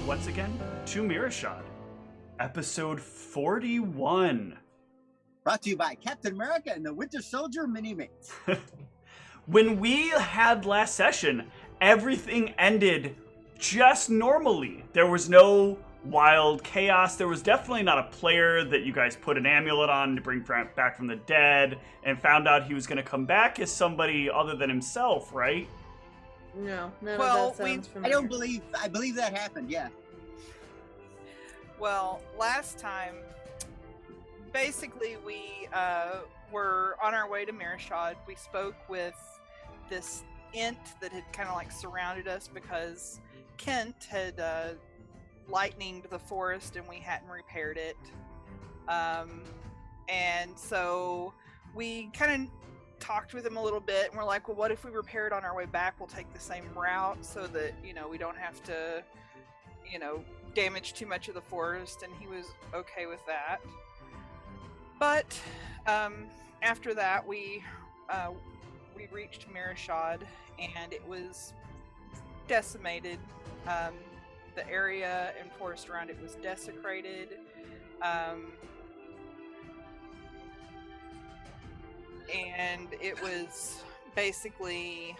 once again to Mearachd, episode 41. Brought to you by Captain America and the Winter Soldier Minifigs. When we had last session, everything ended just normally. There was no wild chaos. There was definitely not a player that you guys put an amulet on to bring back from the dead and found out he was going to come back as somebody other than himself, right? No, none Well, of that sounds I familiar. believe that happened, yeah. Well, last time, basically we were on our way to Mearachd. We spoke with this int that had kind of like surrounded us because Kent had lightninged the forest and we hadn't repaired it. And so we kind of talked with him a little bit and we're like, well, what if we repair it on our way back? We'll take the same route so that, we don't have to, damage too much of the forest, and he was okay with that. But after that, we reached Mearachd, and it was decimated. The area and forest around it was desecrated. And it was basically,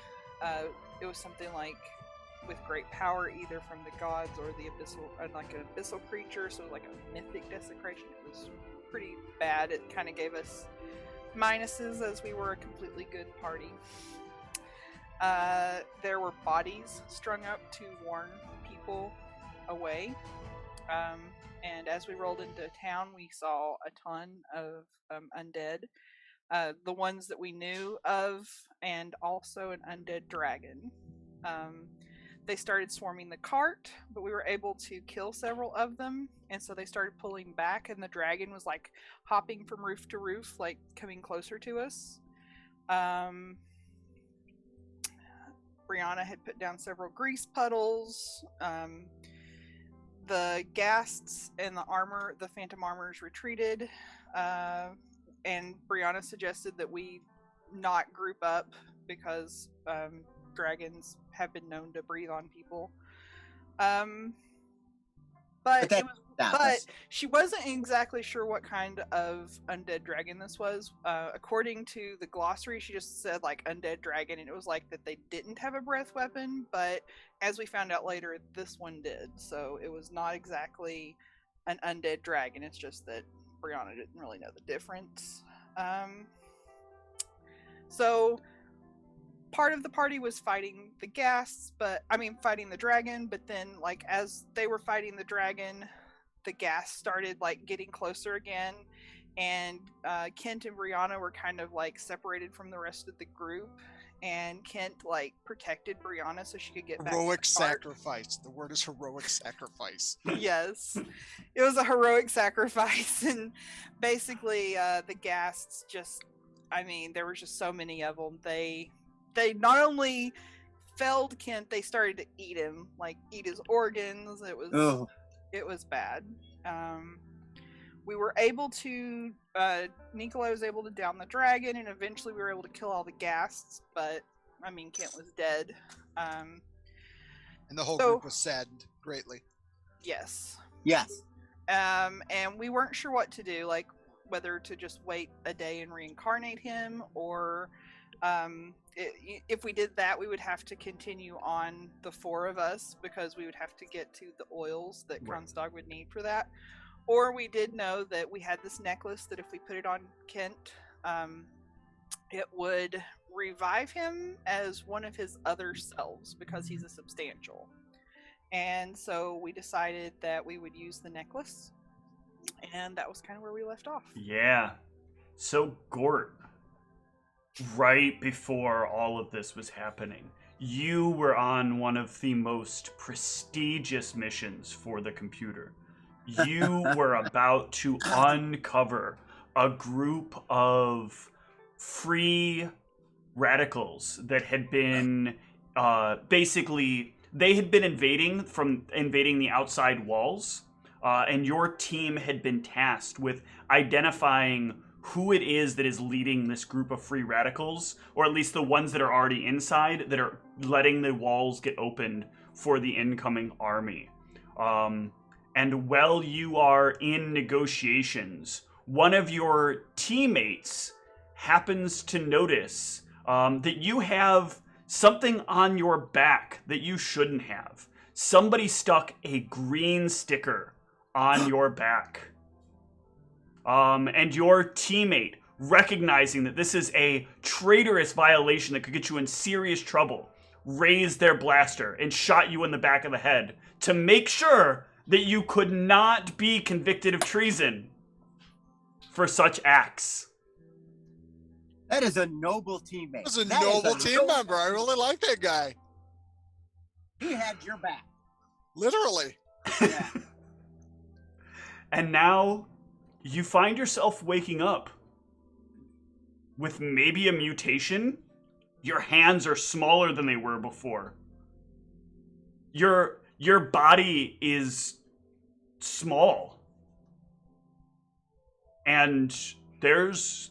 it was something like with great power, either from the gods or the abyssal, like an abyssal creature, so like a mythic desecration. It was pretty bad. It kind of gave us minuses as we were a completely good party. There were bodies strung up to warn people away. And as we rolled into town, we saw a ton of undead. The ones that we knew of, and also an undead dragon. They started swarming the cart, but we were able to kill several of them, and so they started pulling back, and the dragon was like hopping from roof to roof, like coming closer to us. Brianna had put down several grease puddles. The ghasts and the armor, the phantom armors retreated, and Brianna suggested that we not group up because dragons have been known to breathe on people. But she wasn't exactly sure what kind of undead dragon this was. According to the glossary, she just said like undead dragon, and it was like that they didn't have a breath weapon, but as we found out later, this one did. So it was not exactly an undead dragon. It's just that Brianna didn't really know the difference. So part of the party was fighting the ghasts, fighting the dragon, but then like as they were fighting the dragon, the ghasts started like getting closer again, and Kent and Brianna were kind of like separated from the rest of the group, and Kent like protected Brianna so she could get back. Heroic sacrifice. The word is heroic sacrifice. Yes, it was a heroic sacrifice, and basically the ghasts just, there were just so many of them. They not only felled Kent, they started to eat him, like eat his organs. It was bad. We were able to, Nikolai was able to down the dragon, and eventually we were able to kill all the ghasts, but, Kent was dead. And the whole group was saddened greatly. Yes. Yes. And we weren't sure what to do, like whether to just wait a day and reincarnate him, or if we did that, we would have to continue on the four of us, because we would have to get to the oils that Kronstag would need for that. Or we did know that we had this necklace that if we put it on Kent, it would revive him as one of his other selves, because he's a substantial. And so we decided that we would use the necklace, and that was kind of where we left off. Yeah. So, Gort, right before all of this was happening, you were on one of the most prestigious missions for the computer. You were about to uncover a group of free radicals that had been basically, they had been invading the outside walls, and your team had been tasked with identifying who it is that is leading this group of free radicals, or at least the ones that are already inside, that are letting the walls get opened for the incoming army. And while you are in negotiations, one of your teammates happens to notice that you have something on your back that you shouldn't have. Somebody stuck a green sticker on your back. And your teammate, recognizing that this is a traitorous violation that could get you in serious trouble, raised their blaster and shot you in the back of the head to make sure that you could not be convicted of treason for such acts. That is a noble teammate. That was a noble team member. I really like that guy. He had your back. Literally. Yeah. And now you find yourself waking up with maybe a mutation. Your hands are smaller than they were before. Your body is small. And there's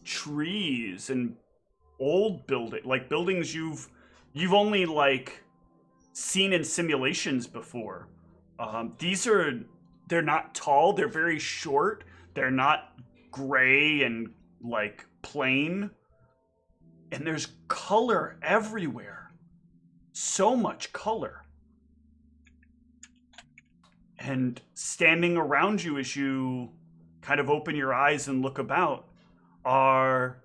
trees and old buildings you've only seen in simulations before. They're not tall, they're very short, they're not gray and plain. And there's color everywhere. So much color. And standing around you as you kind of open your eyes and look about are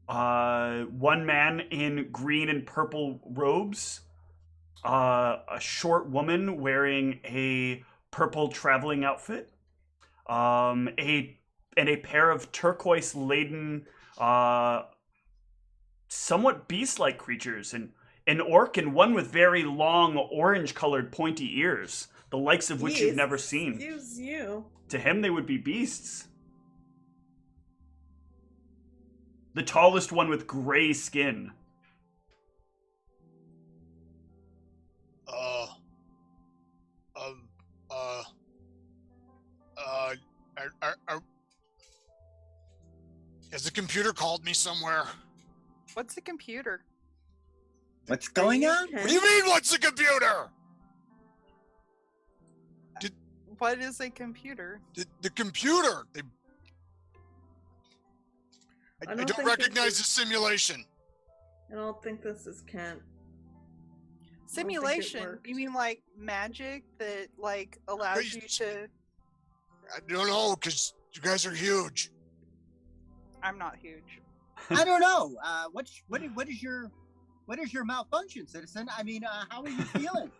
one man in green and purple robes, a short woman wearing a purple traveling outfit, a pair of turquoise-laden, somewhat beast-like creatures, an orc and one with very long orange-colored pointy ears, the likes of which you've never seen. Excuse you. To him, they would be beasts. The tallest one with gray skin. Has the computer called me somewhere? What's a computer? What's going on? What do you mean, what's the computer? What is a computer? The computer. I don't don't think recognize the simulation. I don't think this is Kent. Simulation? You mean like magic that allows you to... I don't know, because you guys are huge. I'm not huge. I don't know. What is your malfunction, citizen? I mean, how are you feeling?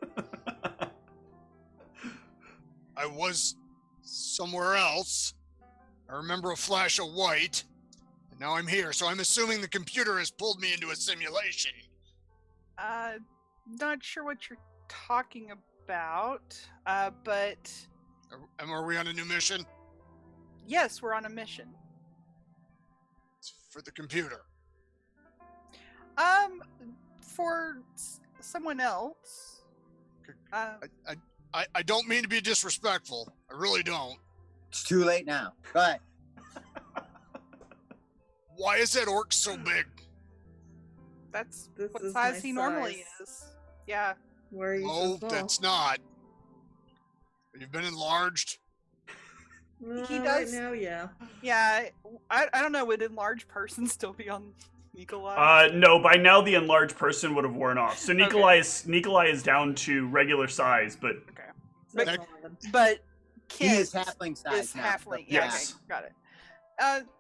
I was somewhere else. I remember a flash of white, and now I'm here. So I'm assuming the computer has pulled me into a simulation. Not sure what you're talking about, but... Are we on a new mission? Yes, we're on a mission. It's for the computer. For someone else. I don't mean to be disrespectful. I really don't. It's too late now. Go ahead. Why is that orc so big? That's This what is size my he normally size. is. Yeah. Where are you Oh, so small? that's not. You've been enlarged? He Right does- now, yeah. Yeah, I don't know, would enlarged person still be on Nikolai? No, by now the enlarged person would have worn off. So Okay. Nikolai is down to regular size, but Okay. So But- 11. But He Kent is halfling size is now. halfling. but Yeah, Yes. okay, got it.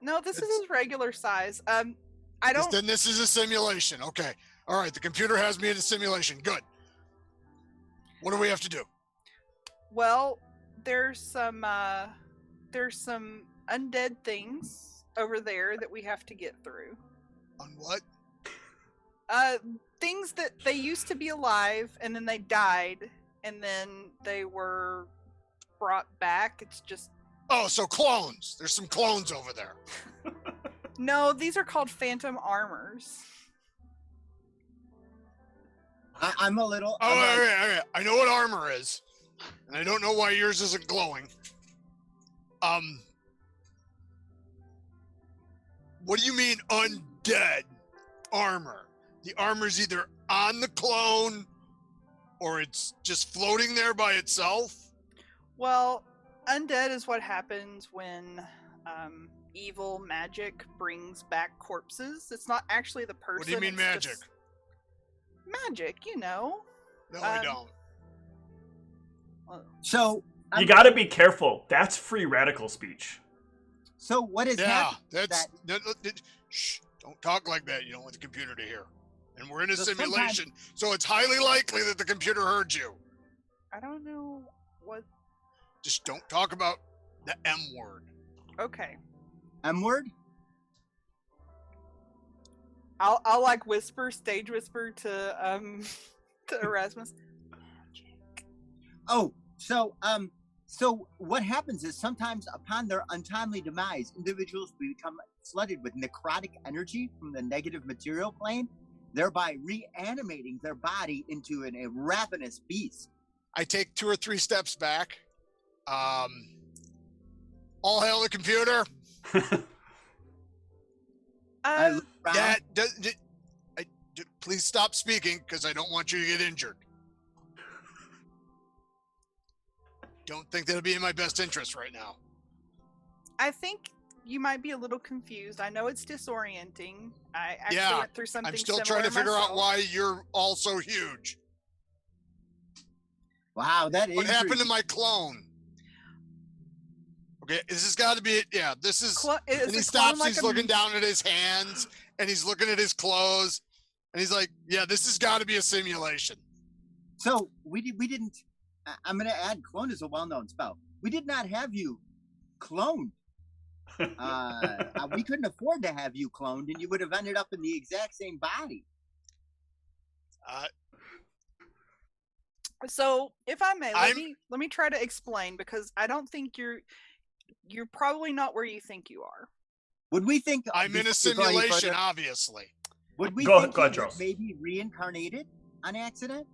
No, this is his regular size. I don't... Then this is a simulation. Okay. All right. The computer has me in a simulation. Good. What do we have to do? Well, there's some undead things over there that we have to get through. On what? Things that they used to be alive and then they died and then they were brought back. It's just... Oh, so clones. There's some clones over there. No, these are called phantom armors. I'm a little. Oh, I'm a- okay. I know what armor is, and I don't know why yours isn't glowing. What do you mean undead armor? The armor's either on the clone or it's just floating there by itself? Well, undead is what happens when evil magic brings back corpses. It's not actually the person. What do you mean it's magic? just magic, you know. No, I don't. So You got to be careful. That's free radical speech. So what is Yeah, happening? Shh, don't talk like that. You don't want the computer to hear. And we're in a So simulation, so it's highly likely that the computer heard you. I don't know what. Just don't talk about the M word. Okay, M word? I'll like whisper, stage whisper to to Erasmus. Oh, so what happens is sometimes upon their untimely demise, individuals become flooded with necrotic energy from the negative material plane, thereby reanimating their body into a ravenous beast. I take 2 or 3 steps back. All hail the computer. I look around. Please stop speaking, because I don't want you to get injured. Don't think that'll be in my best interest right now. I think you might be a little confused. I know it's disorienting. I actually went through something. I'm still similar trying to figure myself. out why you're all so huge. Wow, that is. What happened to my clone? Okay, this has got to be it. Yeah, this is. And he stops. He's looking down at his hands, and he's looking at his clothes, and he's like, "Yeah, this has got to be a simulation." So we didn't. I'm going to add clone is a well-known spell. We did not have you cloned. We couldn't afford to have you cloned, and you would have ended up in the exact same body. So, if I may, let me try to explain, because I don't think you're probably not where you think you are. Would we think I'm in a simulation? Obviously. Would we Go think ahead, he Charles. was maybe reincarnated on accident?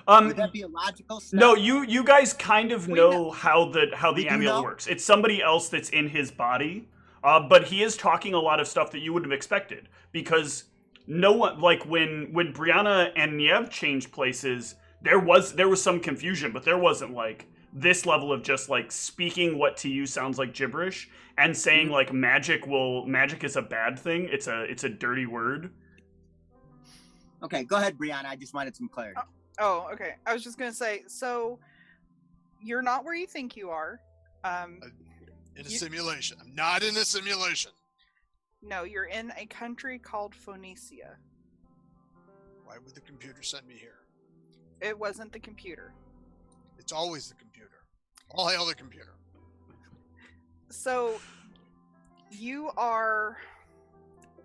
Would that be a logical step? No, you guys kind of know how the We do amulet know? works. It's somebody else that's in his body, but he is talking a lot of stuff that you wouldn't have expected, because no one, like when Brianna and Niev changed places, there was some confusion, but there wasn't like this level of just like speaking what to you sounds like gibberish and saying like magic is a bad thing. It's a dirty word. Okay, go ahead, Brianna. I just wanted some clarity. Oh, okay. I was just gonna say, so you're not where you think you are. In a simulation. I'm not in a simulation. No, you're in a country called Phoenicia. Why would the computer send me here? It wasn't the computer. It's always the computer. All hail the computer. So you are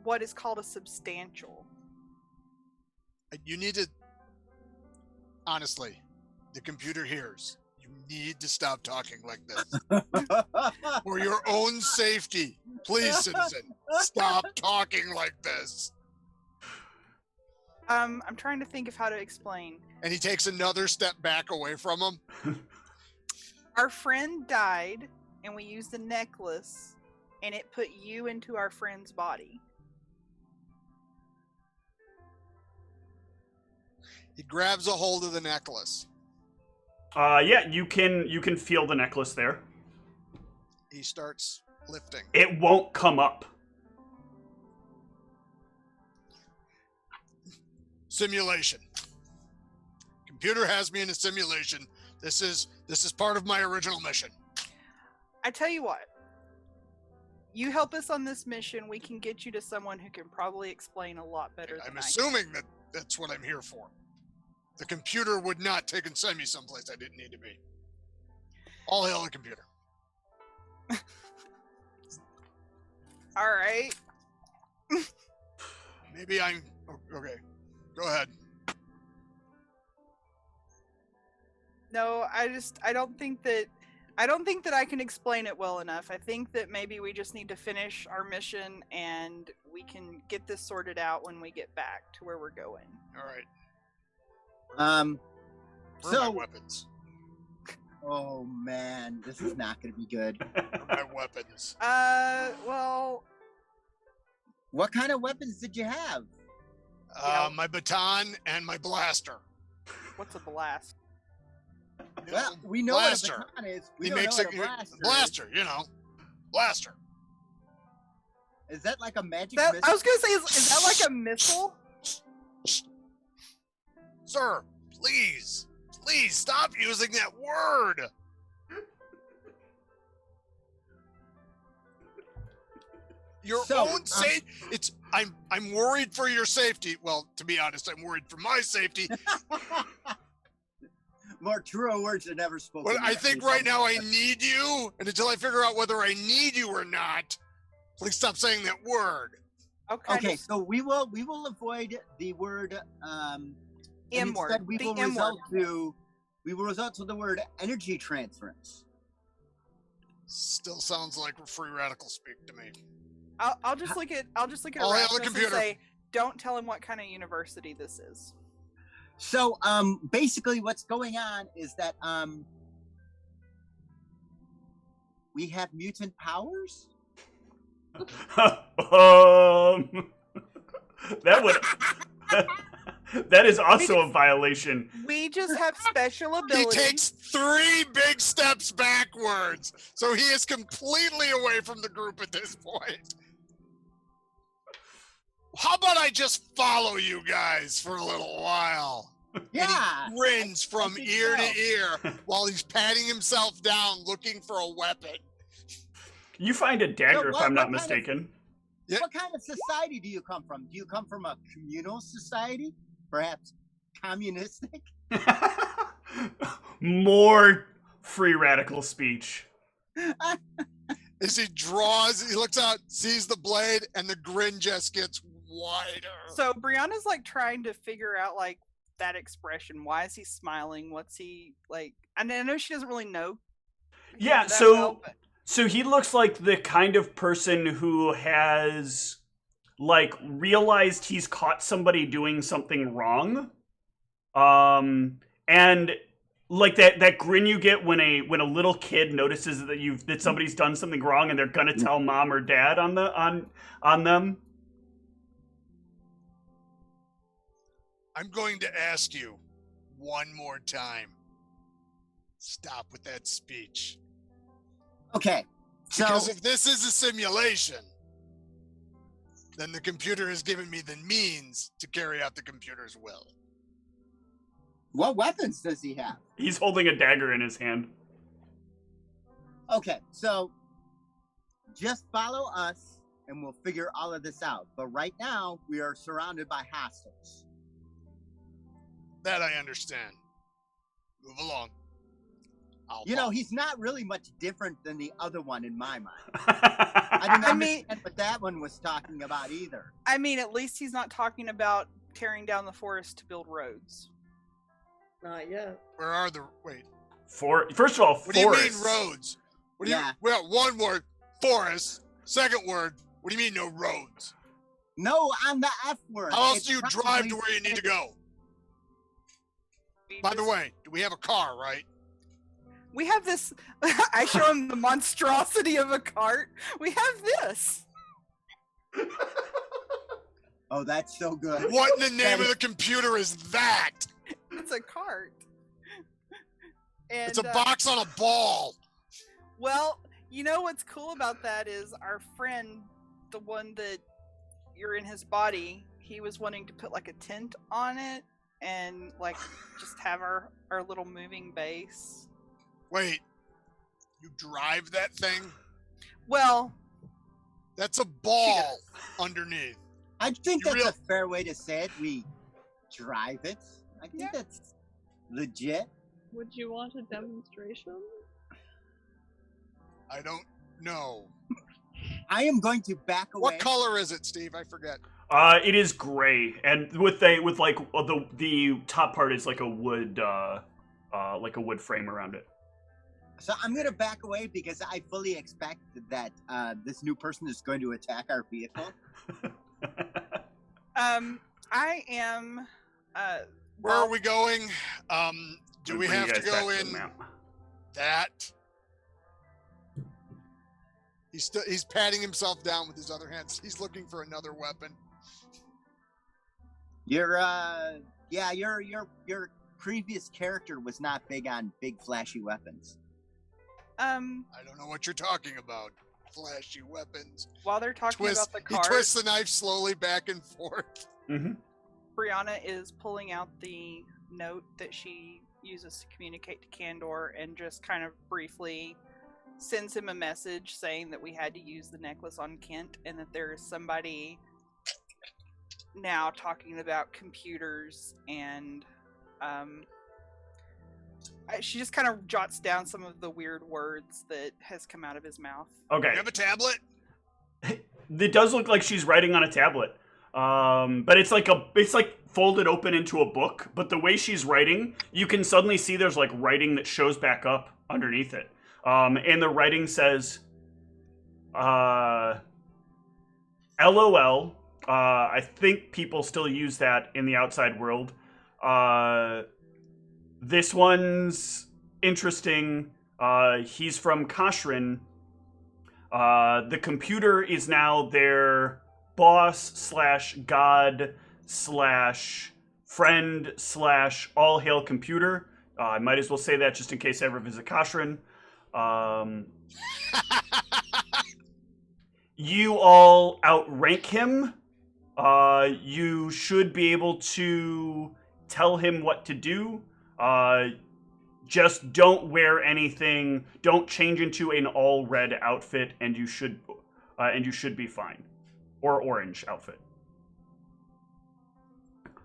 what is called a substantial. You need to. Honestly, the computer hears. You need to stop talking like this. For your own safety. Please, citizen, stop talking like this. I'm trying to think of how to explain. And he takes another step back away from him. Our friend died, and we used a necklace, and it put you into our friend's body. He grabs a hold of the necklace. Yeah, you can feel the necklace there. He starts lifting. It won't come up. Simulation. Computer has me in a simulation. This is part of my original mission. I tell you what. You help us on this mission, we can get you to someone who can probably explain a lot better than I'm I assuming that that's what I'm here for. The computer would not take and send me someplace I didn't need to be. All hail the computer. All right. Maybe I'm okay. Go ahead. No, I don't think that I can explain it well enough. I think that maybe we just need to finish our mission and we can get this sorted out when we get back to where we're going. All right. So Where are my weapons? Oh man, this is not going to be good. Where are my weapons? Well, What kind of weapons did you have? My baton and my blaster. What's a blast? You Well, know, we know blaster. what a baton is. We He don't makes know a what a blaster is. blaster, you know. Blaster. Is that like a magic That, missile? I was gonna say, is that like a missile? Sir, please stop using that word. Your own safety. It's. I'm worried for your safety. Well, to be honest, I'm worried for my safety. More truer words than ever spoken. But I think right now I need you, and until I figure out whether I need you or not, please stop saying that word. Okay, so we will avoid the word and M word. instead we The will M result to the word energy transference. Still sounds like free radical speak to me. I'll just look at I'll have the Erasmus and computer. say, don't tell him what kind of university this is. So basically what's going on is that we have mutant powers. That would that is also a violation. We just have special He abilities. takes 3 big steps backwards, so he is completely away from the group at this point. How about I just follow you guys for a little while? Yeah. And he grins from think ear so. to ear while he's patting himself down looking for a weapon. You find a dagger, if what- I'm not what kind of- mistaken. Yeah. What kind of society do you come from? Do you come from a communal society? Perhaps communistic? More free radical speech. As he draws, he looks out, sees the blade, and the grin just gets wider. So Brianna's like trying to figure out like that expression. Why is he smiling? What's he like? And I know she doesn't really know. Yeah, that so well, but- so he looks like the kind of person who has like realized he's caught somebody doing something wrong. And like that grin you get when a little kid notices that somebody's done something wrong and they're gonna tell mom or dad on them. I'm going to ask you one more time. Stop with that speech. Okay. So Because if this is a simulation, then the computer has given me the means to carry out the computer's will. what weapons does he have? He's holding a dagger in his hand. Okay, so just follow us and we'll figure all of this out. But right now we are surrounded by hostiles. That I understand. Move along. You know, he's not really much different than the other one in my mind. I I didn't I mean- understand what that one was talking about either. I mean, at least he's not talking about tearing down the forest to build roads. Not yet. Where are the wait? First of all, What do you mean forests. roads? What do Yeah. you? We got one word, forest. Second word, what do you mean no roads? No, on the F word. How else It's do you drive probably- to where you need to go? By the way, do we have a car, right? We have this. I show him the monstrosity of a cart. We have this. Oh, that's so good. What in the name That of is- the computer is that? It's a cart. And, It's a box on a ball. Well, you know what's cool about that is our friend, the one that you're in his body, he was wanting to put like a tent on it and like just have our little moving base. Wait, you drive that thing? Well, That's a ball underneath. I think You that's real- a fair way to say it. We drive it. I think Yeah. that's legit. Would you want a demonstration? I don't know. I am going to back away. What color is it, Steve? I forget. It is gray, and with like the top part is like a wood frame around it. So I'm going to back away because I fully expect that this new person is going to attack our vehicle. I am. Where are we going? Do we Bring you have to guys back go the in map. that? He's patting himself down with his other hands. He's looking for another weapon. You're previous character was not big on big flashy weapons. I don't know what you're talking about. Flashy weapons. While they're talking about the He card, twists the knife slowly back and forth. Mm-hmm. Brianna is pulling out the note that she uses to communicate to Candor and just kind of briefly sends him a message saying that we had to use the necklace on Kent and that there is somebody now talking about computers and she just kind of jots down some of the weird words that has come out of his mouth. Okay. You have a tablet? It does look like she's writing on a tablet. But it's like folded open into a book, but the way she's writing, you can suddenly see there's like writing that shows back up underneath it. And the writing says, LOL. I think people still use that in the outside world. This one's interesting. He's from Kashrin. The computer is now their boss / god / friend / all hail computer. I might as well say that just in case I ever visit Kashrin. You all outrank him. You should be able to tell him what to do. Just don't wear anything. Don't change into an all red outfit, and you should be fine. Or orange outfit.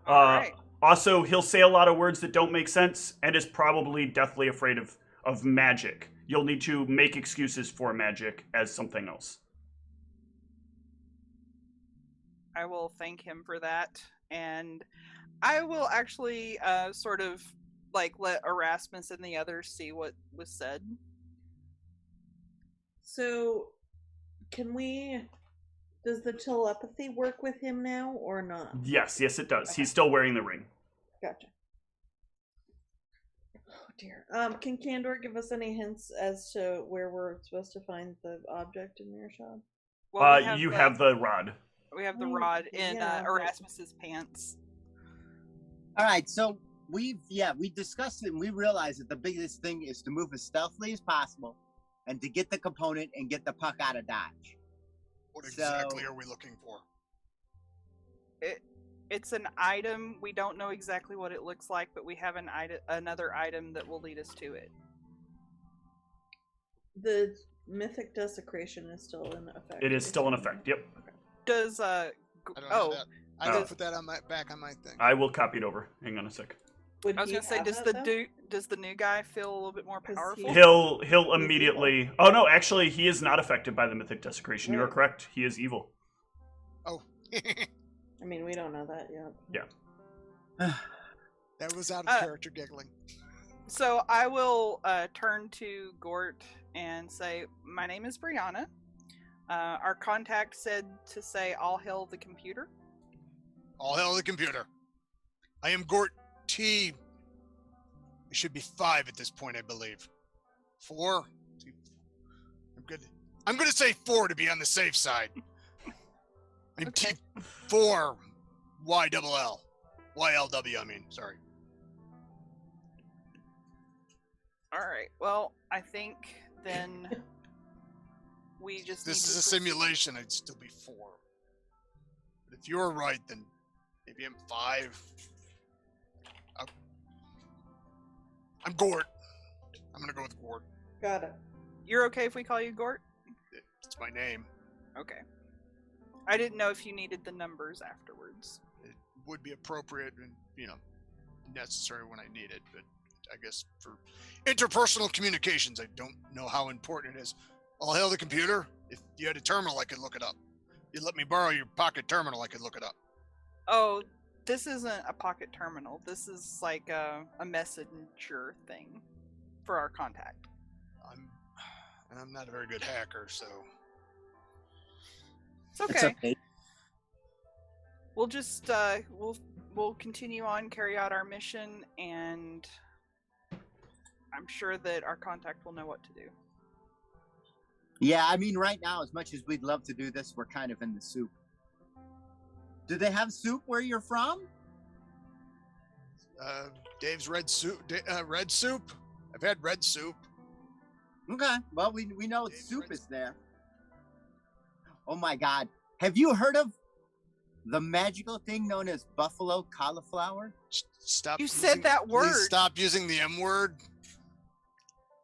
All right. Also, he'll say a lot of words that don't make sense, and is probably deathly afraid of magic. You'll need to make excuses for magic as something else. I will thank him for that, and I will actually sort of like let Erasmus and the others see what was said. So, does the telepathy work with him now or not? Yes, it does. Okay. He's still wearing the ring. Gotcha. Oh dear. Can Candor give us any hints as to where we're supposed to find the object in Mearachd? Well, You have the rod. We have the Oh, rod in yeah, but- Erasmus's pants. All right, so we discussed it and we realized that the biggest thing is to move as stealthily as possible and to get the component and get the puck out of Dodge. What exactly are we looking for? It's an item. We don't know exactly what it looks like, but we have another item that will lead us to it. The mythic desecration is still in effect. It is still in effect. Yep. Does I don't have that. I don't put that on my thing. I will copy it over. Hang on a sec. Would I was he gonna say, have does that, does the new guy feel a little bit more Because powerful? he- He'll immediately. Oh no, actually, he is not affected by the mythic desecration. You are Right. correct. He is evil. Oh. I mean, we don't know that yet. That was out of character giggling. So I will turn to Gort and say, my name is Brianna. Our contact said to say, all hail the computer. All hail the computer. I am Gort T. It should be 5 at this point, I believe. 4? I'm good. I'm going to say 4 to be on the safe side. I'm Okay. T4 YLL. YLW, I mean, sorry. All right. Well, I think then we just. This need is to a proceed. simulation, I'd still be 4. But if you're right, then maybe I'm 5. I'm Gort. I'm going to go with Gort. Got it. You're okay if we call you Gort? It's my name. Okay. I didn't know if you needed the numbers afterwards. It would be appropriate and, necessary when I need it, but I guess for interpersonal communications, I don't know how important it is. All hail the computer. If you had a terminal, I could look it up. You let me borrow your pocket terminal, I could look it up. Oh, this isn't a pocket terminal. This is like a messenger thing for our contact. I'm not a very good hacker, so It's okay. It's okay. We'll just we'll continue on, carry out our mission, and I'm sure that our contact will know what to do. Yeah, I mean, right now, as much as we'd love to do this, we're kind of in the soup. Do they have soup where you're from? Dave's red soup. Red soup. I've had red soup. Okay. Well, we know Dave's soup red is there. Oh my God! Have you heard of the magical thing known as buffalo cauliflower? Stop. You said that word. Please stop using the M word.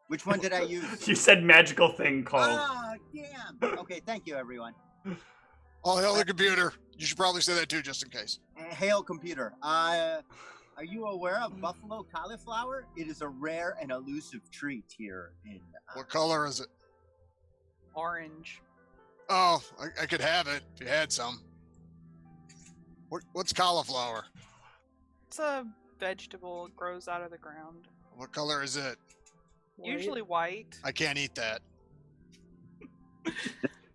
Which one did I use? You said magical thing called. Oh, damn. Okay, thank you, everyone. All hail the computer. You should probably say that too, just in case. Hail, computer. Are you aware of buffalo cauliflower? It is a rare and elusive treat here in. What color is it? Orange. Oh, I could have it if you had some. What's cauliflower? It's a vegetable. It grows out of the ground. What color is it? Usually white. I can't eat that.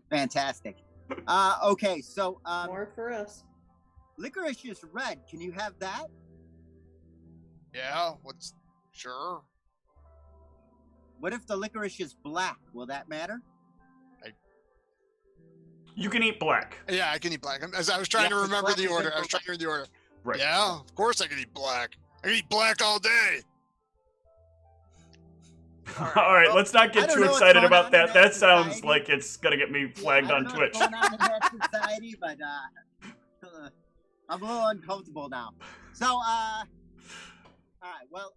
Fantastic. Okay, so More for us. licorice is red. Can you have that? Yeah. Sure. What if the licorice is black? Will that matter? You can eat black. Yeah, I can eat black. As I was trying to remember the order. I was trying to read the order. Right. Yeah, of course I can eat black. I can eat black all day. All right, let's not I get don't too know what's excited going about on that. in That that sounds society. like it's gonna get me flagged I on don't know Twitch. what's going on in that society, but I'm a little uncomfortable now. So, all right. Well,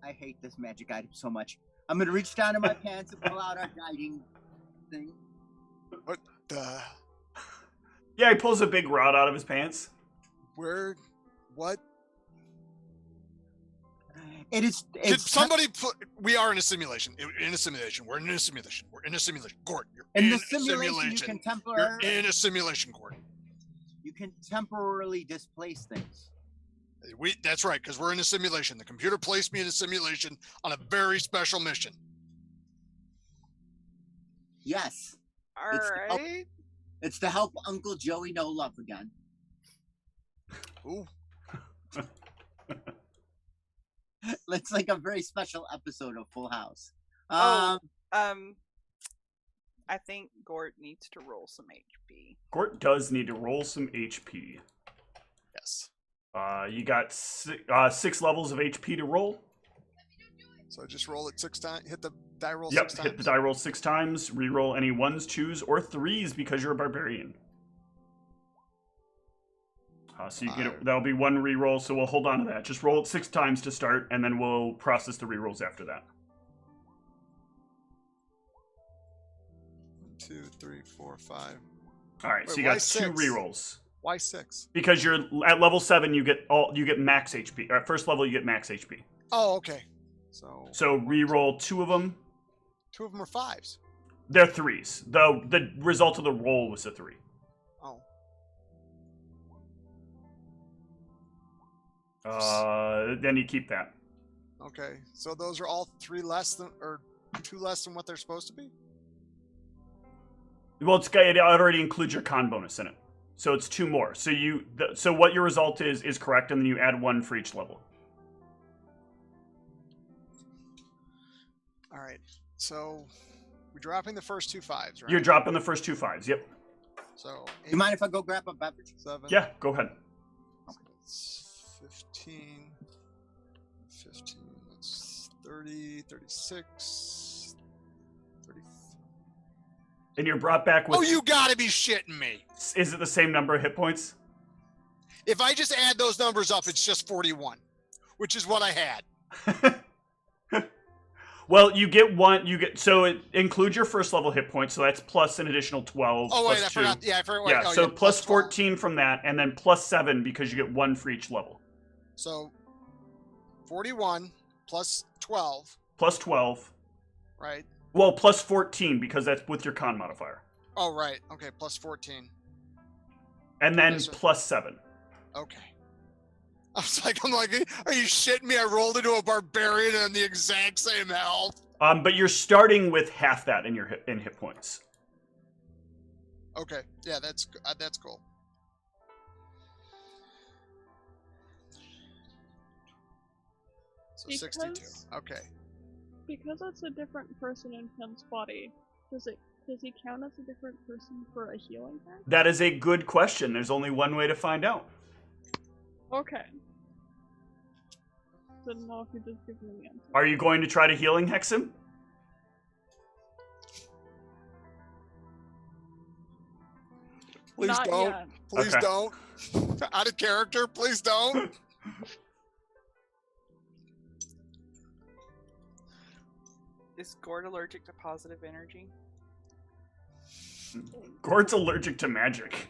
I hate this magic item so much. I'm gonna reach down in my pants and pull out our guiding thing. What the? Yeah, he pulls a big rod out of his pants. Where? What? It is. Did It's somebody put? We are in a simulation. In a simulation. We're in a simulation. We're in a simulation. Gordon, you're in in the a simulation. You can You're in a simulation, Gordon. You can temporarily displace things. That's right, because we're in a simulation. The computer placed me in a simulation on a very special mission. Yes, All It's- right. it's to help Uncle Joey know love again. Ooh. It's like a very special episode of Full House. Oh. I think Gort needs to roll some HP. Gort does need to roll some HP. Yes. You got 6 levels of HP to roll. So just roll it 6 times. Hit the die roll Yep, 6 times. hit the die roll 6 times. Reroll any 1s, 2s, or 3s because you're a barbarian. So you get that'll be 1 reroll. So we'll hold on to that. Just roll it 6 times to start, and then we'll process the rerolls after that. 1, 2, 3, 4, 5. All right, Wait, so you why got 2 6? rerolls. Why 6? Because you're at level 7, you get max HP. At first level, you get max HP. Oh, okay. So reroll 2 of them. 2 of them are 5s. They're 3s. The result of the roll was a 3. Oh. Then you keep that. Okay. So those are all 3 less than, or 2 less than what they're supposed to be? Well, it already includes your con bonus in it, so it's 2 more. So so what your result is correct, and then you add 1 for each level. All right. So we're dropping the first 2 5s, right? You're dropping the first 2 5s. Yep. So Do you mind if I go grab a beverage? 7. Yeah. Go ahead. That's 15. 15. That's 30. 36. 30. And you're brought back with. Oh, you gotta be shitting me! Is it the same number of hit points? If I just add those numbers up, it's just 41, which is what I had. Well, you get 1. So it includes your first level hit points, so that's plus an additional 12. Oh wait, plus I 2. forgot. Yeah, I forgot. Yeah. Oh, So plus 12. 14 from that, and then plus 7 because you get 1 for each level. So 41 plus 12, Plus 12. right? Well, plus 14 because that's with your con modifier. Oh right. Okay, plus 14. And then Okay, so- plus 7. Okay. I'm like, are you shitting me? I rolled into a barbarian and the exact same health. But you're starting with half that in your hit points. Okay, yeah, that's cool. So 62. Okay. Because it's a different person in Tim's body, does he count as a different person for a healing pack? That is a good question. There's only one way to find out. Okay. Didn't know if you just give me the answer. Are you going to try to healing hex him? Please Not don't. yet. Please Okay. don't. Out of character. Please don't. Is Gord allergic to positive energy? Gord's allergic to magic.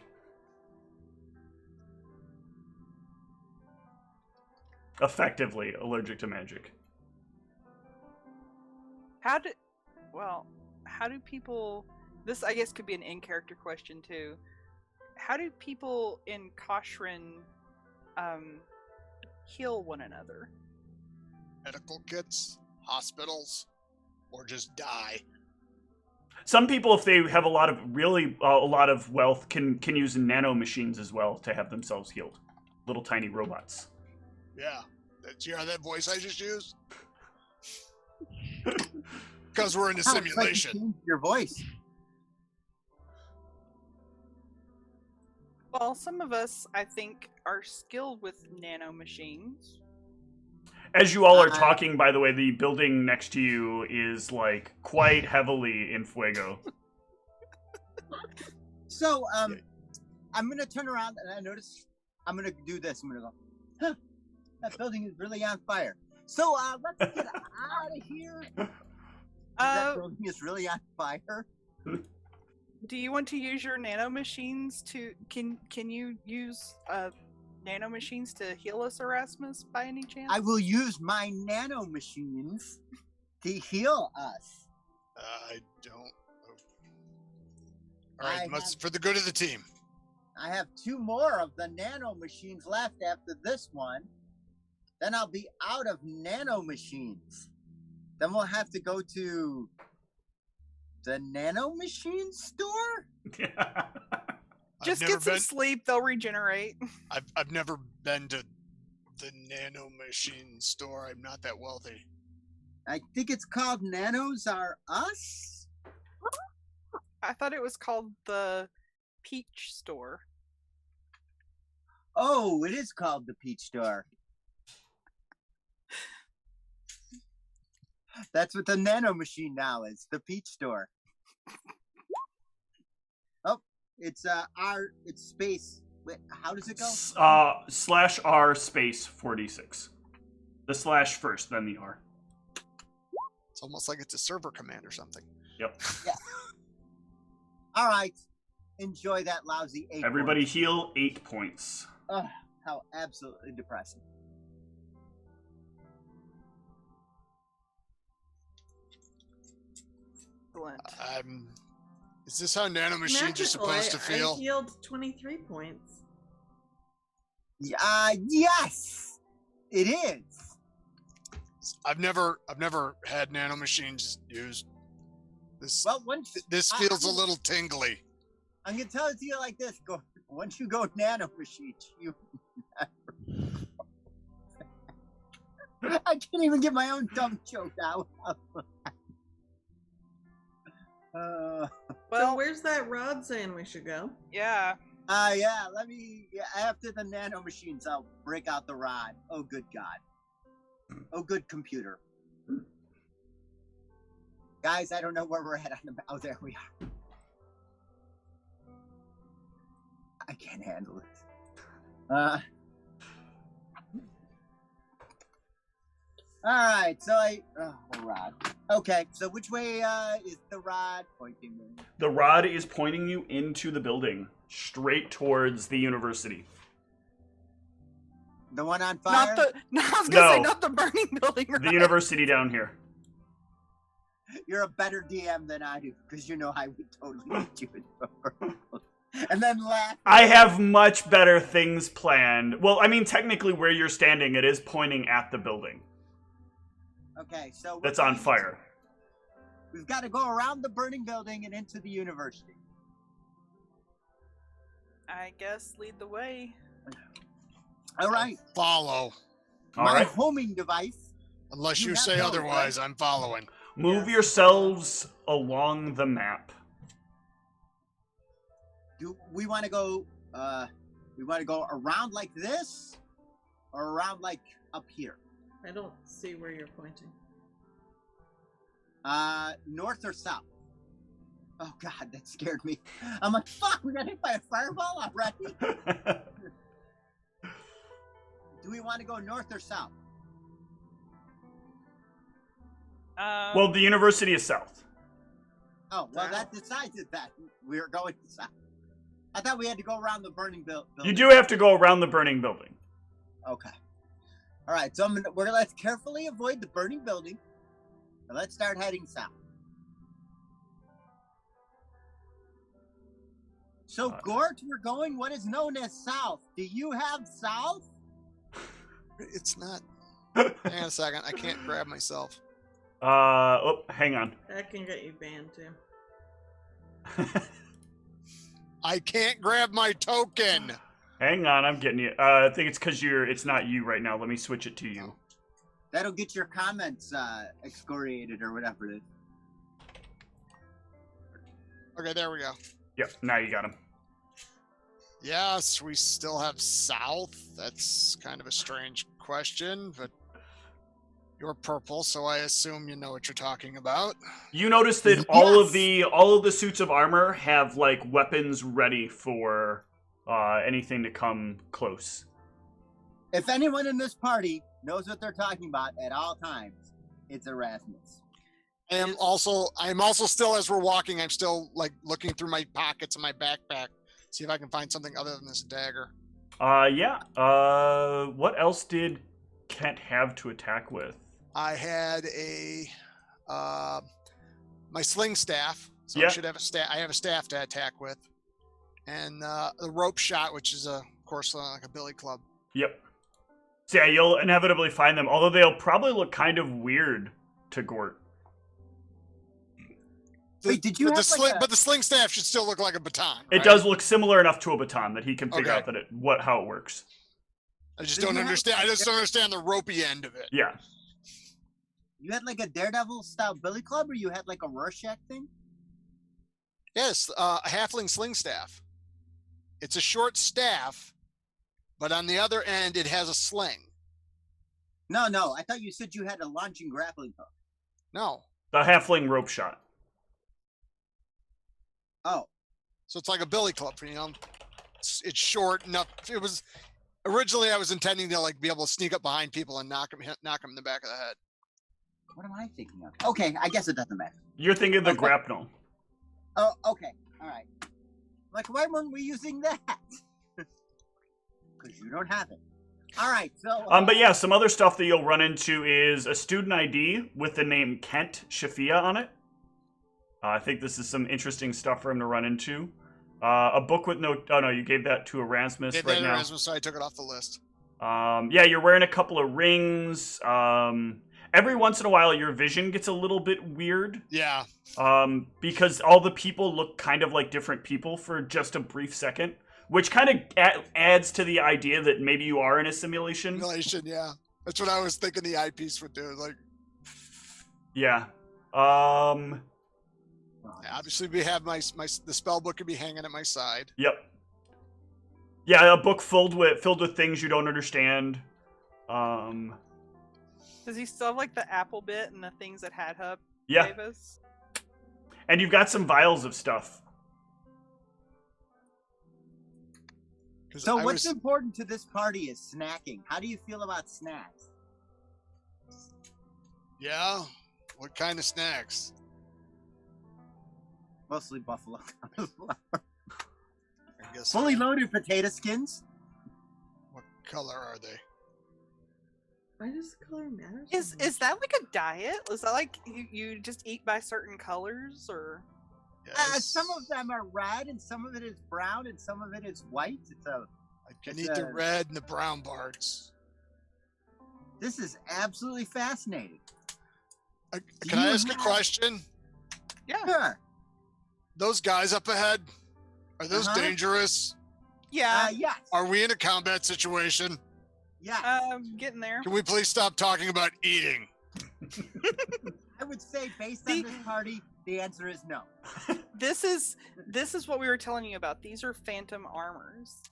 Effectively allergic to magic. How do people, this I guess could be an in-character question too. How do people in Koshrin heal one another? Medical kits, hospitals, or just die. Some people, if they have a lot of wealth, can use nano machines as well to have themselves healed. Little tiny robots. Yeah. Did you hear that voice I just used? Because we're in a Wow, it's like you simulation. changed your voice. Well, some of us, I think, are skilled with nano machines. As you all are talking, by the way, the building next to you is like quite heavily in fuego. So, I'm gonna turn around and I notice I'm gonna do this. I'm gonna go, huh, that building is really on fire. So, let's get out of here. That building is really on fire. Do you want to use your nano machines to? Can you use nano machines to heal us, Erasmus, by any chance? I will use my nano machines to heal us. I don't. All right, for the good of the team. I have 2 more of the nano machines left after this one. Then I'll be out of nano machines. Then we'll have to go to the nano machine store? Just get some sleep, they'll regenerate. I've never been to the nano machine store. I'm not that wealthy. I think it's called Nanos Are Us? I thought it was called the Peach Store. Oh, it is called the Peach Store. That's what the nano machine now is, the Peach Store. Oh, it's it's space. Wait, how does it go? /R space 46. The slash first, then the R. It's almost like it's a server command or something. Yep. Yeah. All right. Enjoy that lousy 8 Everybody points. heal 8 points. Ugh, how absolutely depressing. Excellent. Is this how nano machines are supposed to feel? I healed 23 points. Yes, it is. I've never had nano machines used. This this I- feels a little tingly. I'm gonna tell it to you like this: once you go nano machines, you. I can't even get my own dumb joke out. So Well, where's that rod saying we should go? yeah. Yeah. After the nano machines, I'll break out the rod. Oh, good God. Oh, good computer. Guys, I don't know where we're at on the. Oh, there we are. I can't handle it. All right, so rod. Okay, so which way is the rod pointing me? The rod is pointing you into the building, straight towards the university. The one on fire? I was gonna No. say not the burning building. Right? The university down here. You're a better DM than I do, because you know I would totally get you in. And then laugh. I have much better things planned. Well, I mean, technically where you're standing, it is pointing at the building. Okay, so That's on fire. We've got to go around the burning building and into the university. I guess lead the way. All right. Follow. All My right. homing device. Unless You you have say those, otherwise, right? I'm following. Move yourselves along the map. Do we want to go? We want to go around like this, or around like up here? I don't see where you're pointing. North or south? Oh God, that scared me. I'm like, fuck, we got hit by a fireball already? Do we want to go north or south? Well, the university is south. Oh, well, that decides it that we're going south. I thought we had to go around the burning building. You do have to go around the burning building. Okay. All right, so let's carefully avoid the burning building, and let's start heading south. So, Gort, we're going what is known as south. Do you have south? It's not. Hang on a second. I can't grab myself. Hang on. That can get you banned too. I can't grab my token. Hang on, I'm getting you. I think it's because it's not you right now. Let me switch it to you. That'll get your comments excoriated or whatever it is. Okay, there we go. Yep, now you got him. Yes, we still have south. That's kind of a strange question, but you're purple, so I assume you know what you're talking about. You notice that all of the suits of armor have like weapons ready for anything to come close. If anyone in this party knows what they're talking about at all times, it's Erasmus. I'm also still, as we're walking, I'm still like looking through my pockets and my backpack, see if I can find something other than this dagger. Yeah. What else did Kent have to attack with? I had my sling staff, so Yeah. I should have a staff. I have a staff to attack with, and the rope shot, which is of course like a billy club. Yep. So yeah, you'll inevitably find them, although they'll probably look kind of weird to Gort. Wait, did you but have but the sling staff should still look like a baton. It right? does look similar enough to a baton that he can figure out how it works. I just don't understand. I just don't understand the ropey end of it. Yeah. You had like a Daredevil style billy club, or you had like a Rorschach thing? Yes, a halfling sling staff. It's a short staff, but on the other end it has a sling. No. I thought you said you had a launching grappling hook. No. The halfling rope shot. Oh. So it's like a billy club, you know. It's short enough. It was originally I was intending to like be able to sneak up behind people and knock them in the back of the head. What am I thinking of? Okay, I guess it doesn't matter. You're thinking the grapnel. Oh, okay. All right. Like, why weren't we using that? Because you don't have it. All right, so... But yeah, some other stuff that you'll run into is a student ID with the name Kent Shafia on it. I think this is some interesting stuff for him to run into. A book with no... Oh, no, you gave that to Erasmus right now. Erasmus, so I took it off the list. Yeah, you're wearing a couple of rings. Every once in a while, your vision gets a little bit weird. Yeah. Because all the people look kind of like different people for just a brief second, which kind of adds to the idea that maybe you are in a simulation. Simulation, yeah. That's what I was thinking the eyepiece would do. Like, yeah. Obviously, we have the spell book could be hanging at my side. Yep. Yeah, a book filled with things you don't understand. Does he still have like the apple bit and the things that Hat Hub Yeah. gave us? And you've got some vials of stuff. So what's important to this party is snacking. How do you feel about snacks? Yeah? What kind of snacks? Mostly buffalo. I guess. Fully loaded potato skins. What color are they? Why does the color matter? Is that like a diet? Is that like you just eat by certain colors, or? Yes. Some of them are red, and some of it is brown, and some of it is white. I can eat the red and the brown parts. This is absolutely fascinating. Can I ask a question? Yeah. Sure. Those guys up ahead, are those dangerous? Yeah. Yes. Are we in a combat situation? Yeah. Getting there. Can we please stop talking about eating? I would say, based on this party, the answer is no. This is what we were telling you about. These are phantom armors.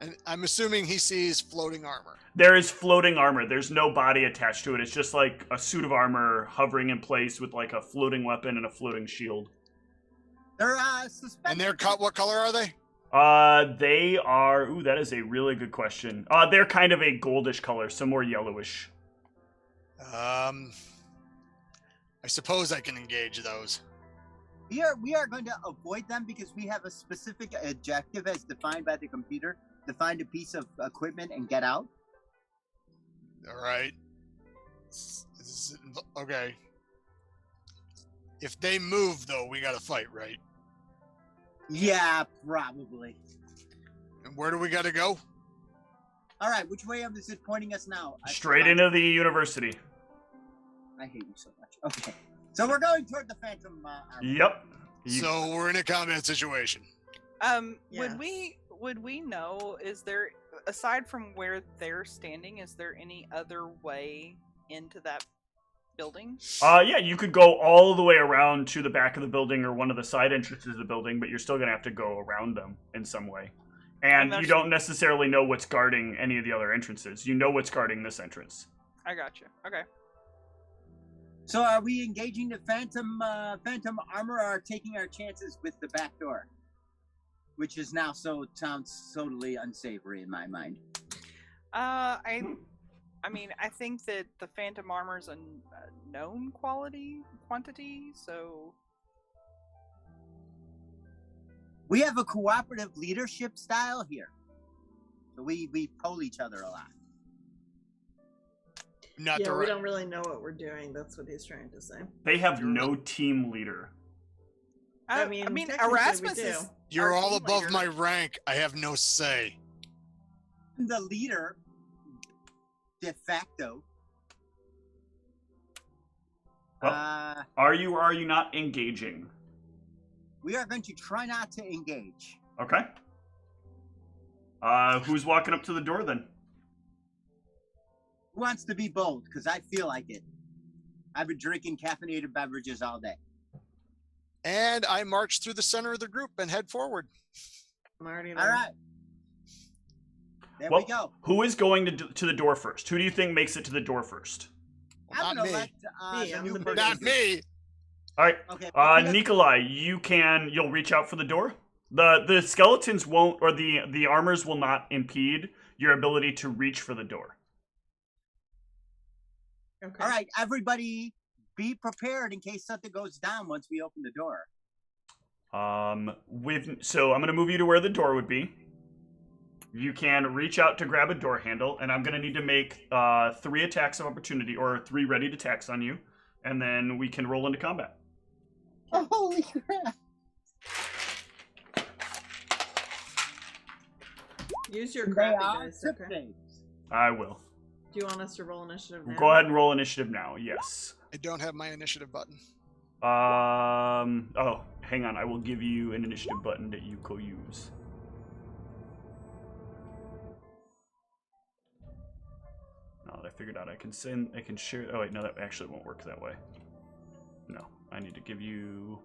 And I'm assuming he sees floating armor. There is floating armor. There's no body attached to it. It's just like a suit of armor hovering in place with like a floating weapon and a floating shield. They're suspended. And they're what color are they? They are. Ooh, that is a really good question. They're kind of a goldish color, so more yellowish. I suppose I can engage those. We are going to avoid them because we have a specific objective as defined by the computer to find a piece of equipment and get out. All right. Okay. If they move, though, we got to fight, right? Yeah, probably. And where do we got to go? All right, which way is it pointing us now? Straight into the university. I hate you so much. Okay. So we're going toward the Phantom Armor. Yep. So we're in a combat situation. Would we know, is there, aside from where they're standing, is there any other way into that building? Yeah, you could go all the way around to the back of the building or one of the side entrances of the building, but you're still going to have to go around them in some way. And you don't necessarily know what's guarding any of the other entrances. You know what's guarding this entrance. I got you. Okay. So are we engaging the Phantom Armor or taking our chances with the back door? Which is now sounds totally unsavory in my mind. I mean, I think that the Phantom Armor is a known quantity, so... We have a cooperative leadership style here. So we pull each other a lot. We don't really know what we're doing. That's what he's trying to say. They have no team leader. I mean Erasmus is... You're all above my rank. I have no say. The leader, de facto. Well, are you or are you not engaging? We are going to try not to engage. Okay. Who's walking up to the door then? Who wants to be bold? Because I feel like it. I've been drinking caffeinated beverages all day. And I march through the center of the group and head forward. I'm already All there. right. There Well, we go. Who is going to the door first? Who do you think makes it to the door first? I'm Not gonna me. let Me, the I'm new the person- Not me. All right. Okay. Nikolai, you'll reach out for the door. The skeletons won't, or the armors will not impede your ability to reach for the door. Okay. All right, everybody, be prepared in case something goes down once we open the door. So I'm gonna move you to where the door would be. You can reach out to grab a door handle, and I'm gonna need to make 3 attacks of opportunity or 3 readied attacks on you, and then we can roll into combat. Oh, holy crap! Use your They crappy are dice, tip okay? days. I will. Do you want us to roll initiative now? Go ahead and roll initiative now. Yes. I don't have my initiative button. Oh, hang on. I will give you an initiative button that you can use. Now that I figured out I can share. Oh wait, no, that actually won't work that way. No, I need to give you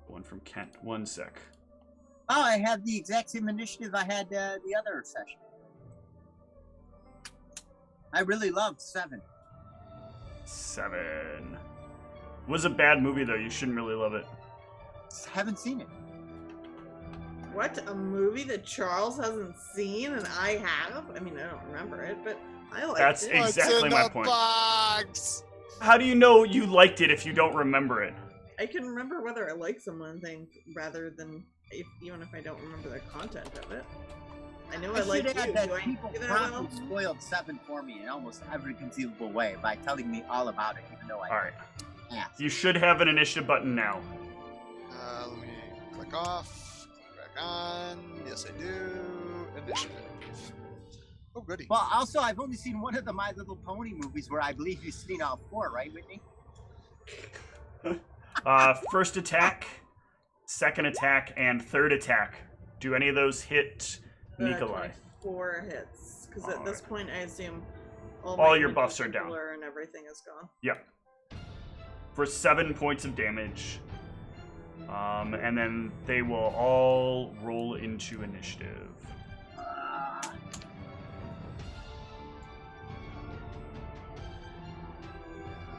one from Kent. 1 sec. Oh, I have the exact same initiative I had the other session. I really loved 7. 7. Was a bad movie though. You shouldn't really love it. Haven't seen it. What? A movie that Charles hasn't seen and I have? I mean, I don't remember it, but I liked That's it. exactly What's in my the point. box? How do you know you liked it if you don't remember it? I can remember whether I like someone thing rather than even if I don't remember the content of it. I know I like should you. add that Do I people do that promptly well? spoiled 7 for me in almost every conceivable way by telling me all about it, even though I All right. asked. You should have an initiative button now. Let me click off. Back on. Yes, I do. Initiative. Oh, goody. Well, also, I've only seen one of the My Little Pony movies where I believe you've seen all 4, right, Whitney? First attack, second attack, and third attack. Do any of those hit Nikolai? 4 hits. Because at this point, I assume all All my your buffs are down. and everything is gone. Yep. For 7 points of damage. And then they will all roll into initiative.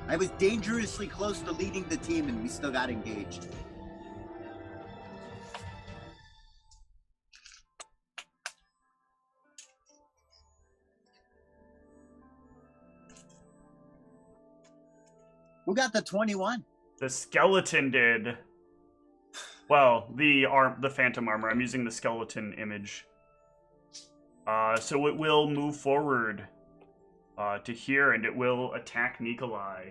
I was dangerously close to leading the team, and we still got engaged. Who got the 21? The skeleton did. Well, the phantom armor. I'm using the skeleton image. So it will move forward to here, and it will attack Nikolai.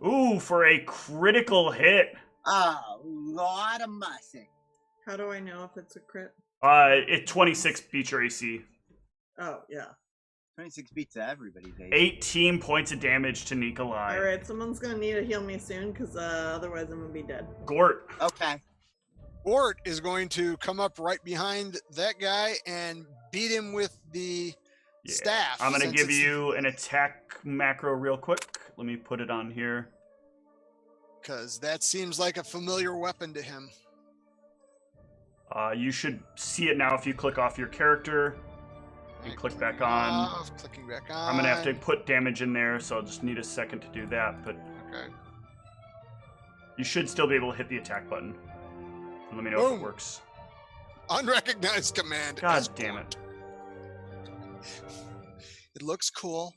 Ooh, for a critical hit. A lot of mussing. How do I know if it's a crit? It 26 beats your AC. Oh, yeah. 26 beats everybody. 18 points of damage to Nikolai. Alright, someone's gonna need to heal me soon, because otherwise I'm gonna be dead. Gort. Okay. Gort is going to come up right behind that guy and beat him with the staff. I'm going to give you an attack macro real quick. Let me put it on here. Because that seems like a familiar weapon to him. You should see it now if you click off your character and click back on. Clicking back on. I'm going to have to put damage in there, so I'll just need a second to do that. But okay. You should still be able to hit the attack button. Let me know if it works. Unrecognized command. God damn it. It looks cool.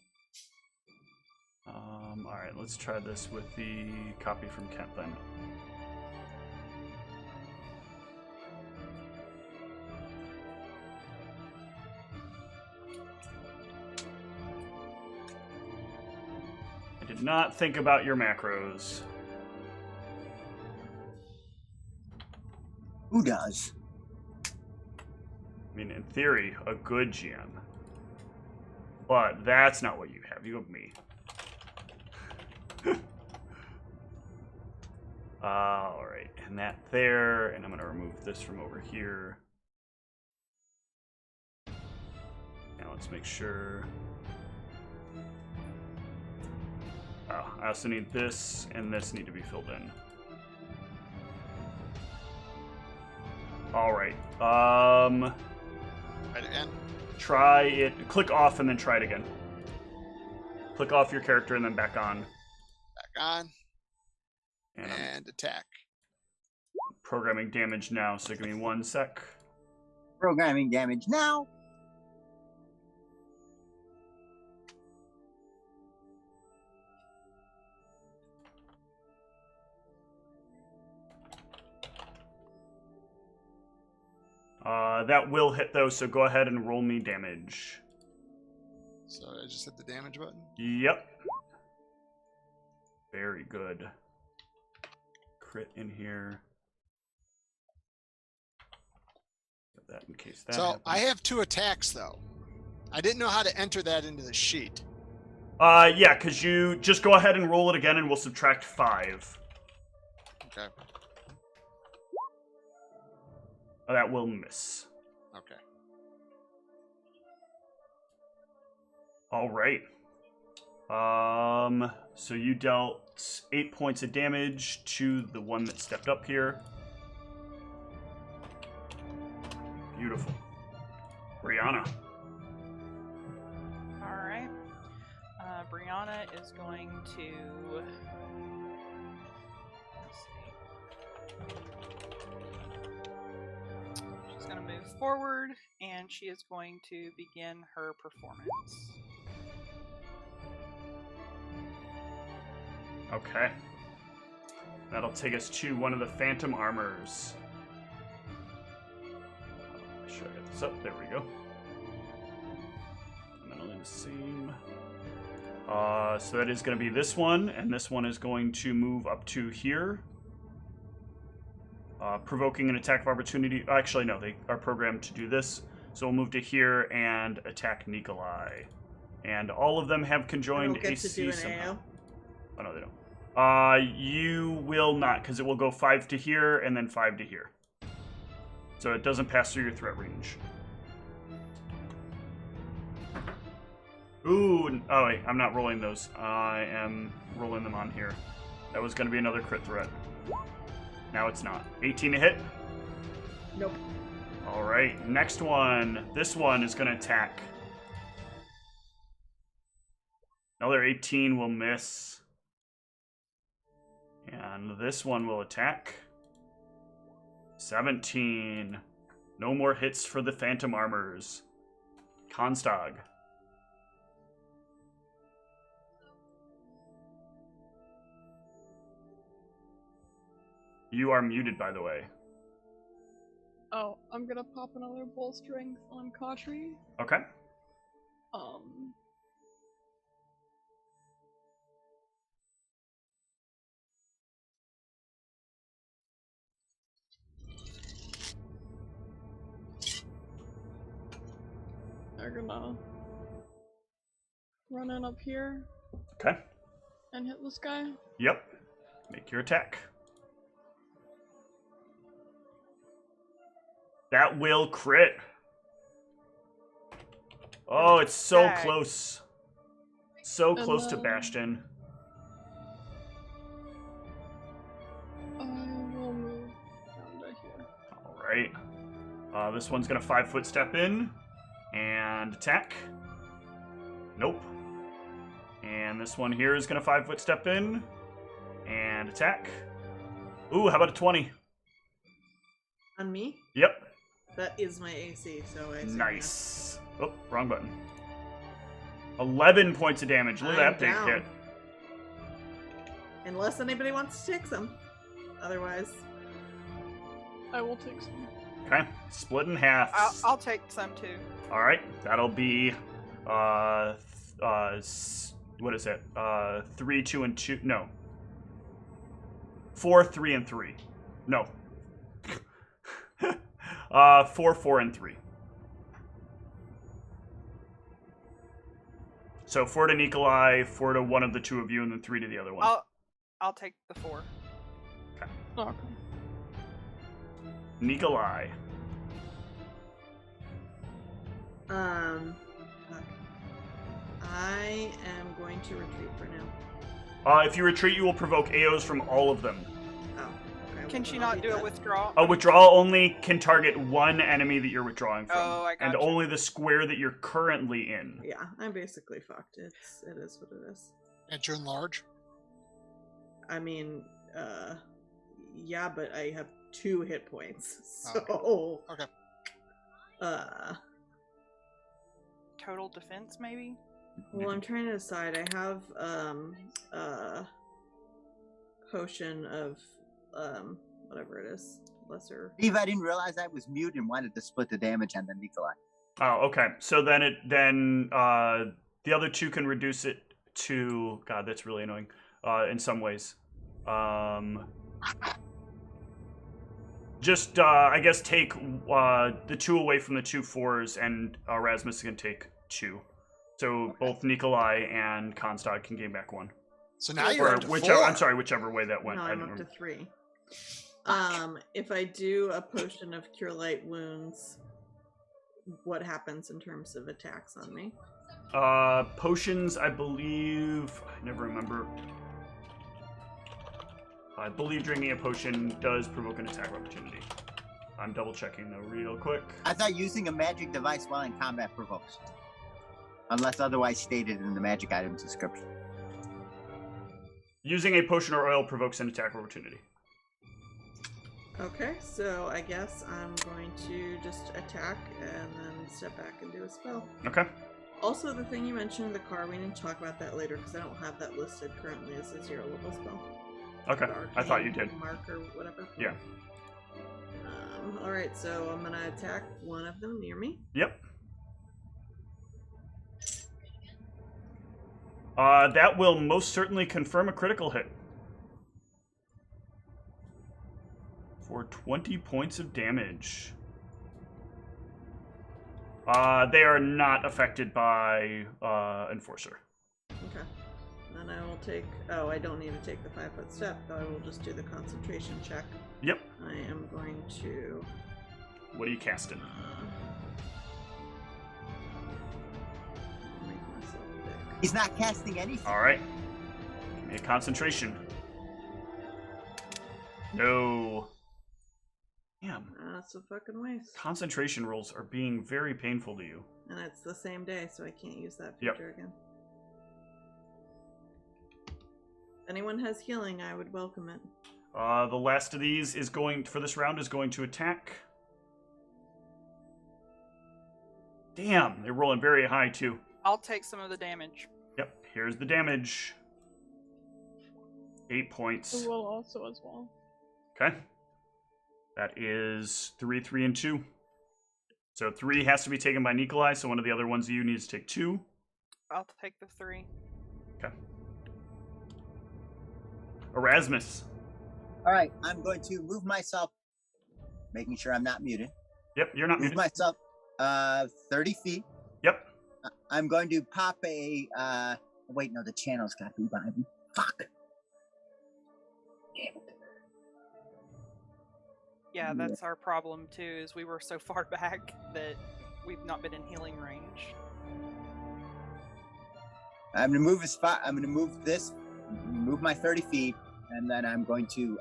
Alright, let's try this with the copy from Kent then. I did not think about your macros. Who does? I mean, in theory, a good GM. But that's not what you have. You have me. Alright, and that there, and I'm going to remove this from over here. Now let's make sure. Oh, I also need this and this need to be filled in. Alright, Right again? try it, click off and then try it again. Click off your character and then back on. Back on. And And attack. programming damage now, so give me 1 sec. Programming damage now. That will hit though, so go ahead and roll me damage. So I just hit the damage button? Yep. Very good. Crit in here. Get that in case that happens. I have 2 attacks though. I didn't know how to enter that into the sheet. Yeah, because you just go ahead and roll it again and we'll subtract 5. Okay. Oh, that will miss. Okay. All right. So you dealt 8 points of damage to the one that stepped up here. Beautiful. Brianna. All right. Brianna is going to. Let's see. She's going to move forward, and she is going to begin her performance. Okay. That'll take us to one of the Phantom Armors. Make sure I get this up. There we go. Fundamentally the same. So that is going to be this one, and this one is going to move up to here. Provoking an attack of opportunity. Actually, no, they are programmed to do this. So we'll move to here and attack Nikolai. And all of them have conjoined I don't get AC to do an somehow. AO. Oh, no, they don't. You will not, because it will go 5 to here and then 5 to here. So it doesn't pass through your threat range. Ooh, oh wait, I'm not rolling those. I am rolling them on here. That was going to be another crit threat. Now it's not. 18 to hit? Nope. Alright, next one. This one is going to attack. Another 18 will miss. And this one will attack. 17. No more hits for the Phantom Armors. Constag. You are muted, by the way. Oh, I'm gonna pop another bull strength on Kashri. Okay. They're gonna run in up here Okay. and hit this guy. Yep. Make your attack. That will crit. Oh, it's so Dang. close. So And close to then- Bastion. I will move down to here. Alright. This one's gonna 5-foot step in and attack. Nope. And this one here is gonna 5-foot step in and attack. Ooh, how about a 20? On me? Yep. That is my AC, so I assume Nice. Oh, wrong button. 11 points of damage. Look at I'm that big down. hit. Unless anybody wants to take some. Otherwise, I will take some. Okay. Split in half. I'll take some too. All right. That'll be what is it? 3, 2, and 2. No. 4, 3, and 3. No. 4, 4, and 3. So 4 to Nikolai, 4 to one of the two of you, and then 3 to the other one. I'll take the 4. Okay. Nikolai. fuck. I am going to retreat for now. If you retreat, you will provoke AOs from all of them. Oh, okay. Can well, she then I'll not do do a that. withdrawal? A withdrawal only can target one enemy that you're withdrawing from. Oh, I And gotcha. only the square that you're currently in. Yeah, I'm basically fucked. It is what it is. And you're large. I mean, yeah, but I have 2 hit points, so. Oh, okay. Total defense, maybe? Well, I'm trying to decide. I have potion of whatever it is, lesser. Steve, I didn't realize I was mute and wanted to split the damage on the Nikolai. Oh, okay. So then the other two can reduce it to... God, that's really annoying. In some ways. Just, I guess, take the 2 away from the 2 4s, and Rasmus can take 2. So both Nikolai and Konstad can gain back 1. So now you're Or up to whichever, 4. I'm sorry, whichever way that went. No, I I'm don't up to remember. 3. If I do a potion of cure light wounds, what happens in terms of attacks on me? Potions, I believe... I never remember. I believe drinking a potion does provoke an attack of opportunity. I'm double checking though real quick. I thought using a magic device while in combat provokes. Unless otherwise stated in the magic item description. Using a potion or oil provokes an attack of opportunity. Okay, so I guess I'm going to just attack and then step back and do a spell. Okay. Also, the thing you mentioned in the car, we need to talk about that later because I don't have that listed currently as a 0 level spell. Okay. The I thought you arcane did. Mark or whatever. Yeah. Alright, so I'm gonna attack one of them near me. Yep. That will most certainly confirm a critical hit. For 20 points of damage. They are not affected by Enforcer. Okay. Then I will take... Oh, I don't need to take the 5-foot step, though I will just do the concentration check. Yep. I am going to... What are you casting? Make myself a dick. He's not casting anything. Alright. Give me a concentration. No. Damn. That's a fucking waste. Concentration rolls are being very painful to you. And it's the same day, so I can't use that Yep. feature again. anyone has healing, I would welcome it. The last of these is going for this round is going to attack. Damn, they're rolling very high too. I'll take some of the damage. Yep, here's the damage. 8 points. I will also as well. Okay. That is 3, 3, and 2. So 3 has to be taken by Nikolai, so one of the other ones you need to take 2. I'll take the 3. Okay. Erasmus. All right, I'm going to move myself, making sure I'm not muted. Yep, you're not Move muted. myself 30 feet. Yep. I'm going to pop a. Wait, no, the channel's got to be behind me. Fuck. Damn it. Yeah, that's our problem too, is we were so far back that we've not been in healing range. I'm gonna move as far. I'm gonna move this, move my 30 feet, and then I'm going to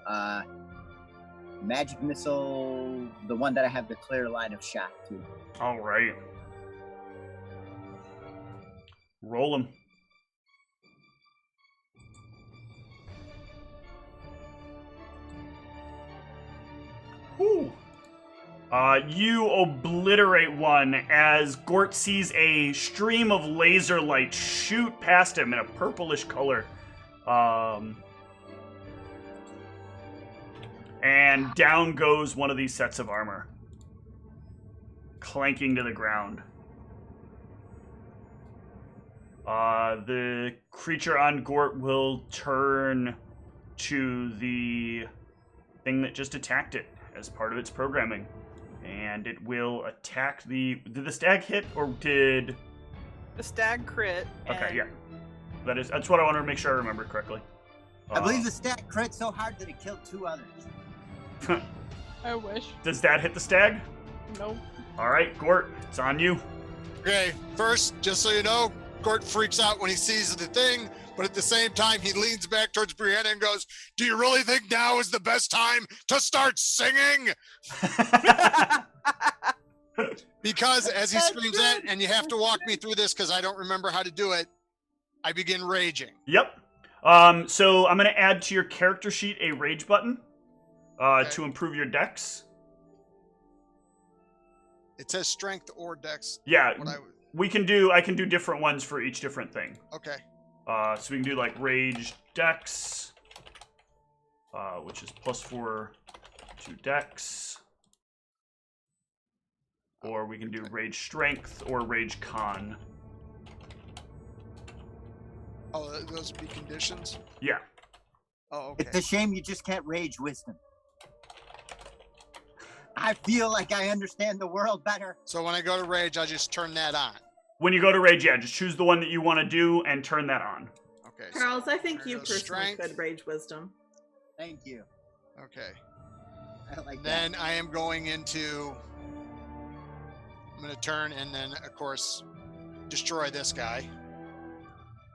magic missile the one that I have the clear line of shot to. All right. Roll them. Whew. You obliterate one as Gort sees a stream of laser light shoot past him in a purplish color. And down goes one of these sets of armor, clanking to the ground. The creature on Gort will turn to the thing that just attacked it as part of its programming. And it will attack the... Did the stag hit, or did... The stag crit. Okay, and yeah. That's what I wanted to make sure I remember correctly. I believe the stat crit so hard that it killed 2 others. I wish. Does that hit the stag? Nope. All right, Gort, it's on you. Okay, first, just so you know, Gort freaks out when he sees the thing, but at the same time, he leans back towards Brianna and goes, "Do you really think now is the best time to start singing?" Because as he screams that, and you have to walk me through this because I don't remember how to do it, I begin raging. Yep. So I'm going to add to your character sheet a rage button to improve your dex. It says strength or dex. Yeah, What I I can do different ones for each different thing. okay. So we can do like rage dex, which is +4 to dex. Or we can do rage strength or rage con. Oh, those would be conditions? Yeah. Oh, okay. It's a shame you just can't rage wisdom. I feel like I understand the world better. So when I go to rage, I just turn that on. When you go to rage, yeah, just choose the one that you want to do and turn that on. Okay. Charles, I think there you goes personally strength. could rage wisdom. Thank you. Okay. I like Then I am going into... I'm going to turn and then, of course, destroy this guy.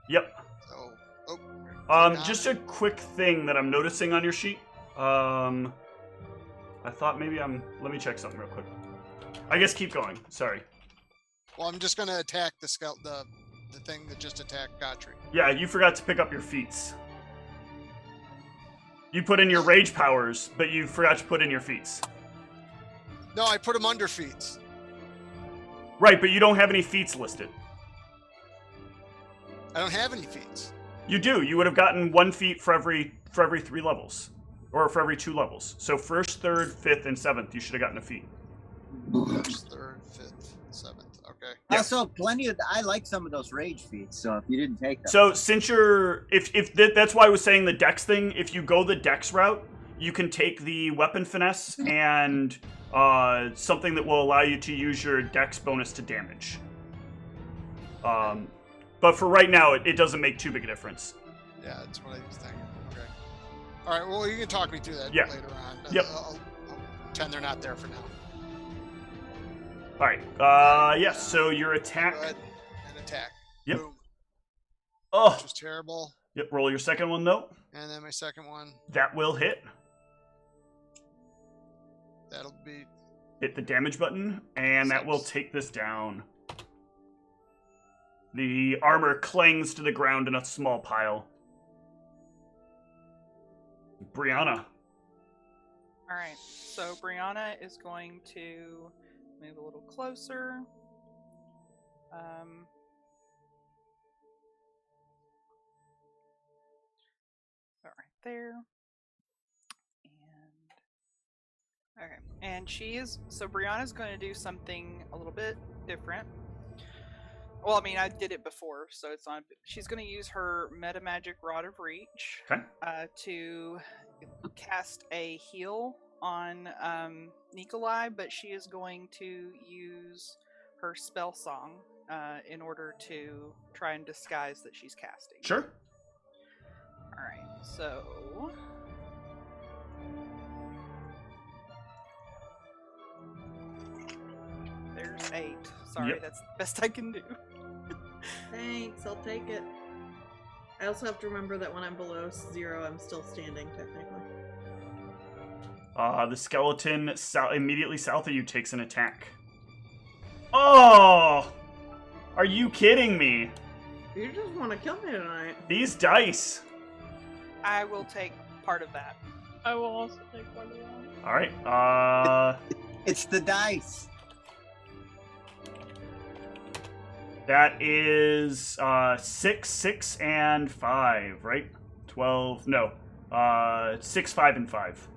Yep. So, oh. Just a quick thing that I'm noticing on your sheet. I thought maybe let me check something real quick. I guess keep going. Sorry. Well, I'm just going to attack the thing that just attacked Gottry. Yeah, you forgot to pick up your feats. You put in your rage powers, but you forgot to put in your feats. No, I put him under feats. Right, but you don't have any feats listed. I don't have any feats. You do. You would have gotten 1 feat for every 3 levels. Or for every 2 levels. So 1st, 3rd, 5th, and 7th, you should have gotten a feat. 1st, 3rd, 5th, 7th. Okay. Yeah. Also, I like some of those rage feats, so if you didn't take them. So since that's why I was saying the dex thing, if you go the dex route, you can take the weapon finesse and something that will allow you to use your dex bonus to damage. But for right now, it doesn't make too big a difference. Yeah, that's what I was thinking. Okay. All right, well, you can talk me through that Yeah. later on. Yep. I'll pretend they're not there for now. All right. Yes. So your attack. Go ahead and attack. Yep. Boom. Oh. Which is terrible. Yep. Roll your second one though. And then my second one, That will hit. that'll be... Hit the damage button, and that will 6. take this down. The armor clings to the ground in a small pile. Brianna. All right, so Brianna is going to move a little closer. About right there. And okay, and Brianna's going to do something a little bit different. Well, I mean, I did it before, so it's on. She's going to use her Meta Magic Rod of Reach to cast a heal on Nikolai, but she is going to use her spell song in order to try and disguise that she's casting. Sure. All right, so there's 8. Sorry, that's the best I can do. Thanks, I'll take it. I also have to remember that when I'm below 0, I'm still standing, technically. The skeleton immediately south of you takes an attack. Oh! Are you kidding me? You just want to kill me tonight. These dice. I will take part of that. I will also take part of that. All right. It's the dice. That is 6, 6, and 5, right? 12. No. 6, 5, and 5.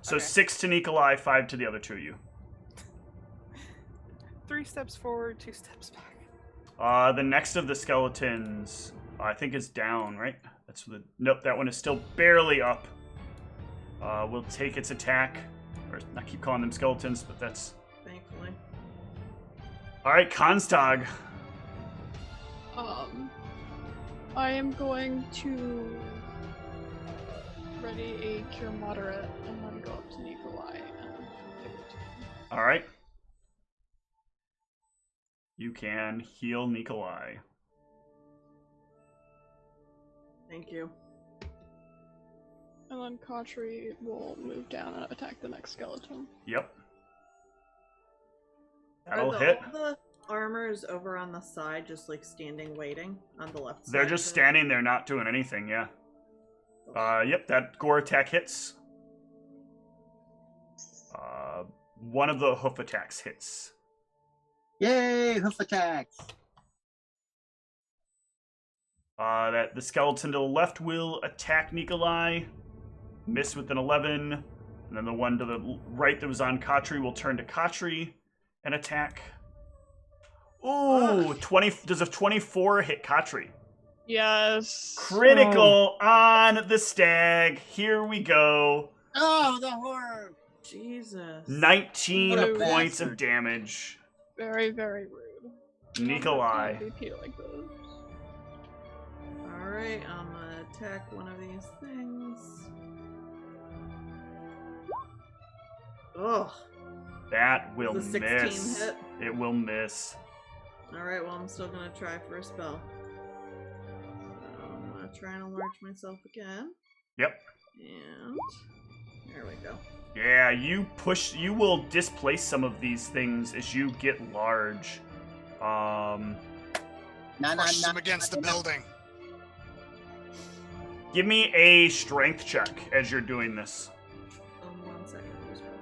So okay. 6 to Nikolai, 5 to the other two of you. 3 steps forward, 2 steps back. The next of the skeletons, I think, is down, right? Nope, that one is still barely up. We'll take its attack. Or I keep calling them skeletons, but that's... Thankfully. All right, Konstag. I am going to ready a Cure Moderate and then go up to Nikolai and give it to him. All right. You can heal Nikolai. Thank you. And then Kotri will move down and attack the next skeleton. Yep. That'll hit. All the armors over on the side, just like standing waiting on the left side. They're just standing there, not doing anything, yeah. Yep, that gore attack hits. One of the hoof attacks hits. Yay, hoof attacks. That the skeleton to the left will attack Nikolai. Miss with an 11. And then the one to the right that was on Kotri will turn to Kotri and attack. Ooh, 20. Does a 24 hit Kotri? Yes. Critical on the stag. Here we go. Oh, the horror. Jesus. 19 What a points bastard. of damage. Very, very rude. Nikolai. MVP like this. Alright, I'm gonna attack one of these things. Ugh. That will The 16 miss. hit? It will miss. Alright, well, I'm still gonna try for a spell. So I'm gonna try and enlarge myself again. Yep. And there we go. Yeah, you will displace some of these things as you get large. Push them against the building. Give me a strength check as you're doing this. 1 second. I'm just putting it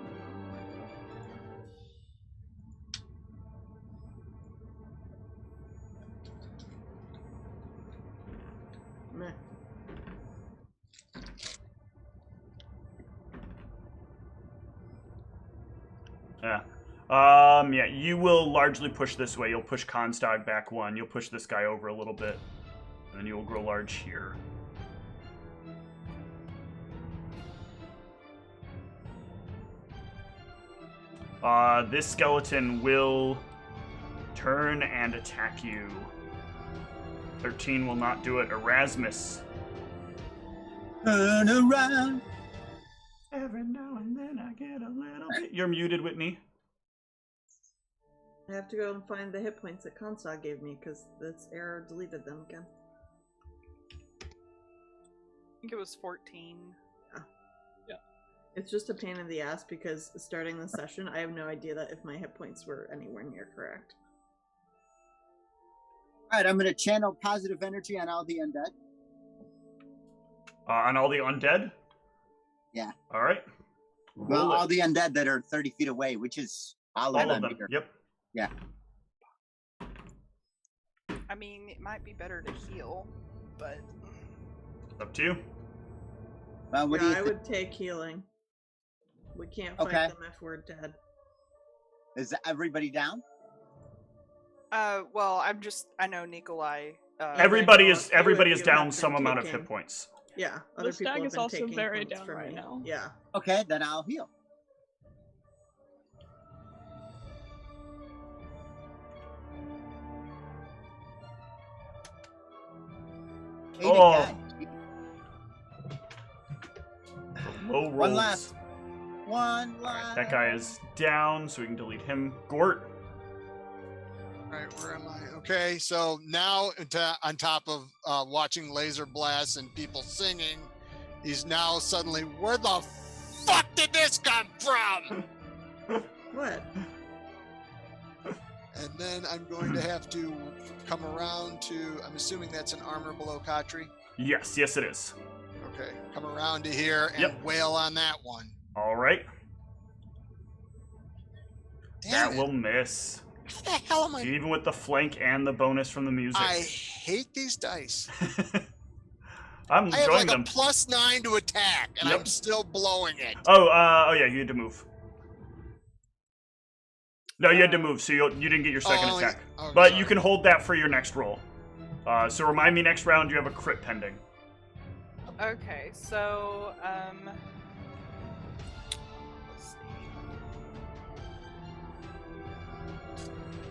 on. Meh. Yeah. Yeah, you will largely push this way. You'll push Konstag back 1. You'll push this guy over a little bit. And then you will grow large here. This skeleton will turn and attack you. 13 will not do it. Erasmus. Turn around. Every now and then I get a little bit... You're muted, Whitney. I have to go and find the hit points that Konstag gave me because this error deleted them again. I think it was 14. It's just a pain in the ass because starting the session, I have no idea that if my hit points were anywhere near correct. All right, I'm going to channel positive energy on all the undead. On all the undead? Yeah. All right. Well, Roll all it. the undead that are 30 feet away, which is all All of of them. here. Yep. Yeah. I mean, it might be better to heal, but Up to you. Well, what do you I think? would take healing. We can't fight Okay. them if we're dead. Is everybody down? well, I know Nikolai. Everybody know is a few of you down have some been amount of taking- hit points. Yeah, The other stag people have is been also taking very points down from right me. now. Yeah. Okay, then I'll heal. Oh. 80. Low rolls. One last. All right, that guy is down, so we can delete him. Gort. All right, where am I? Okay, so now on top of watching laser blasts and people singing, he's now suddenly, where the fuck did this come from? What? And then I'm going to have to come around to, I'm assuming that's an armor below Khatri. Yes, it is. Okay, come around to here and Yep. wail on that one. All right. Damn That it. will miss. How the hell am I? Even with the flank and the bonus from the music. I hate these dice. I'm I have enjoying like them. a +9 to attack, and Yep. I'm still blowing it. Oh, yeah, you had to move. No, you had to move, so you didn't get your second attack. Oh, But sorry. you can hold that for your next roll. So remind me next round you have a crit pending. Okay, so let's see.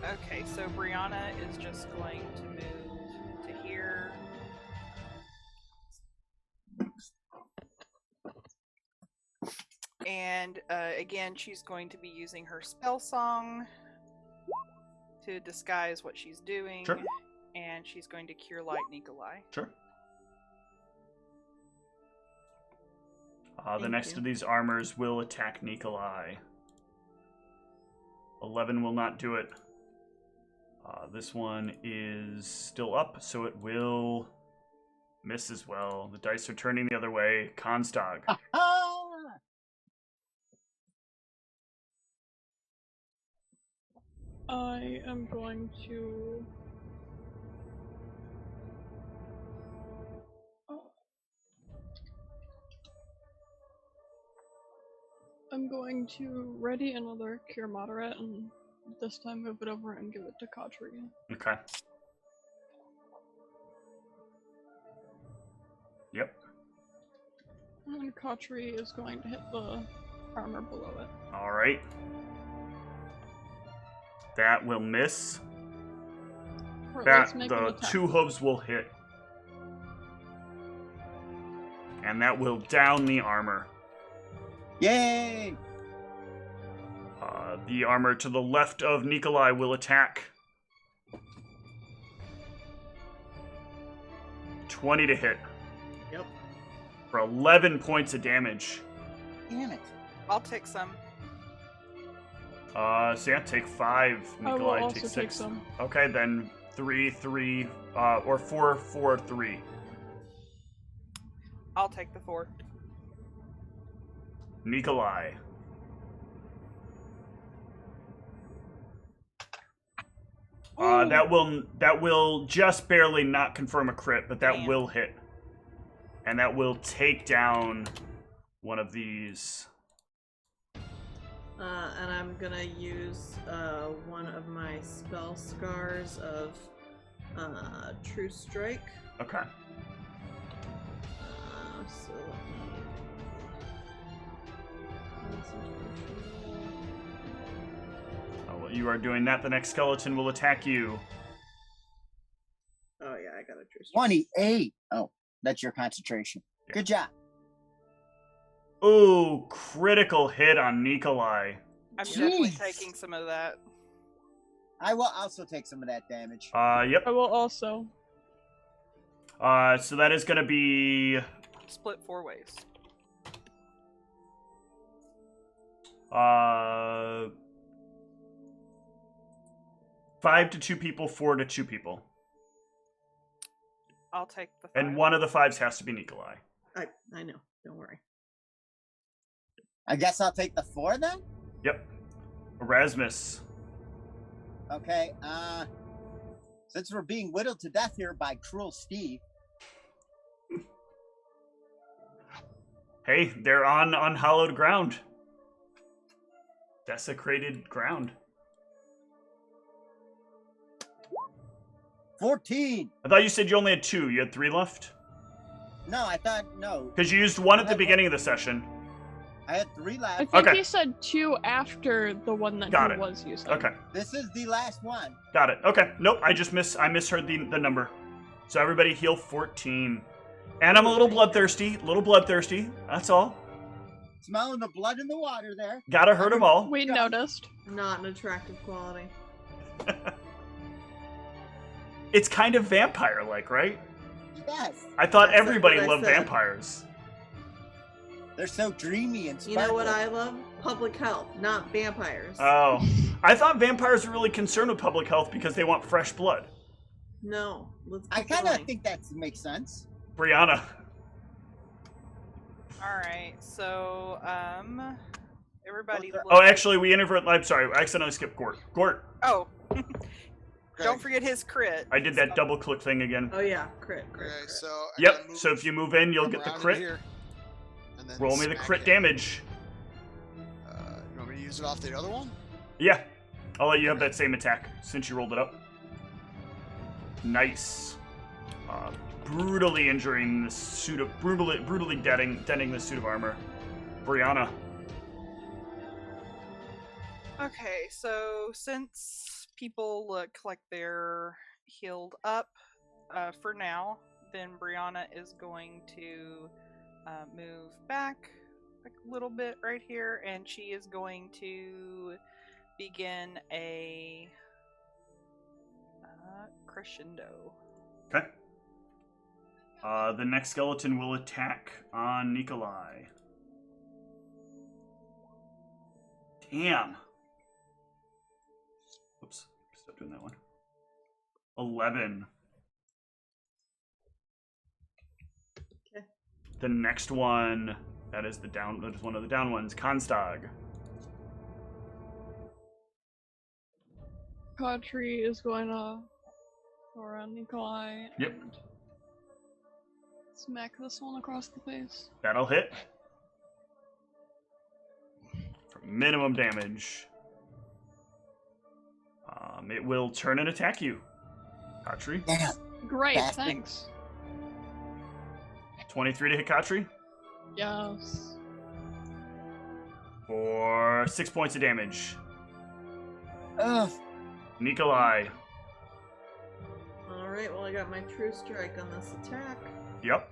Okay, so Brianna is just going to move to here. And again, she's going to be using her spell song to disguise what she's doing. Sure. And she's going to cure light Nikolai. Sure. The Thank next you. of these armors will attack Nikolai. 11 will not do it. This one is still up, so it will miss as well. The dice are turning the other way. Constog. I am going to. I'm going to ready another Cure Moderate and this time move it over and give it to Khatri. Okay. Yep. And Khatri is going to hit the armor below it. All right. That will miss. Or That let's make an the attack. two hooves will hit. And that will down the armor. Yay! The armor to the left of Nikolai will attack. 20 to hit. Yep. For 11 points of damage. Damn it. I'll take some. So yeah, take 5. I will Nikolai also takes take 6. some. Okay, then 3, 3, or 4, 4, 3. I'll take the 4. Nikolai. That will just barely not confirm a crit, but that Damn. will hit. And that will take down one of these. And I'm gonna use one of my spell scars of True Strike. Okay. So let me. While you are doing that, the next skeleton will attack you. Oh yeah, I got a True Strike. 28. Oh, that's your concentration. Yeah. Good job. Ooh, critical hit on Nikolai. I'm definitely Jeez. taking some of that. I will also take some of that damage. Yep. I will also. So that is going to be Split 4 ways. 5 to 2 people, 4 to 2 people. I'll take the 5. And one of the 5s has to be Nikolai. I know. Don't worry. I guess I'll take the 4 then? Yep. Erasmus. Okay, since we're being whittled to death here by Cruel Steve. Hey, they're on unhallowed ground. Desecrated ground. 14! I thought you said you only had 2. You had 3 left? No, I thought, no. Because you used 1 at the beginning of the session. I had 3 I left. think Okay. he said 2 after the one that Got he it. was using. Okay. This is the last one. Got it. Okay. Nope, I misheard the number. So everybody heal 14. And I'm a little bloodthirsty. That's all. Smelling the blood in the water there. Gotta hurt them all. We noticed. Not an attractive quality. It's kind of vampire-like, right? Yes. I thought That's everybody what I loved said. vampires. They're so dreamy and You sparkly. know what I love? Public health, not vampires. Oh. I thought vampires were really concerned with public health because they want fresh blood. No, let's I keep kind of going. think that makes sense. Brianna. Alright, so, everybody. Well, Oh, actually, I accidentally skipped Gort. Gort, Oh, Okay. don't forget his crit. I did that double click thing again. Oh yeah, crit. Okay, so I Yep, gotta move so if you move in, you'll from get the around in crit. here, and then Roll me the smack crit him. damage. You want me to use it off the other one? Yeah, I'll let you have that same attack since you rolled it up. Nice. Brutally injuring the suit of brutally denting the suit of armor. Brianna. Okay, so since people look like they're healed up for now, then Brianna is going to move back a little bit right here, and she is going to begin a crescendo. Okay. The next skeleton will attack on Nikolai. Damn. Oops. Stop doing that one. 11. Okay. The next one, that is one of the down ones, Konstag. Katri is going to go around Nikolai Yep. and smack this one across the face. That'll hit. For minimum damage. It will turn and attack you. Katri. Damn. Great, Bastard. thanks. 23 to hit Katri. Yes. For 6 points of damage. Ugh. Nikolai. Alright, well I got my true strike on this attack. Yep.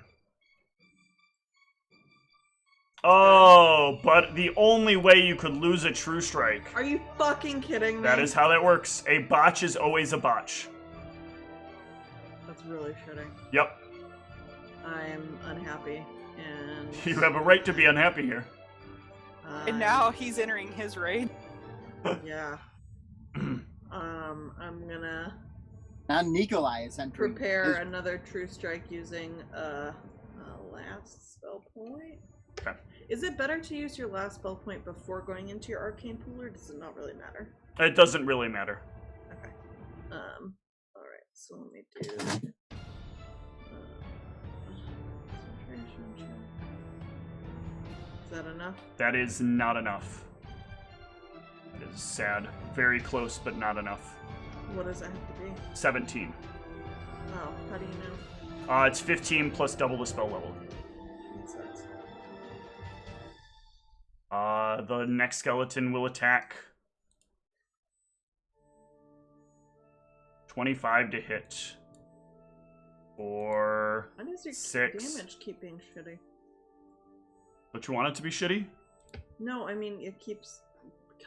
Oh, but the only way you could lose a true strike. Are you fucking kidding me? That is how that works. A botch is always a botch. That's really shitty. Yep. I'm unhappy, and You have a right to be unhappy here. And now he's entering his raid. yeah. I'm gonna Now Nikolai is entering. prepare his- another true strike using a last spell point. Okay. Is it better to use your last spell point before going into your arcane pool, or does it not really matter? It doesn't really matter. Okay. Alright, so let me do concentration check. Is that enough? That is not enough. That is sad. Very close, but not enough. What does that have to be? 17. Oh, how do you know? It's 15 plus double the spell level. Makes sense. The next skeleton will attack. 25 to hit. For Why does your 6. damage keep being shitty? Don't you want it to be shitty? No, I mean it keeps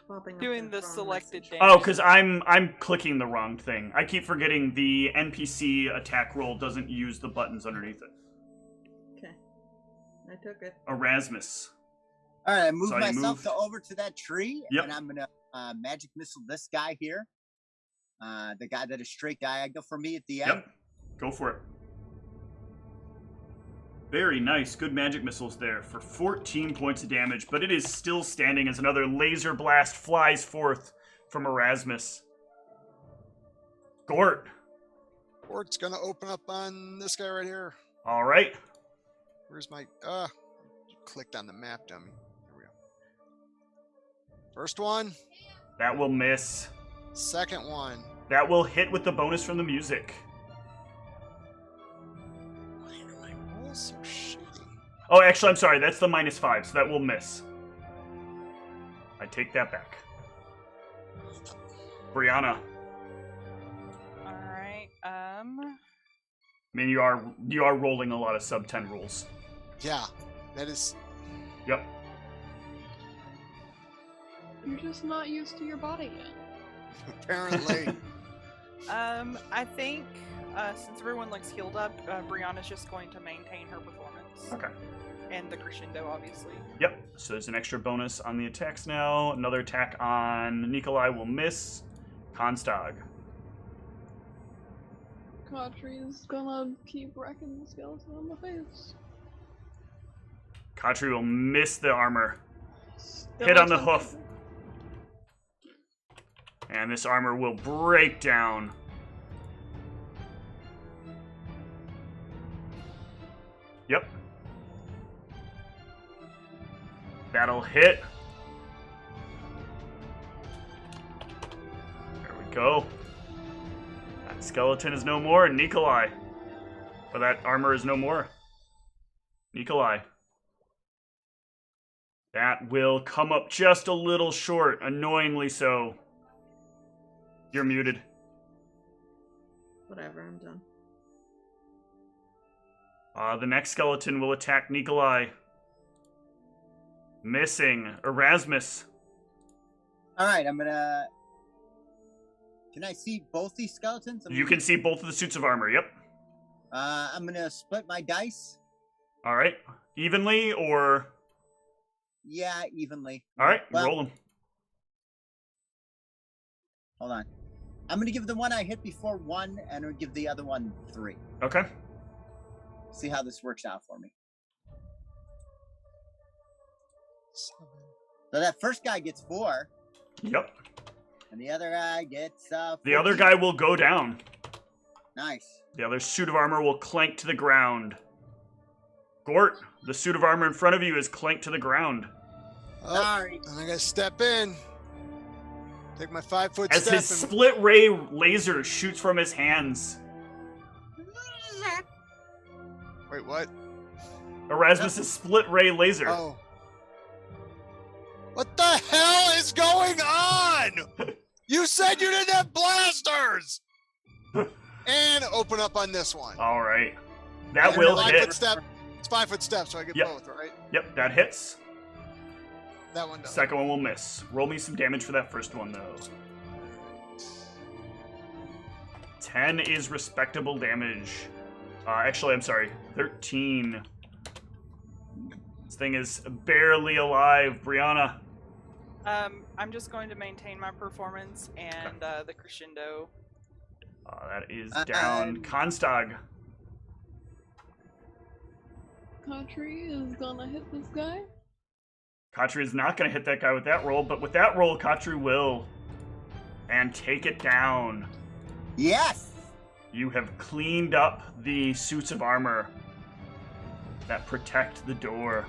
popping up. Doing in the wrong selected message. damage. Oh, because I'm clicking the wrong thing. I keep forgetting the NPC attack roll doesn't use the buttons underneath it. Okay, I took it. Erasmus. All right, I moved So you myself move. over to that tree, Yep. and I'm gonna magic missile this guy here. The guy that is straight diagonal for me at the end. Yep. Go for it. Very nice. Good magic missiles there for 14 points of damage, but it is still standing as another laser blast flies forth from Erasmus. Gort. Gort's gonna open up on this guy right here. All right. Where's my... clicked on the map, dummy. Here we go. First one. That will miss. Second one. That will hit with the bonus from the music. Why are my rolls so shitty? Oh, actually, I'm sorry. That's the -5, so that will miss. I take that back. Brianna. All right. I mean, you are rolling a lot of sub 10 rolls. Yeah, that is... Yep. You're just not used to your body yet. Apparently. I think since everyone looks healed up, Brianna's just going to maintain her performance. Okay. And the crescendo, obviously. Yep. So there's an extra bonus on the attacks now. Another attack on Nikolai will miss. Konstag. Katri's gonna keep wrecking the skeleton on the face. Katri will miss the armor. Still Hit on the attempting. hoof. And this armor will break down. Yep. That'll hit. There we go. That skeleton is no more. Nikolai. Or that armor is no more. Nikolai. That will come up just a little short, annoyingly so. You're muted. Whatever, I'm done. The next skeleton will attack Nikolai. Missing. Erasmus. All right, I'm gonna. Can I see both these skeletons? You can see both of the suits of armor, yep. I'm gonna split my dice. All right. Evenly or... Yeah, evenly. All right, Well, roll them. Hold on. I'm gonna give the one I hit before 1, and I'll give the other one 3. Okay. See how this works out for me. So that first guy gets 4, Yep. and the other guy gets. The other 14. guy will go down. Nice. The other suit of armor will clank to the ground. Gort, the suit of armor in front of you is clanked to the ground. Oh, Sorry. and I gotta step in. Take my 5-foot As step. his split ray laser shoots from his hands. Wait, what? Erasmus' split ray laser. Oh. What the hell is going on? You said you didn't have blasters! And open up on this one. All right. That And will 5-foot hit. step. It's 5-foot step, so I get Yep. both, right? Yep, that hits. That one does. Second one will miss. Roll me some damage for that first one, though. 10 is respectable damage. Actually, I'm sorry. 13. This thing is barely alive. Brianna. I'm just going to maintain my performance and the crescendo. That is down. Konstag. Katri is gonna hit this guy. Katri is not going to hit that guy with that roll, but with that roll, Katri will. And take it down. Yes. You have cleaned up the suits of armor that protect the door.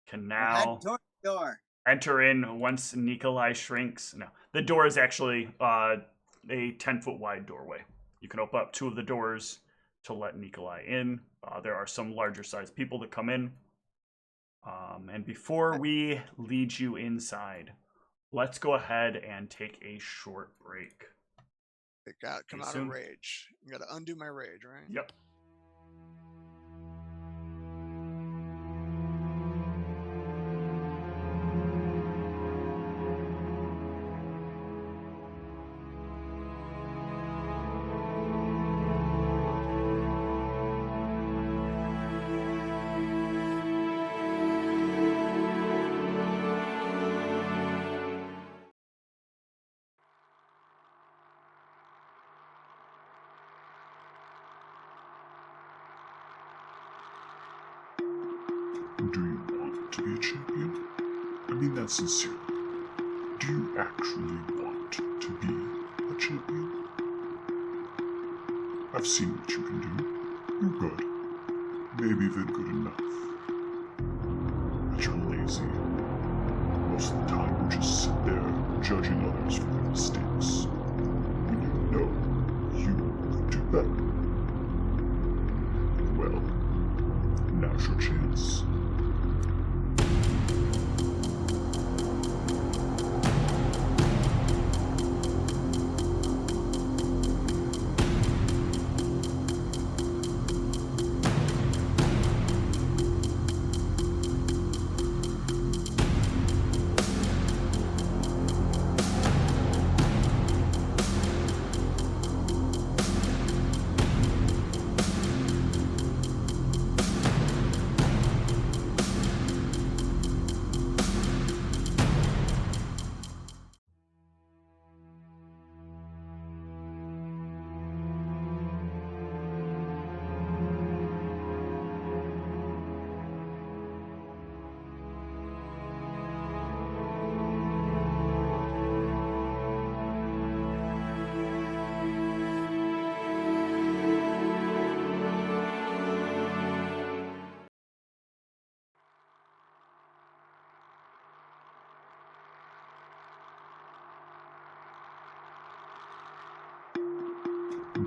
Can now Head toward the door. enter in once Nikolai shrinks. No, the door is actually a 10-foot wide doorway. You can open up 2 of the doors to let Nikolai in. There are some larger sized people that come in. And before we lead you inside, let's go ahead and take a short break. It got come Okay, out soon. of rage. You gotta undo my rage, right? Yep. mean that sincerely. Do you actually want to be a champion? I've seen what you can do. You're good. Maybe even good enough. But you're lazy. Most of the time you just sit there judging others for their mistakes. When you know you could do better. Well, now's your chance.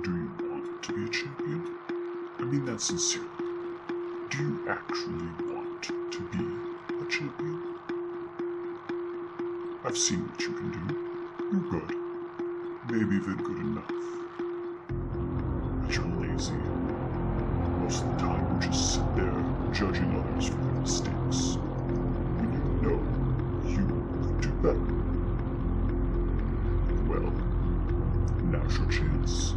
Do you want to be a champion? I mean that sincerely. Do you actually want to be a champion? I've seen what you can do. You're good. Maybe even good enough. But you're lazy. Most of the time you just sit there judging others for their mistakes. When you know you could do better. Well, now's your chance.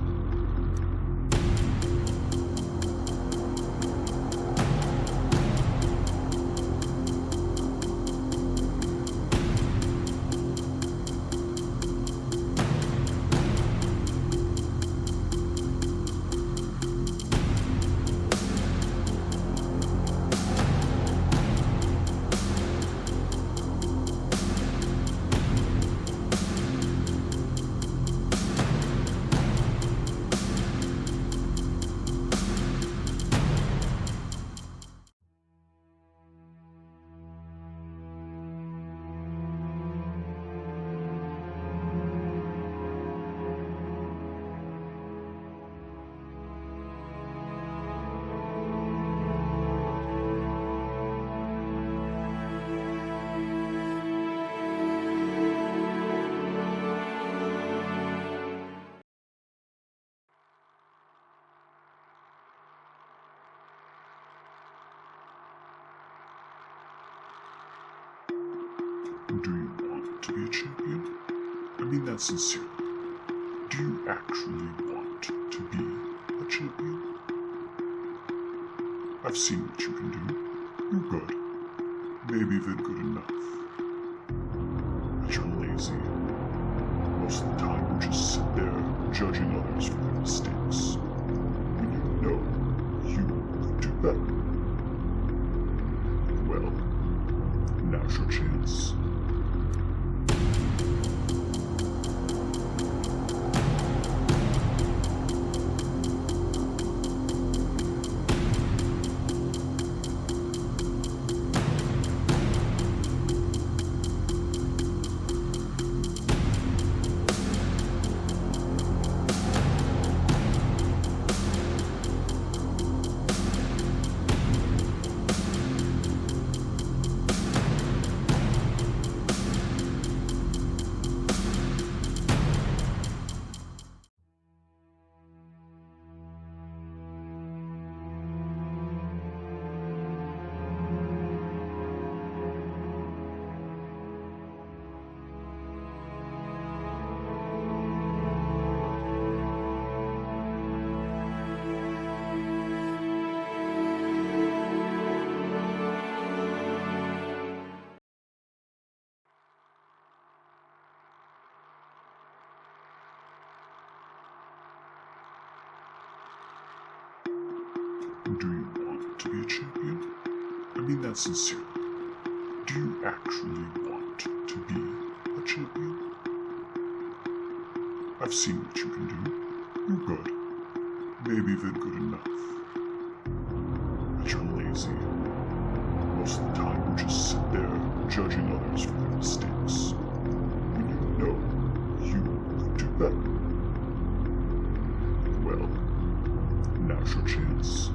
Do you want to be a champion? I mean that sincerely. Do you actually want to be a champion? I've seen what you can do. You're good. Maybe even good enough. But you're lazy. Most of the time you just sit there judging others for their mistakes. When you know you could do better. Well, now's your chance. Do you want to be a champion? I mean that sincerely. Do you actually want to be a champion? I've seen what you can do. You're good. Maybe even good enough. But you're lazy. Most of the time you just sit there judging others for their mistakes. When you know you could do better. Well, now's your chance.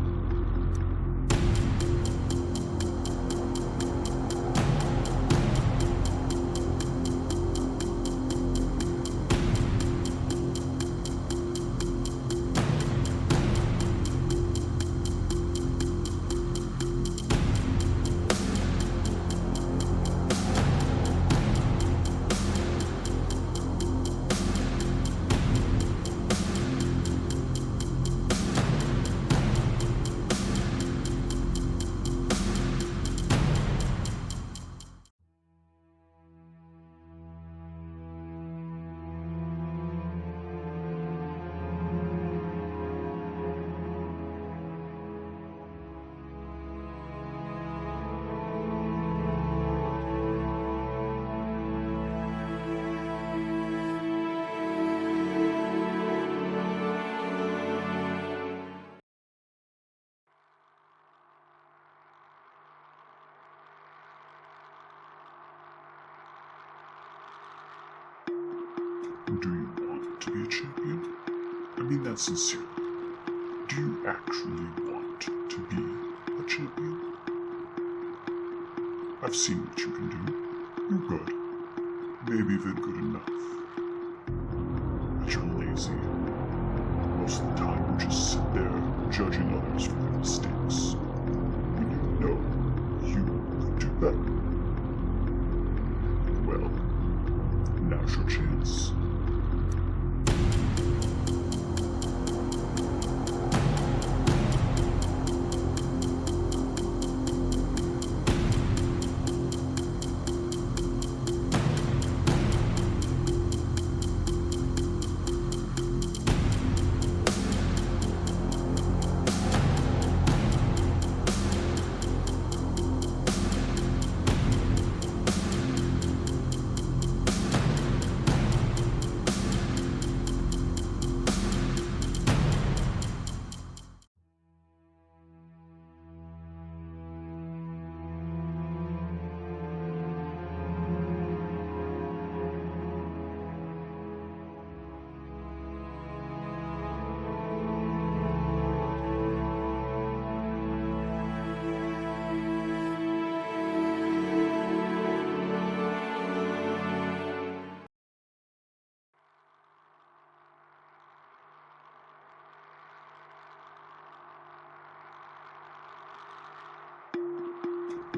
Do you want to be a champion? I mean that sincerely. Do you actually want to be a champion? I've seen what you can do. You're good. Maybe even good enough. But you're lazy. Most of the time you just sit there judging others for their mistakes. When you know you could do better. Well, now's your chance.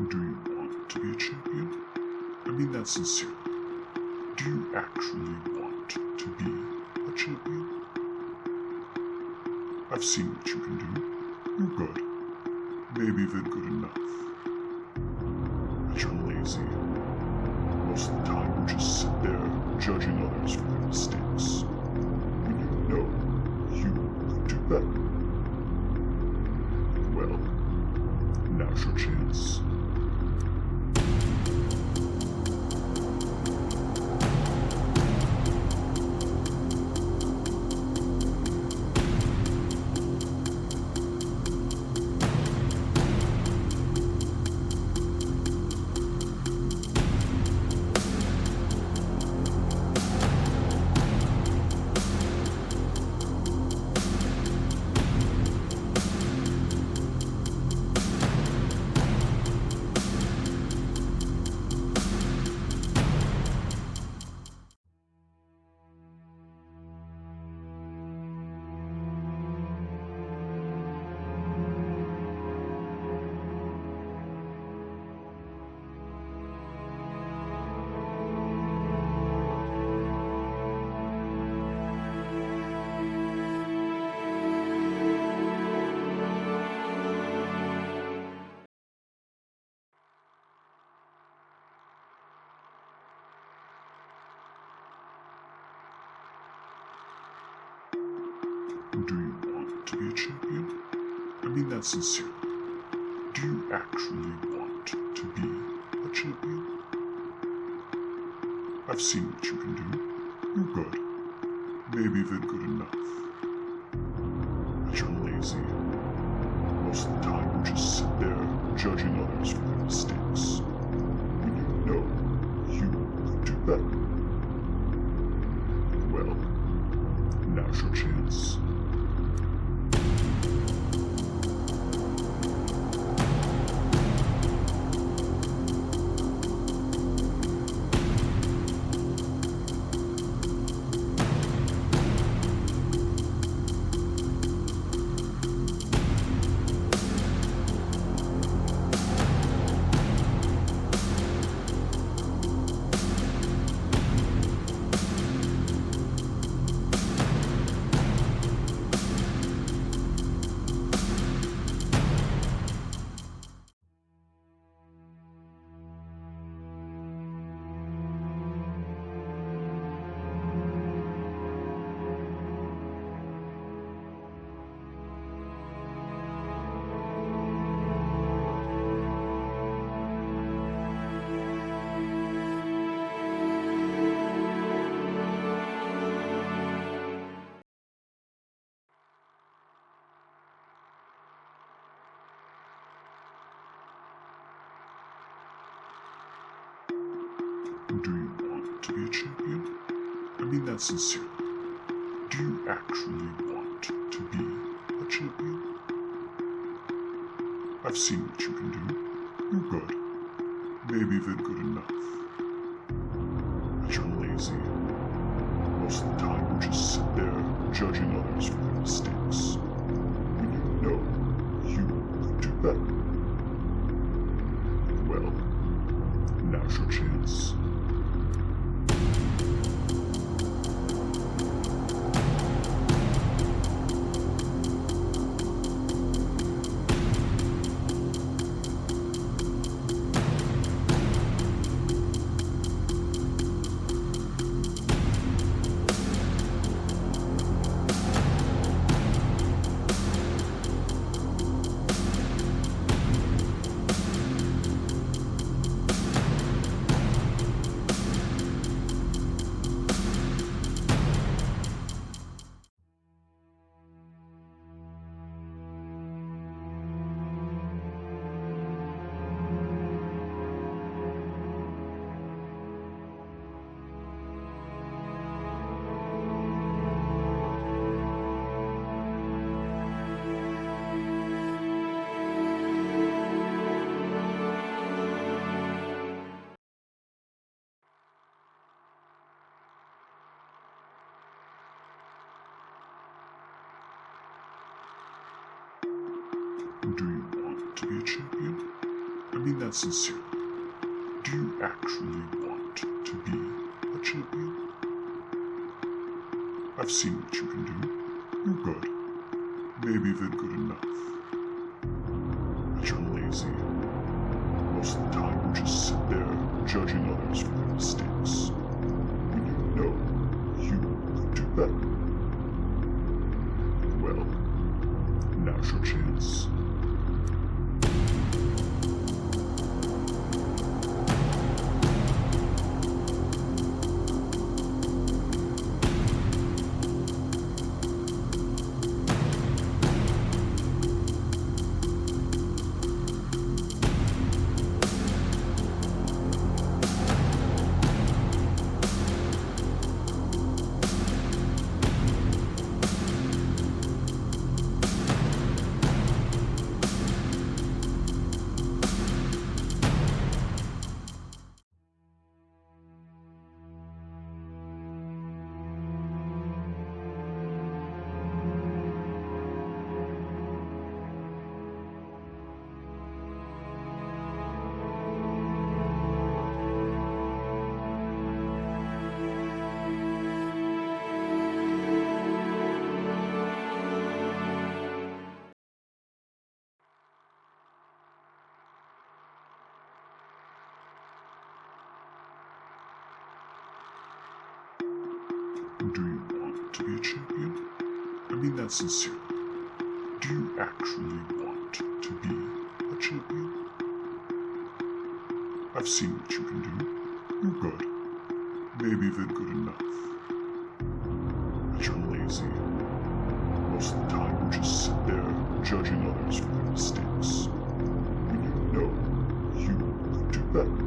Do you want to be a champion? I mean that sincerely. Do you actually want to be a champion? I've seen what you can do. You're good. Maybe even good enough. But you're lazy. Most of the time you just sit there judging others for their mistakes. When you know you could do better. Well, now's your chance. Do you want to be a champion? I mean that sincerely. Do you actually want to be a a champion? I've seen what you can do. You're good. Maybe even good enough. But you're lazy. Most of the time you just sit there judging others for their mistakes. When you know you could do better. Well, now's your chance. Do you want to be a champion? I mean that sincerely. Do you actually want to be a champion? I've seen what you can do. You're good. Maybe even good enough. But you're lazy. Most of the time you just sit there judging others for their mistakes. When you know you could do better. Well, now's your chance. Do you want to be a champion? I mean that sincerely. Do you actually want to be a champion? I've seen what you can do. You're good. Maybe even good enough. But you're lazy. Most of the time you just sit there judging others for their mistakes. When you know you could do better. Well, now's your chance. Do you want to be a champion? I mean that sincerely. Do you actually want to be a champion? I've seen what you can do. You're good. Maybe even good enough. But you're lazy. Most of the time you just sit there judging others for their mistakes. When you know you could do better.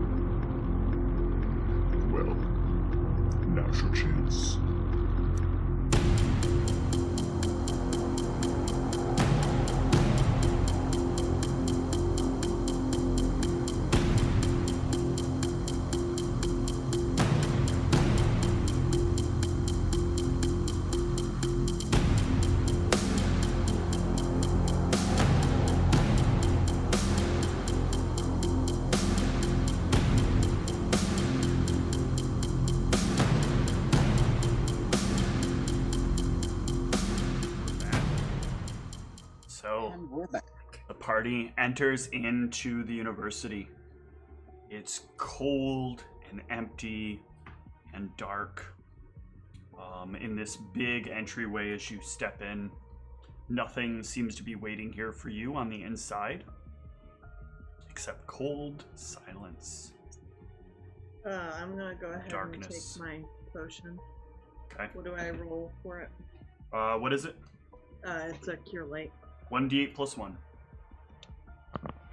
Well, now's your chance. And we're back. The party enters into the university. It's cold and empty and dark. In this big entryway as you step in, nothing seems to be waiting here for you on the inside, except cold silence. I'm gonna go ahead Darkness. and take my potion. Okay. What do I roll for it? What is it? It's a cure light. 1d8 plus 1.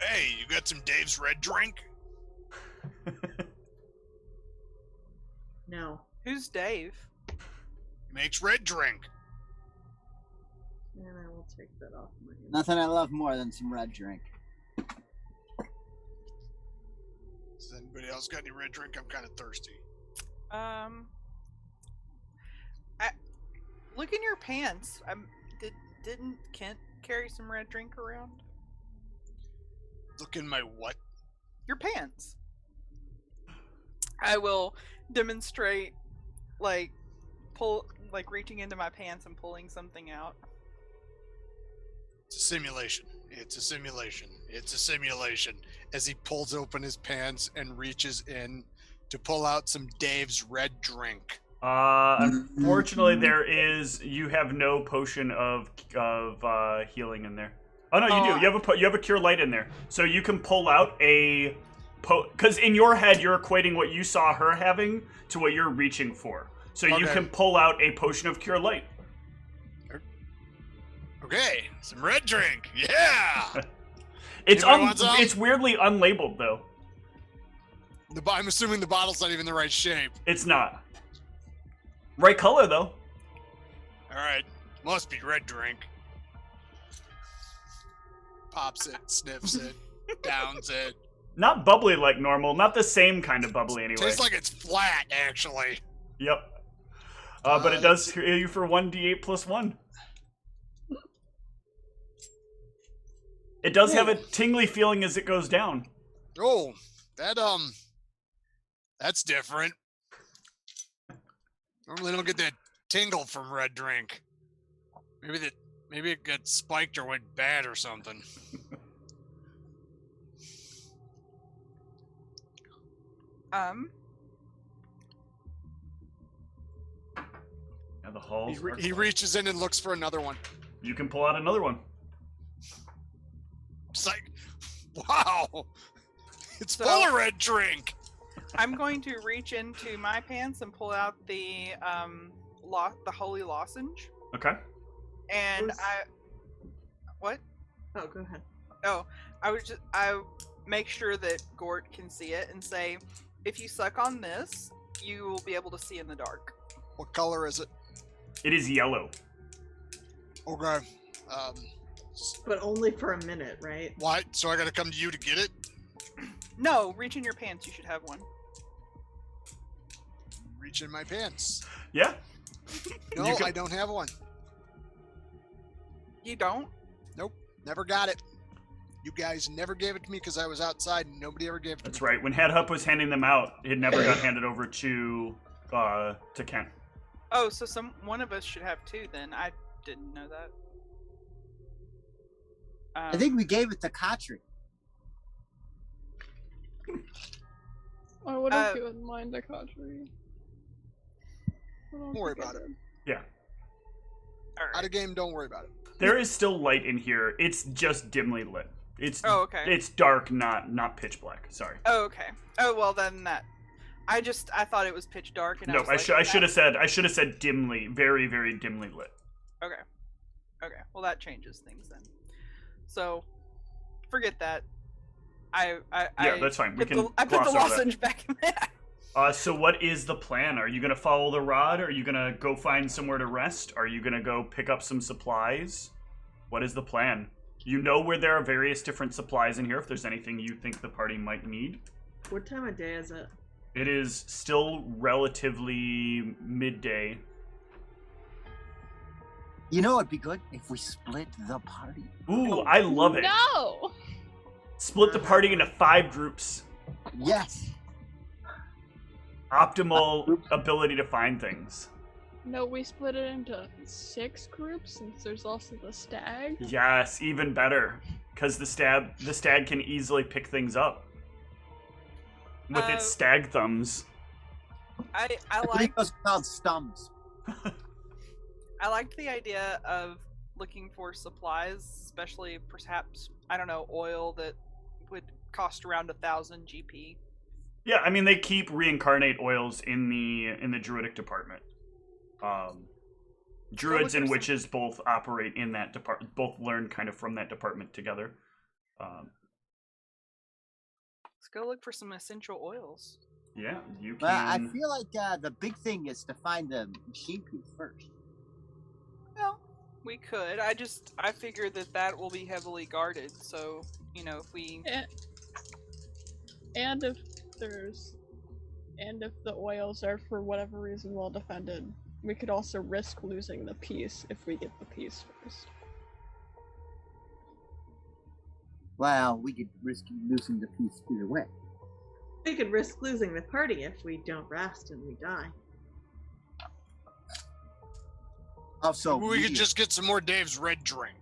Hey, you got some Dave's red drink? No. Who's Dave? He makes red drink. And I will take that off my Nothing I love more than some red drink. Does anybody else got any red drink? I'm kind of thirsty. Look in your pants. Didn't Kent carry some red drink around? Look in my what? Your pants. I will demonstrate, reaching into my pants and pulling something out. It's a simulation. It's a simulation. It's a simulation. As he pulls open his pants and reaches in to pull out some Dave's red drink. Unfortunately, you have no potion of healing in there. Oh no, you do. You have a cure light in there, so you can pull out a because in your head you're equating what you saw her having to what you're reaching for. So you can pull out a potion of cure light. Okay, some red drink. Yeah. It's weirdly unlabeled though. I'm assuming the bottle's not even the right shape. It's not. Right color though. All right, must be red drink. Pops it, sniffs it, downs it. Not bubbly like normal. Not the same kind of bubbly anyway. Tastes like it's flat, actually. Yep. But it does heal you for 1d8 plus 1. It does have a tingly feeling as it goes down. Oh, that's different. Normally don't get that tingle from red drink. Maybe it got spiked or went bad or something. Yeah, the halls. He reaches in and looks for another one. You can pull out another one. It's like, wow, it's So- full of red drink. I'm going to reach into my pants and pull out the Holy Lozenge. Okay. And what? Oh, go ahead. Oh, I make sure that Gort can see it and say, if you suck on this, you will be able to see in the dark. What color is it? It is yellow. Okay. But only for a minute, right? What? So I gotta come to you to get it? No, reach in your pants. You should have one. Reach in my pants. Yeah. No, You can- I don't have one. You don't? Nope, never got it. You guys never gave it to me because I was outside and nobody ever gave it to That's me. right. When Head Hup was handing them out, it never got handed over to Kent. Oh, so one of us should have two then. I didn't know that. I think we gave it to Katri. I would have given mine to Katri. Don't worry about it. Yeah. All right. Out of game, don't worry about it. There is still light in here. It's just dimly lit. It's okay. It's dark, not pitch black. Sorry. Oh, okay. Oh, well then that. I thought it was pitch dark. And No, I should have said dimly, very, very dimly lit. Okay. Well, that changes things then. So, forget that. That's fine. We can. I put the lozenge back in there. So what is the plan? Are you gonna follow the rod? Are you gonna go find somewhere to rest? Are you gonna go pick up some supplies? What is the plan? You know where there are various different supplies in here. If there's anything you think the party might need. What time of day is it? It is still relatively midday. You know, it'd be good if we split the party. Ooh, I love it. No! Split the party into 5 groups. Yes. Optimal ability to find things. No, we split it into 6 groups since there's also the stag. Yes, even better. Because the stag can easily pick things up. With its stag thumbs. I believe like those are called stums. I liked the idea of looking for supplies, especially perhaps, I don't know, oil that would cost around 1,000 GP. Yeah, I mean they keep reincarnate oils in the druidic department. Druids and witches both operate in that department, both learn kind of from that department together. Let's go look for some essential oils. Yeah, you can. Well, I feel like the big thing is to find the machine piece first. Well, we could. I figured that will be heavily guarded. So, if we. And if the oils are for whatever reason well defended, we could also risk losing the piece if we get the piece first. Well, we could risk losing the piece either way. We could risk losing the party if we don't rest and we die. Also, we could just get some more Dave's red drink.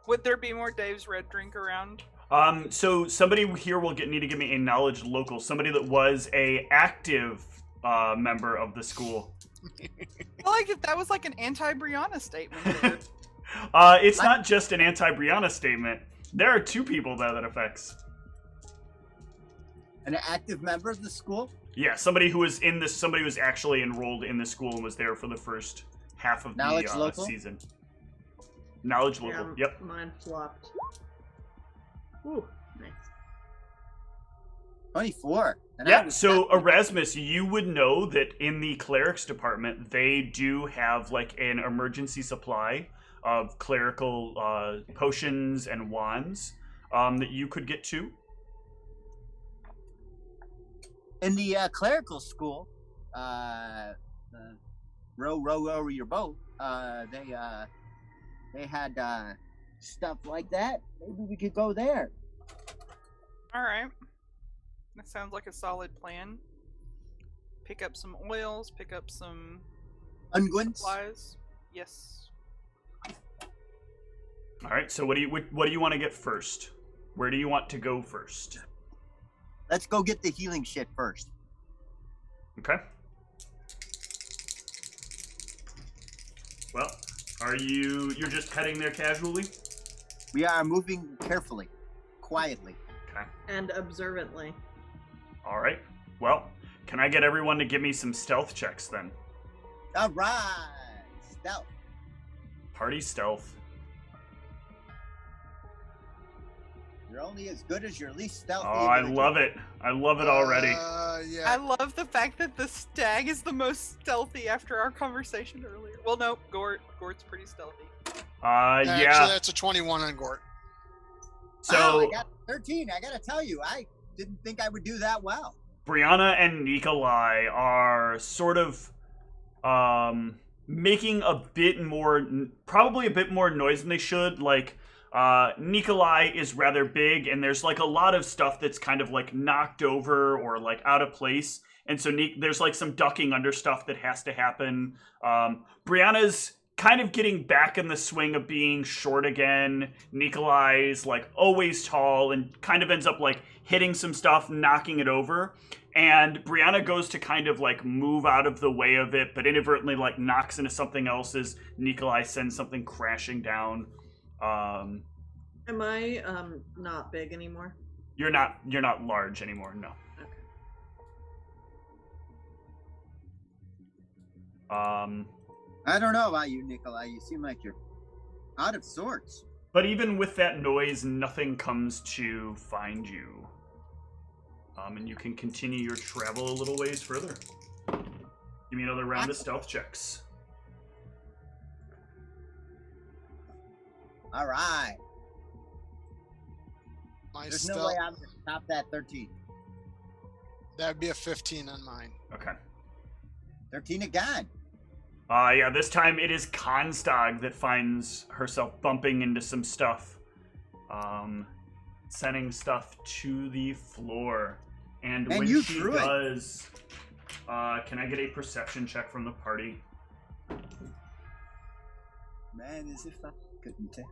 Would there be more Dave's red drink around? So somebody here will need to give me a knowledge local. Somebody that was a active member of the school. I feel like if that was like an anti-Brianna statement. It's not just an anti-Brianna statement. There are 2 people that affects. An active member of the school? Yeah, somebody who was somebody who was actually enrolled in the school and was there for the first half of the season. Knowledge local. Yep. Mine flopped. Ooh, nice. 24. Yeah, so Erasmus, you would know that in the clerics department, they do have like an emergency supply of clerical potions and wands that you could get to. In the clerical school, row your boat, they had stuff like that. Maybe we could go there. All right. That sounds like a solid plan. Pick up some oils, pick up some unguents. Supplies. Yes. All right. So what do you want to get first? Where do you want to go first? Let's go get the healing shit first. Okay. Well, you're just heading there casually? We are moving carefully, quietly. Okay. And observantly. All right. Well, can I get everyone to give me some stealth checks then? All right. Stealth. Party stealth. You're only as good as your least stealthy. Oh, I love it. I love it already. Yeah. I love the fact that the stag is the most stealthy after our conversation earlier. Well, no, Gort's pretty stealthy. Yeah. Actually, that's a 21 on Gort. So I got 13. I gotta tell you, I didn't think I would do that well. Brianna and Nikolai are sort of making probably a bit more noise than they should. Like, Nikolai is rather big, and there's like a lot of stuff that's kind of like knocked over or like out of place. And so there's like some ducking under stuff that has to happen. Brianna's kind of getting back in the swing of being short again. Nikolai's like always tall and kind of ends up like hitting some stuff, knocking it over. And Brianna goes to kind of like move out of the way of it, but inadvertently like knocks into something else as Nikolai sends something crashing down. Um, Am I not big anymore? you're not large anymore. No. Okay. I don't know about you, Nikolai. You seem like you're out of sorts. But even with that noise, nothing comes to find you. And you can continue your travel a little ways further. Give me another round of stealth checks. All right. There's no way I'm going to top that 13. That would be a 15 on mine. Okay. 13 again. Yeah, this time it is Constag that finds herself bumping into some stuff. Sending stuff to the floor. And when she does, can I get a perception check from the party? Man, as if I couldn't tell.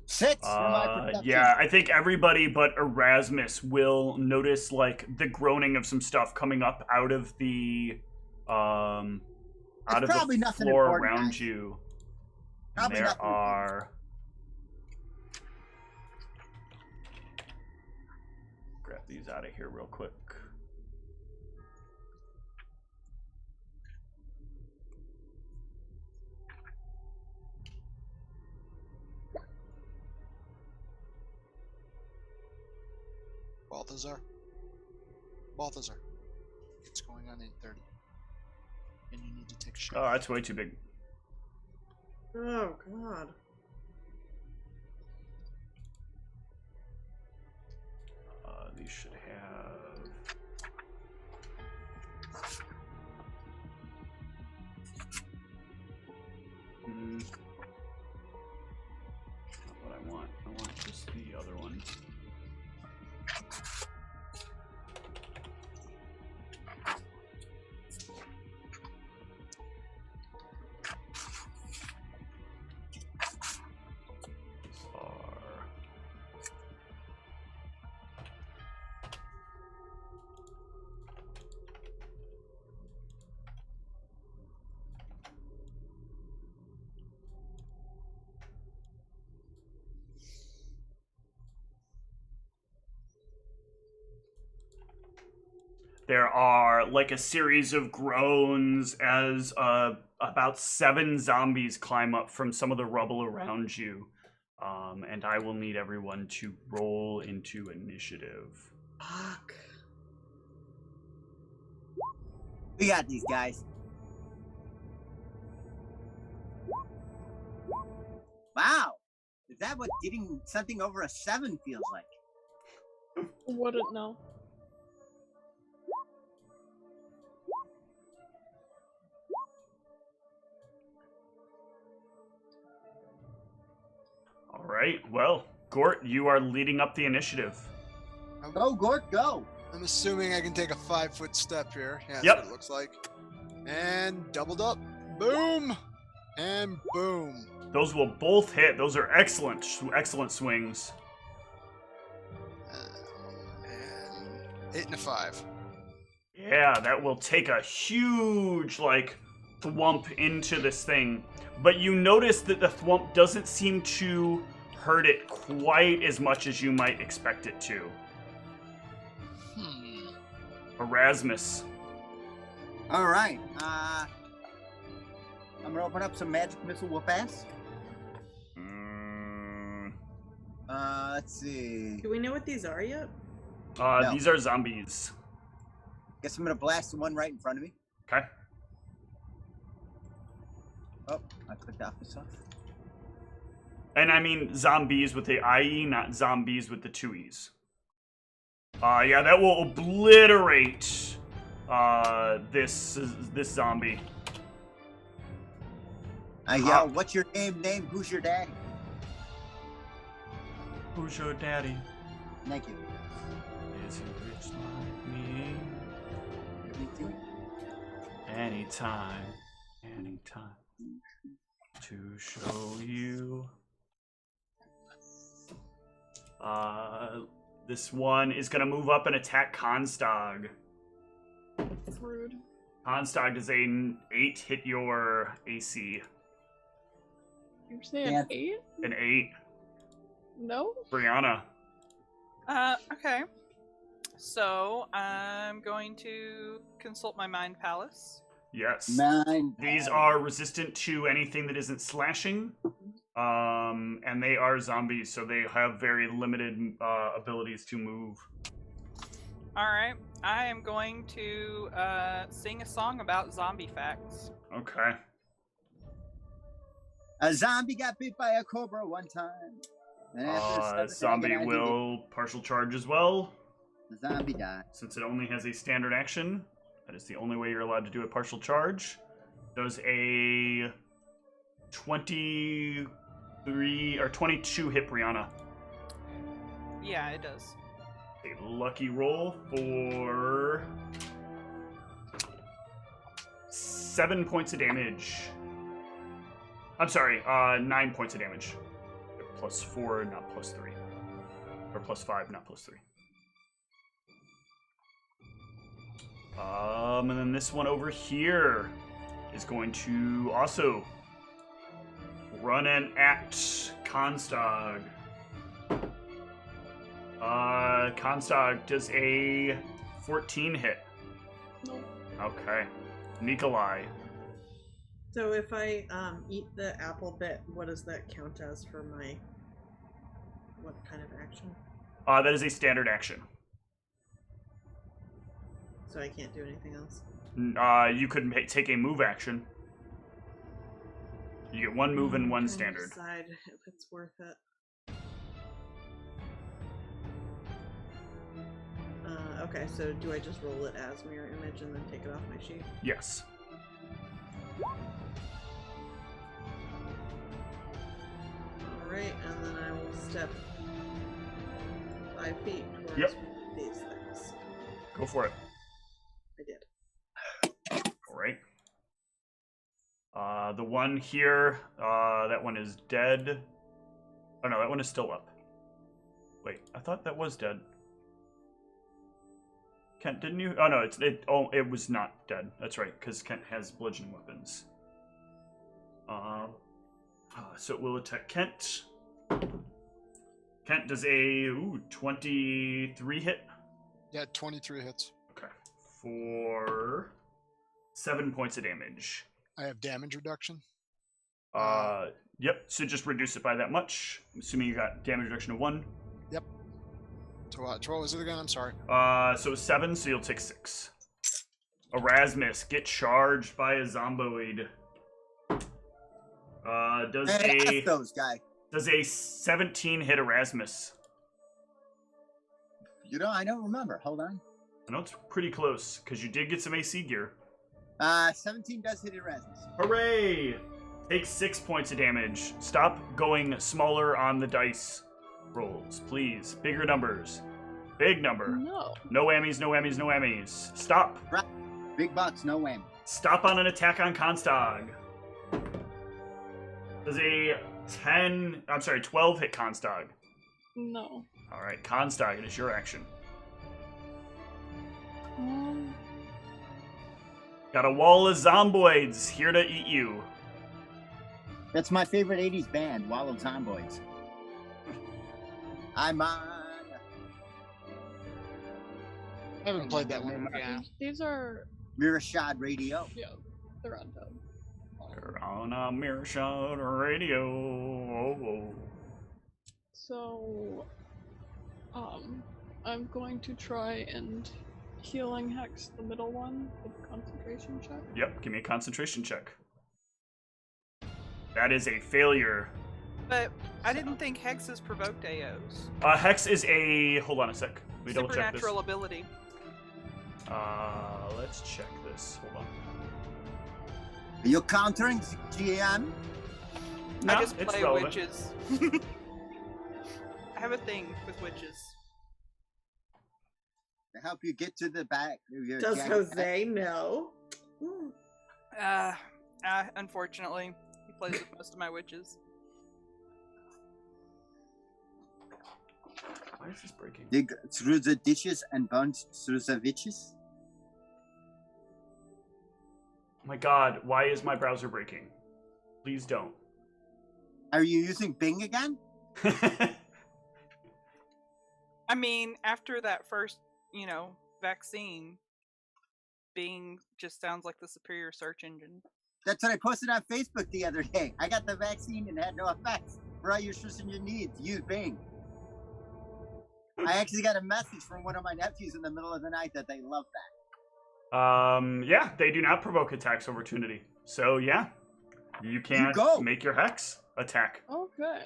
Six for my perception. Yeah, I think everybody but Erasmus will notice like the groaning of some stuff coming up out of the out of the floor around guys. You. Probably there are grab these out of here real quick. Balthazar. It's going on 8:30. And you need to take a shot. Oh, that's way too big. Oh, God. These should have... Not what I want. I want just the other one. There are like a series of groans as about 7 zombies climb up from some of the rubble around you. And I will need everyone to roll into initiative. Fuck. We got these guys. Wow. Is that what getting something over a 7 feels like? Wouldn't know. All right. Well, Gort, you are leading up the initiative. Go, Gort, go. I'm assuming I can take a 5-foot step here. Yeah, that's Yep. what it looks like. And doubled up. Boom. And boom. Those will both hit. Those are excellent swings. And 8 and a 5. Yeah, that will take a huge, like, thwump into this thing. But you notice that the thwump doesn't seem to hurt it quite as much as you might expect it to. Erasmus. All right. I'm gonna open up some magic missile whoop ass. Let's see. Do we know what these are yet? No. These are zombies. Guess I'm gonna blast the one right in front of me. Okay. Oh, I clicked off the stuff. And I mean zombies with the IE, not zombies with the 2 E's. Yeah, that will obliterate this zombie. I yell, what's your name? Who's your daddy? Who's your daddy? Thank you. Is he rich like me? Me too. Anytime to show you. This one is gonna move up and attack Constag. It's rude. Constag, does a 8 hit your AC? You say an Yeah. 8? An 8. No? Brianna. Okay. So I'm going to consult my mind palace. Yes. Nine. These are resistant to anything that isn't slashing. And they are zombies, so they have very limited abilities to move. All right. I am going to sing a song about zombie facts. Okay. A zombie got bit by a cobra one time. And after the seventh Zombie agony, will partial charge as well. the zombie died. Since it only has a standard action, that is the only way you're allowed to do a partial charge. Does a 23 or 22 hit Brianna. Yeah, it does. A lucky roll for 7 points of damage. I'm sorry, 9 points of damage. Plus 4, not plus 3. Or plus 5, not plus 3. And then this one over here is going to also run in at Constag. Constag, does a 14 hit? No. Okay. Nikolai. So if I eat the apple bit, what does that count as for my... What kind of action? That is a standard action. So I can't do anything else? You could take a move action. You get one move and one I'm trying to standard. Decide if it's worth it. Okay, so do I just roll it as mirror image and then take it off my sheet? Yes. Alright, and then I will step 5 feet towards Yep. these things. Go for it. I did. All right. The one here, that one is dead. Oh no, that one is still up. Wait, I thought that was dead. Kent, didn't you? Oh no, it was not dead. That's right, because Kent has bludgeoning weapons. So it will attack Kent. Kent does a 23 hit. Yeah, 23 hits. Okay. For 7 points of damage. I have damage reduction. Yep. So just reduce it by that much. I'm assuming you got damage reduction of 1. Yep. So what was it again? I'm sorry. So it was 7, so you'll take 6. Erasmus, get charged by a zomboid. Ask those guy. Does a 17 hit Erasmus? You know, I don't remember. Hold on. I know it's pretty close because you did get some AC gear. 17 does hit Erasmus. Hooray! Take 6 points of damage. Stop going smaller on the dice rolls, please. Bigger numbers. Big number. No. No whammies, no whammies, no whammies. Stop. Right. Big bucks, no whammy. Stop on an attack on Constag. Does a 12 hit Constag? No. Alright, Constag, it is your action. Got a wall of zomboids here to eat you. That's my favorite 80s band, Wall of Zomboids. I'm on. I haven't played that one. Yeah. These are, Mearachd Radio. yeah, they're on tab. You're on a Mearachd radio. Oh. So, I'm going to try and healing hex the middle one with concentration check. Yep, give me a concentration check. That is a failure. But I didn't think hexes provoked AOs. Hex is a... Hold on a sec. Let me double check this. Supernatural ability. Let's check this. Hold on. Are you countering the GM? No, I just it's play relevant. witches. I have a thing with witches. To help you get to the back. Does Jose know? Unfortunately, he plays with most of my witches. Why is this breaking? Dig through the ditches and burn through the witches? my god, why is my browser breaking? Please don't. Are you using Bing again? I mean, after that first, vaccine, Bing just sounds like the superior search engine. That's what I posted on Facebook the other day. I got the vaccine and had no effects. For all your search engine needs, use Bing. I actually got a message from one of my nephews in the middle of the night that they love that. Yeah, they do not provoke a tax opportunity. So yeah, you can make your hex attack. Okay.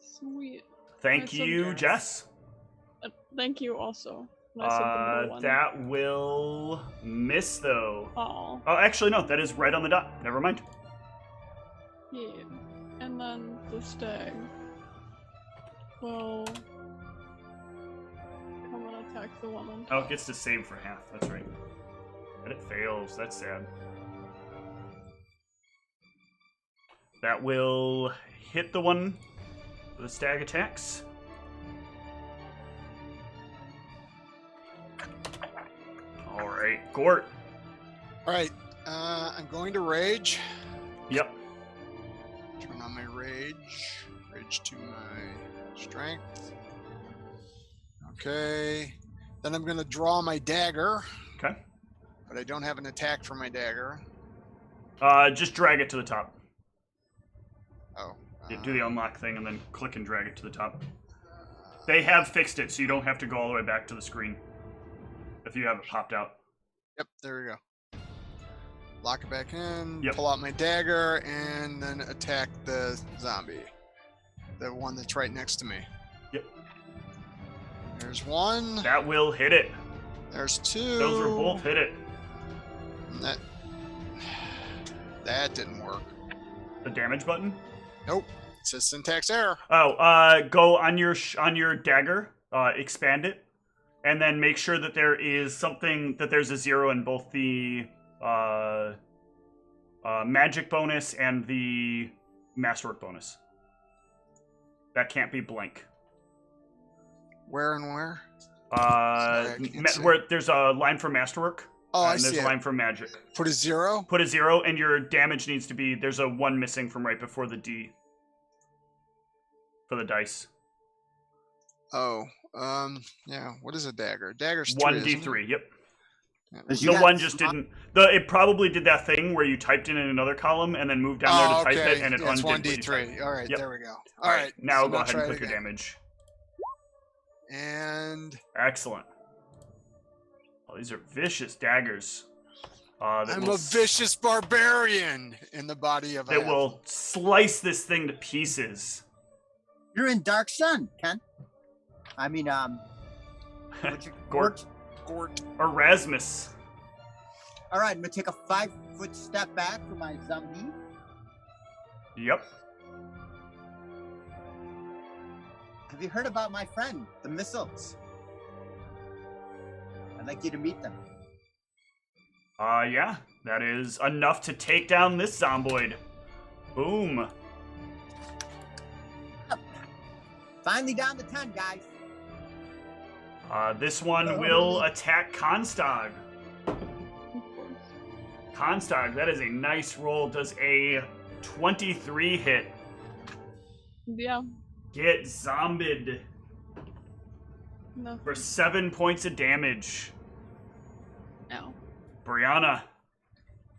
Sweet. Thank you, Jess. Thank you also. One. That will miss though. Oh, actually no, that is right on the dot. Never mind. Yeah. And then the stag will come and attack the one on top. Oh, it gets to save for half. That's right. But it fails. That's sad. That will hit the one the stag attacks. Alright, Gort. Alright, I'm going to rage. Yep. Turn on my rage. Rage to my strength. Okay. Then I'm going to draw my dagger. Okay. But I don't have an attack for my dagger. Just drag it to the top. Oh. Do the unlock thing and then click and drag it to the top. They have fixed it, so you don't have to go all the way back to the screen if you have it popped out. Yep, there we go. Lock it back in, Yep. pull out my dagger, and then attack the zombie. The one that's right next to me. Yep. There's one. That will hit it. There's two. Those will both hit it. That didn't work. The damage button? Nope. It says syntax error. Oh, go on your dagger, expand it, and then make sure that there is something that there's a 0 in both the magic bonus and the masterwork bonus. That can't be blank. Where and where? Where there's a line for masterwork. Oh, I and see. There's a line for magic. Put a 0? Put a 0, and your damage needs to be, there's a 1 missing from right before the D. For the dice. Oh, yeah. What is a dagger? Dagger's 1d3, yep. Yeah. The one just didn't. It probably did that thing where you typed in another column and then moved down there to type it, and it it's undid. 1d3. All right, Yep. there we go. All right, now so go ahead and try click it your again. damage. And Excellent. Oh, these are vicious daggers. I'm a vicious barbarian in the body of a that will slice this thing to pieces. You're in Dark Sun, Ken. I mean, what's your Gort. Gort. Erasmus. All right, I'm gonna take a 5-foot step back for my zombie. Yep. Have you heard about my friend, the missiles? I'd like you to meet them. Yeah. That is enough to take down this zomboid. Boom. Finally down to 10, guys. This one will attack Constag. Constag, that is a nice roll. Does a 23 hit. Yeah. Get zombied No. for 7 points of damage. No. Brianna.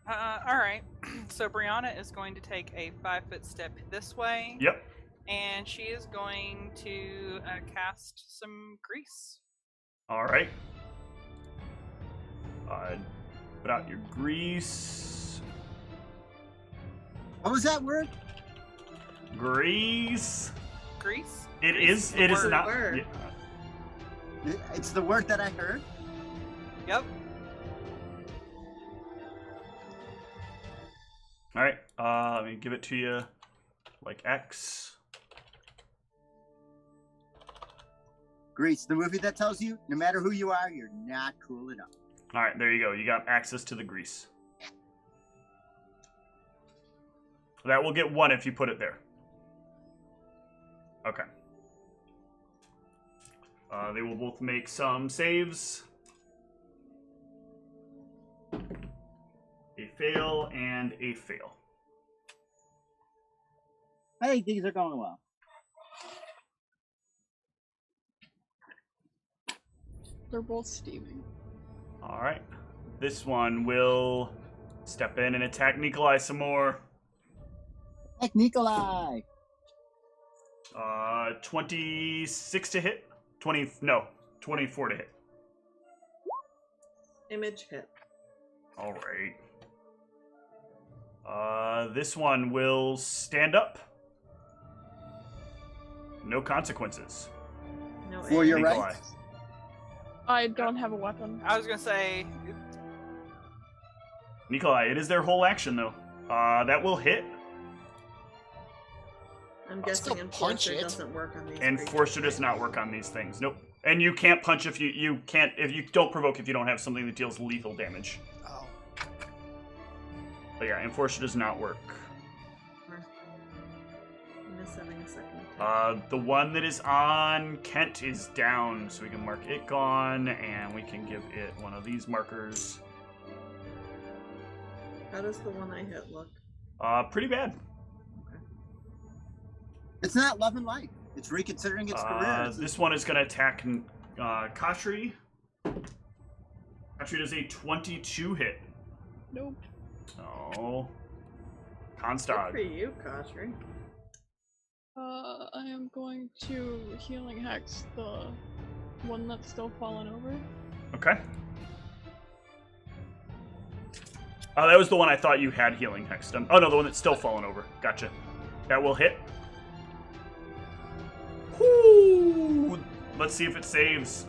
All right. So Brianna is going to take a 5-foot step this way. Yep. And she is going to cast some grease. All right. Put out your grease. What was that word? Grease. Grease? It Grease is. It is word. not. Word. Yeah. It's the word that I heard. Yep. All right. Let me give it to you, like X. Grease, the movie that tells you no matter who you are, you're not cool enough. All right. There you go. You got access to the grease. That will get 1 if you put it there. Okay. They will both make some saves. A fail and a fail. I think things are going well. They're both steaming. All right. This one will step in and attack Nikolai some more. Like Nikolai. 26 to hit. 24 to hit. Image hit. All right. This one will stand up. No consequences. No. For your Nikolai. right. I don't have a weapon. I was gonna say, Nikolai, it is their whole action, though. That will hit. I'm still guessing punch Enforcer it. doesn't work on these. Enforcer creatures, does right? not work on these things. Nope. And you can't punch if you don't provoke if you don't have something that deals lethal damage. Oh. But yeah, Enforcer does not work. Miss having a second attack. The one that is on Kent is down, so we can mark it gone, and we can give it one of these markers. How does the one I hit look? Pretty bad. It's not love and life. It's reconsidering its career. This one is going to attack Kashri. Kashri does a 22 hit. Nope. Oh. Good Constad. for you, Kashri. I am going to Healing Hex the one that's still fallen over. Okay. Oh, that was the one I thought you had healing hex done. Oh no, the one that's still fallen over. Gotcha. That will hit. Whoo! Let's see if it saves.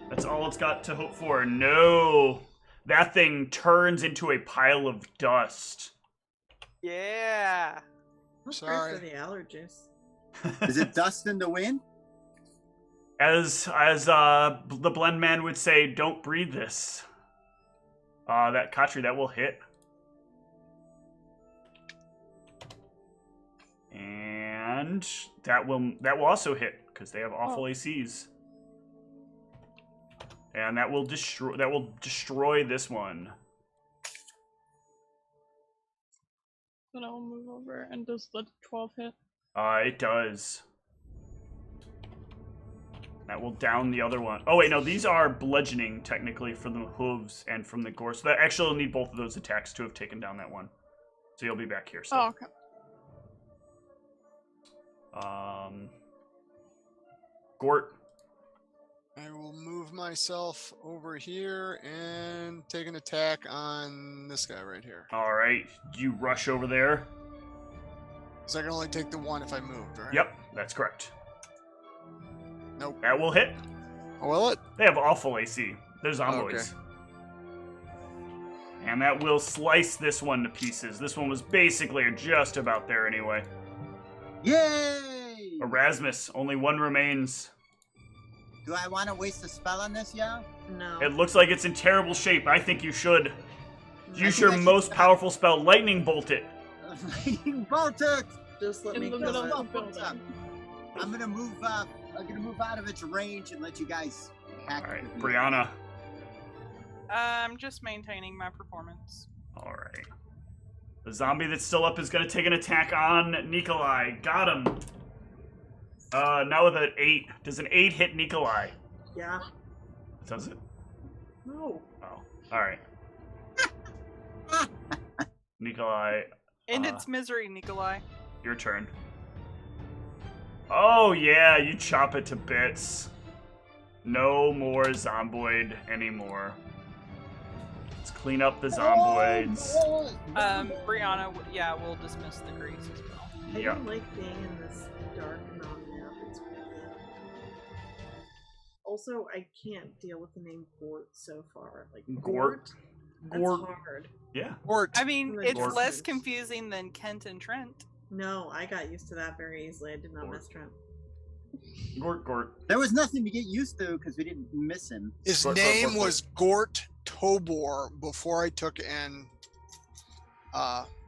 That's all it's got to hope for. No! That thing turns into a pile of dust. yeah. What's Sorry. for the allergies? Is it dust in the wind? As the blend man would say, don't breathe this. That Khatri, that will hit. And that will also hit, because they have awful ACs. And that will destroy this one. Then I will move over. And does the 12 hit? It does. That will down the other one. Oh wait, no, these are bludgeoning technically from the hooves and from the gore. So that actually will need both of those attacks to have taken down that one. So you'll be back here. So. Oh, okay. Gort. I will move myself over here and take an attack on this guy right here. All right, you rush over there. So I can only take the one if I moved, right? Yep, that's correct. Nope. That will hit. Oh, will it? They have awful AC. They're zomboids. Okay. And that will slice this one to pieces. This one was basically just about there anyway. Yay! Erasmus, only one remains. Do I want to waste a spell on this, yeah? No. It looks like it's in terrible shape. I think you should. Use think your I should most stop. powerful spell, Lightning Bolt it. Lightning bolt it! Just let In me the kill middle it. of the building. I'm gonna move out of its range and let you guys hack All right, it. Brianna. I'm just maintaining my performance. All right. The zombie that's still up is going to take an attack on Nikolai. Got him. Now with an 8. Does an 8 hit Nikolai? Yeah. Does it? No. Oh, all right. Nikolai, End its misery, Nikolai. your turn. Oh yeah, you chop it to bits. No more zomboid anymore. Let's clean up the zomboids. Brianna, yeah, we'll dismiss the grease as well. I Yeah. don't like being in this dark non-map. It's weird. Also, I can't deal with the name Gort so far. Like Gort. That's Gort. hard. Yeah. Gort. I mean, Gort. it's Gort. less confusing than Kent and Trent. No, I got used to that very easily. I did not miss Trent. Gort. There was nothing to get used to because we didn't miss him. His Gort, name Gort. was Gort Tobor before I took and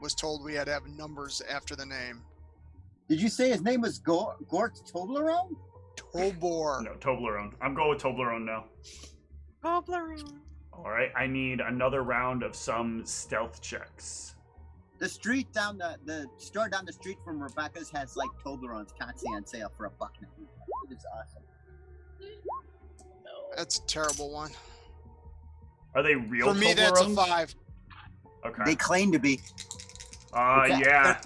was told we had to have numbers after the name. Did you say his name was Gort Toblerone? Tobor. No, Toblerone. I'm going with Toblerone now. Toblerone. All right, I need another round of some stealth checks. The street down the store down the street from Rebecca's has like Toblerones constantly on sale for $1 now. It is awesome. That's a terrible one. Are they real For me, that's a Toblerones? 5. Okay. They claim to be. Yeah.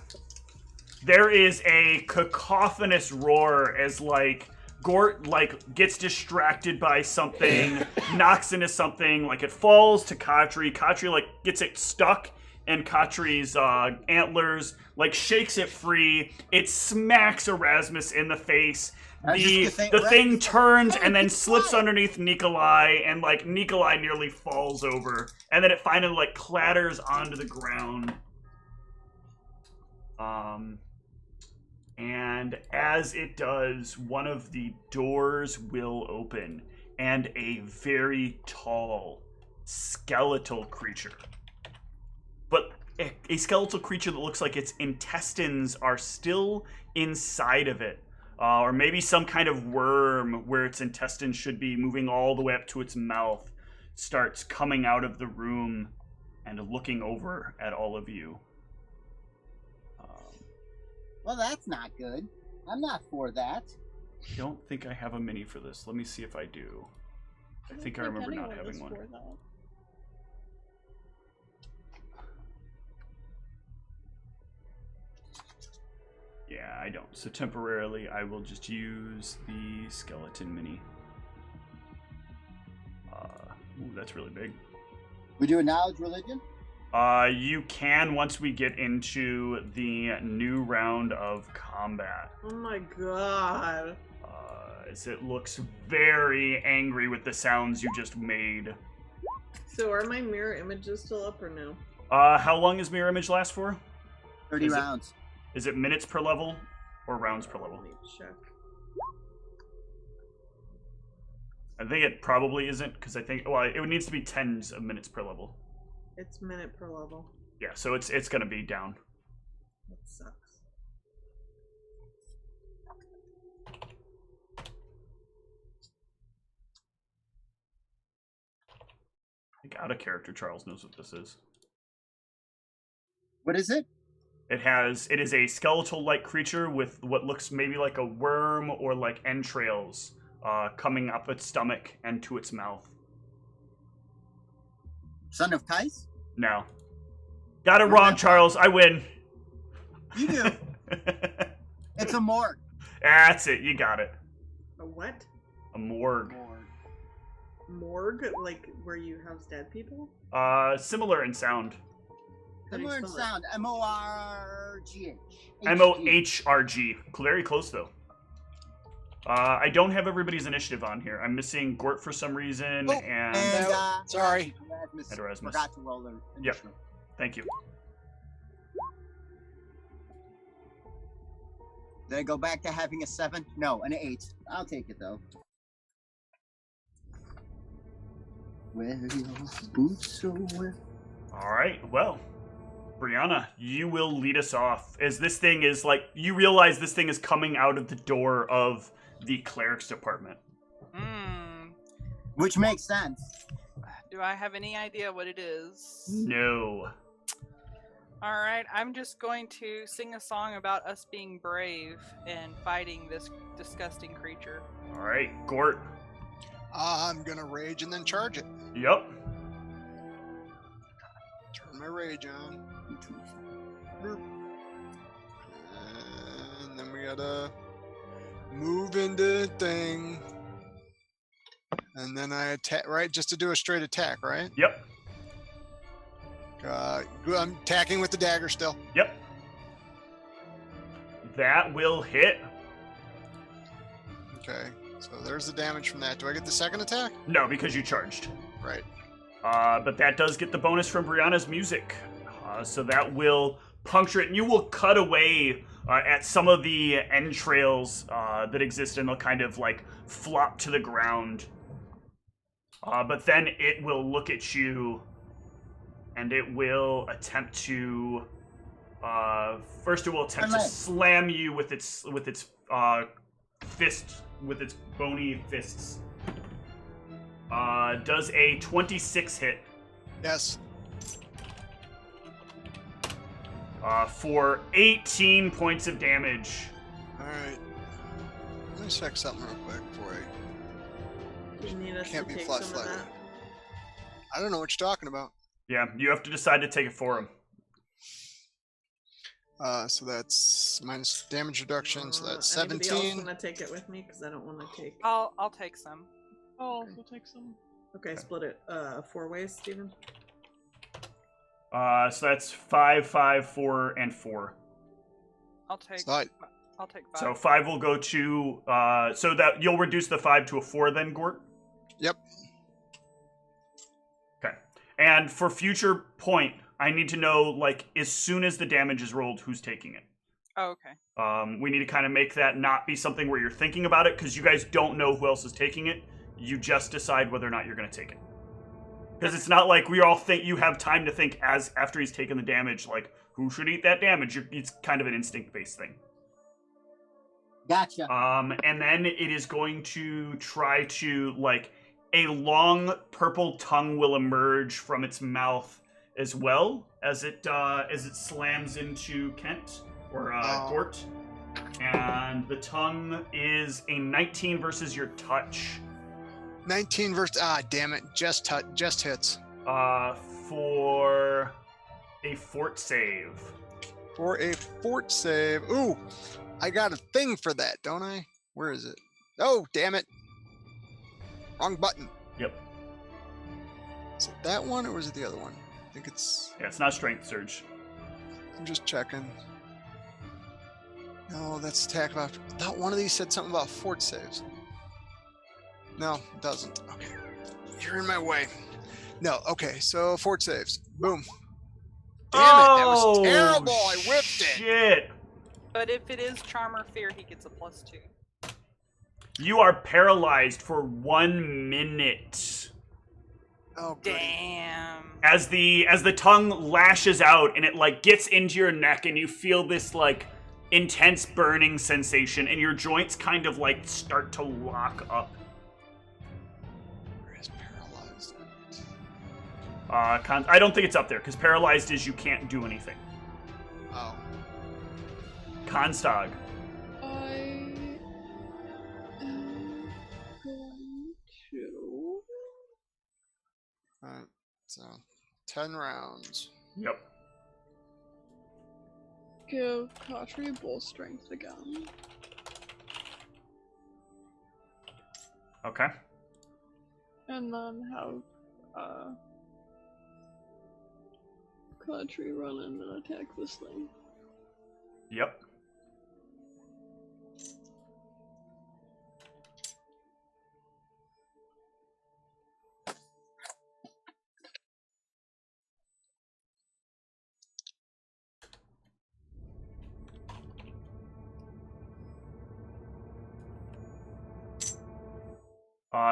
There is a cacophonous roar as like Gort like gets distracted by something, knocks into something, like it falls to Katri. Katri like gets it stuck in Katri's antlers, like shakes it free. It smacks Erasmus in the face. The thing turns and then slips underneath Nikolai, and like Nikolai nearly falls over, and then it finally like clatters onto the ground. And as it does, one of the doors will open, and a very tall skeletal creature, but a skeletal creature that looks like its intestines are still inside of it. Or maybe some kind of worm where its intestines should be moving all the way up to its mouth, starts coming out of the room and looking over at all of you. Well, that's not good. I'm not for that. I don't think I have a mini for this. Let me see if I do. I think I remember not having one. Yeah, I don't. So temporarily, I will just use the skeleton mini. Ooh, that's really big. We do a knowledge religion? You can once we get into the new round of combat. Oh my god. As it looks very angry with the sounds you just made. So are my mirror images still up or no? How long does mirror image last for? 30 rounds. Is it minutes per level or rounds per level? Let me check. I think it probably isn't, because I think, well, it needs to be tens of minutes per level. It's minute per level. Yeah, so it's going to be down. That sucks. I think out of character Charles knows what this is. What is it? It is a skeletal-like creature with what looks maybe like a worm or like entrails coming up its stomach and to its mouth. Son of Kais? No. Got it wrong, Charles. I win. You do. It's a morgue. That's it. You got it. A what? A morgue. Morgue? Like where you house dead people? Similar in sound. Similar in sound. M-O-R-G-H. M-O-H-R-G. Very close, though. I don't have everybody's initiative on here. I'm missing Gort for some reason, and sorry. Erasmus forgot to roll their initiative. Yep. Thank you. Did I go back to having a 7? No, an 8. I'll take it, though. Wear your boots so well. All right, well, Brianna, you will lead us off. As this thing is, like, you realize this thing is coming out of the door of the clerics department. Which makes sense. Do I have any idea what it is? No. All right, I'm just going to sing a song about us being brave and fighting this disgusting creature. All right, Gort. I'm gonna rage and then charge it. Yep. Turn my rage on. And then we gotta move into thing. And then I attack, right? Just to do a straight attack, right? Yep. I'm attacking with the dagger still. Yep. That will hit. Okay, so there's the damage from that. Do I get the second attack? No, because you charged. Right. But that does get the bonus from Brianna's music. So that will puncture it, and you will cut away at some of the entrails that exist, and they'll kind of like flop to the ground. But then it will look at you, and it will attempt to. First, it will attempt to slam you with its fist, with its bony fists. Does a 26 hit? Yes. For 18 points of damage. Alright. Let me check something real quick before Do you need us Can't to be take flat some of flat. that? I don't know what you're talking about. Yeah, you have to decide to take it for him. So that's minus damage reduction, so that's Anybody 17. else want to take it with me? Because I don't want to take... I'll take some. I'll also take some. Okay, split it 4 ways, Steven. So that's 5, 5, 4, and 4. I'll take. Slide. I'll take 5. So 5 will go to. So that you'll reduce the 5 to a 4 then, Gort? Yep. Okay. And for future point, I need to know, like, as soon as the damage is rolled, who's taking it. Oh, okay. We need to kind of make that not be something where you're thinking about it, because you guys don't know who else is taking it. You just decide whether or not you're going to take it. Because it's not like we all think you have time to think as after he's taken the damage, like, who should eat that damage? It's kind of an instinct-based thing. Gotcha. And then it is going to try to, like, a long purple tongue will emerge from its mouth as well as it slams into Kent or Gort. And the tongue is a 19 versus your touch. 19 versus... damn it. Just hits. For a fort save. For a fort save. Ooh, I got a thing for that, don't I? Where is it? Oh, damn it. Wrong button. Yep. Is it that one or was it the other one? I think it's... Yeah, it's not strength surge. I'm just checking. No, that's attack of... I thought one of these said something about fort saves. No, it doesn't. Okay. You're in my way. No, okay, so fort saves. Boom. Damn it, that was terrible. I whipped it. Shit. But if it is charm or fear, he gets a +2. You are paralyzed for 1 minute. Oh, goody. Damn. As the tongue lashes out and it like gets into your neck and you feel this like intense burning sensation and your joints kind of like start to lock up. Where is paralyzed? I don't think it's up there because paralyzed is you can't do anything. Oh. Constog. I am going to Alright, so 10 rounds. Yep. give Khatri bull strength again. Okay. And then have Khatri run in and attack this thing. Yep.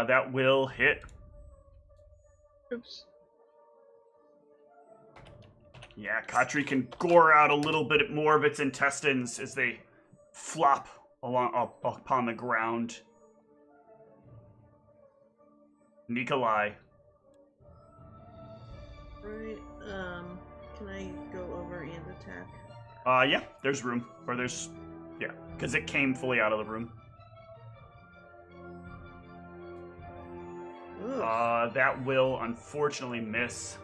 That will hit. Oops. Yeah, Khatri can gore out a little bit more of its intestines as they flop up upon the ground. Nikolai. Right, can I go over and attack? Yeah, there's room. Or there's, yeah, because it came fully out of the room. Ugh. That will unfortunately miss.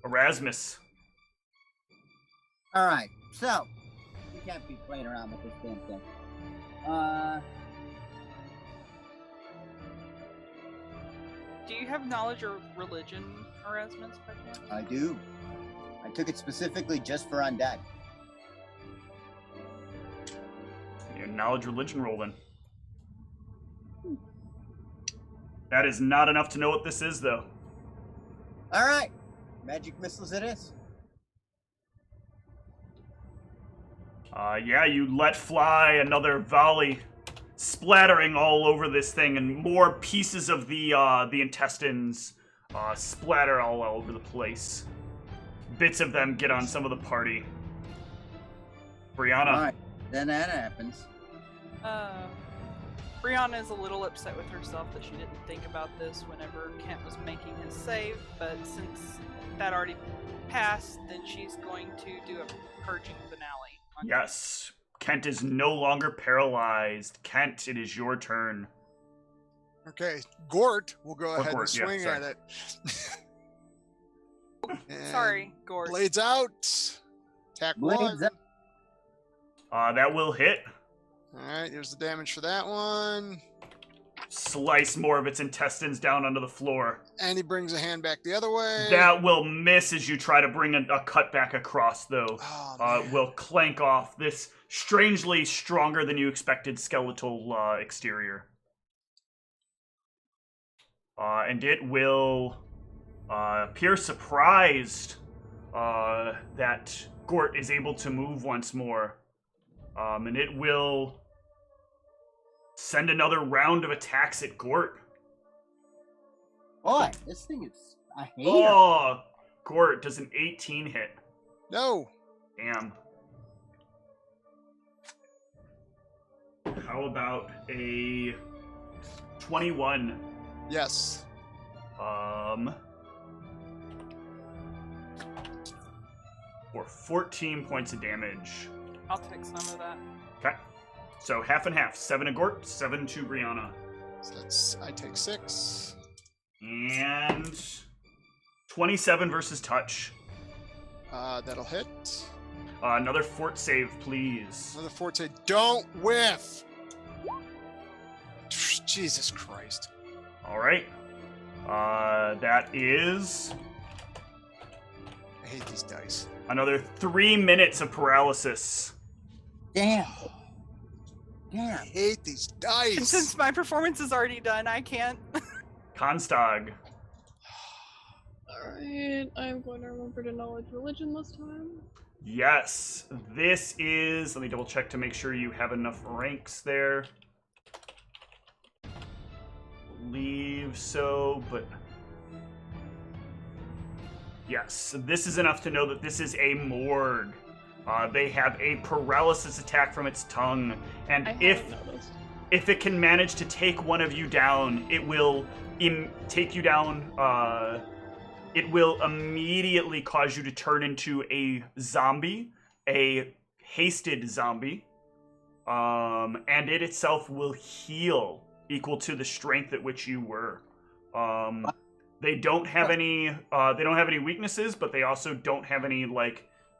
Erasmus. All right, so we can't be playing around with this damn thing. Do you have knowledge or religion, Erasmus, by chance? I do. I took it specifically just for undead. Your knowledge religion roll then. That is not enough to know what this is, though. All right, magic missiles it is. Yeah, you let fly another volley, splattering all over this thing, and more pieces of the intestines splatter all over the place. Bits of them get on some of the party. Brianna. All right, then that happens. Brianna is a little upset with herself that she didn't think about this whenever Kent was making his save, but since that already passed, then she's going to do a purging finale. Yes. Kent is no longer paralyzed. Kent, it is your turn. Okay, Gort will go ahead Gort, and yeah, swing sorry. at it. And Sorry, Gord. Blades out. Attack Blades 1. That will hit. Alright, here's the damage for that one. Slice more of its intestines down onto the floor. And he brings a hand back the other way. That will miss as you try to bring a cut back across, though. Oh, man. Will clank off this strangely stronger than you expected skeletal exterior. And it will appear surprised that Gort is able to move once more. And it will send another round of attacks at Gort. Boy, this thing is a hater. Oh, Gort does an 18 hit. No. Damn. How about a 21? Yes. For 14 points of damage. I'll take some of that. Okay. So half and half. 7 to Gort, 7 to Brianna. So I take 6. And 27 versus touch. That'll hit. Another fort save, please. Another forte. Don't whiff. Jesus Christ. All right. That is I hate these dice. another 3 minutes of paralysis. Damn. I Damn. hate these And dice. since my performance is already done, I can't. Constag. Alright, I'm going to remember to knowledge religion this time. Yes, this is. Let me double check to make sure you have enough ranks there. Believe so, but yes, this is enough to know that this is a morgue. They have a paralysis attack from its tongue, and I if haven't noticed. it can manage to take one of you down, it will take you down. It will immediately cause you to turn into a zombie, a hasted zombie, and it itself will heal equal to the strength at which you were. They don't have any. They don't have any weaknesses, but they also don't have any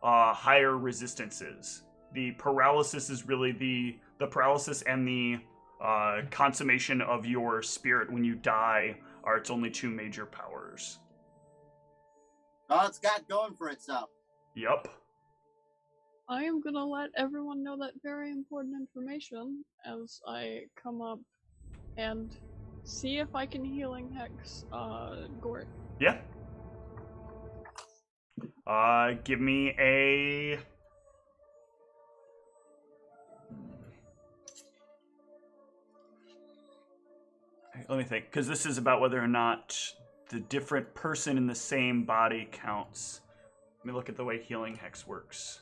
higher resistances. The paralysis is really the paralysis and the consummation of your spirit when you die are its only two major powers. All it's got going for itself. Yep. I am gonna let everyone know that very important information as I come up and see if I can healing hex Gort. Yeah. Give me a. Let me think, because this is about whether or not the different person in the same body counts. Let me look at the way healing hex works.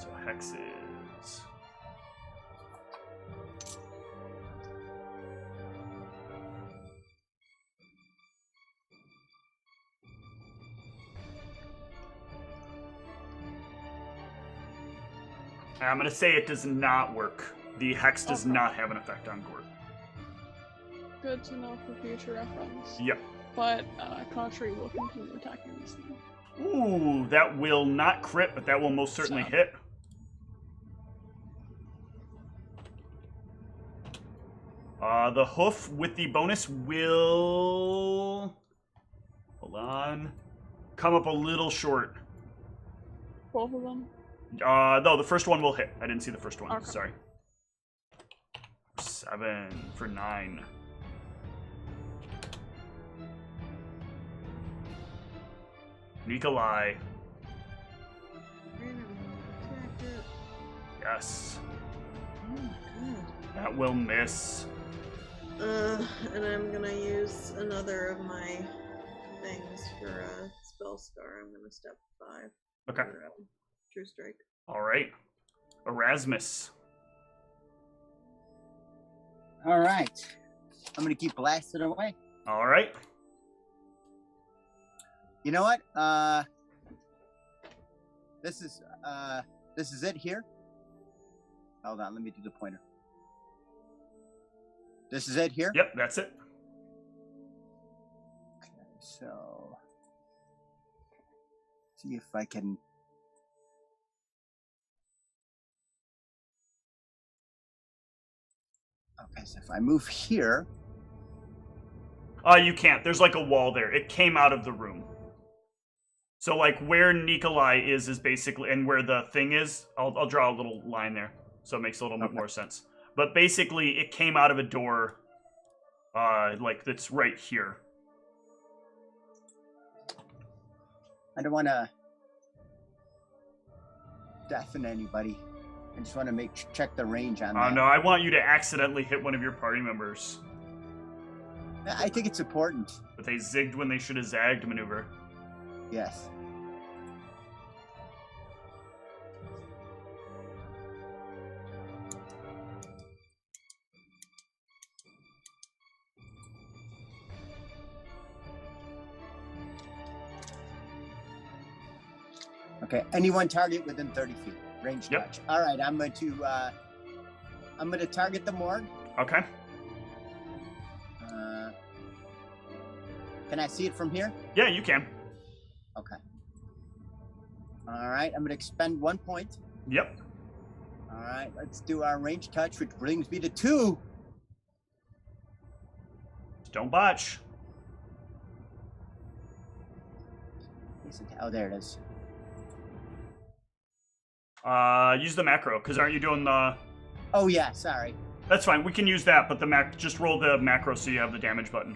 So hexes. I'm going to say it does not work. The hex does Okay. not have an effect on Gort. Good to know for future reference. Yep. But Contrary will continue attacking this thing. Ooh, that will not crit, but that will most certainly So. hit. The hoof with the bonus will... Hold on. Come up a little short. Both of them? No, the first one will hit. I didn't see the first one. Okay. Sorry. 7 for 9. Nikolai. Yes. Oh my god. That will miss. And I'm gonna use another of my things for a spell scar. I'm gonna step 5. Okay. For, True Strike. All right. Erasmus. All right. I'm gonna keep blasting away. All right. You know what? This is it here. Hold on, let me do the pointer. This is it here? Yep, that's it. Okay, so see if I can. Okay, so if I move here. You can't. There's like a wall there. It came out of the room. So like where Nikolai is basically, and where the thing is, I'll draw a little line there, so it makes a little bit more sense. But basically, it came out of a door, like that's right here. I don't want to deafen anybody. I just want to check the range on that. No, I want you to accidentally hit one of your party members. I think it's important. But they zigged when they should have zagged maneuver. Yes. Okay, anyone target within 30 feet. Range touch. All right, I'm going to target the morgue. Okay. Can I see it from here? Yeah, you can. Okay. All right, I'm going to expend 1 point. Yep. All right, let's do our range touch, which brings me to 2. Don't botch. Oh, there it is. Use the macro, because aren't you doing the... Oh, yeah, sorry. That's fine, we can use that, but just roll the macro so you have the damage button.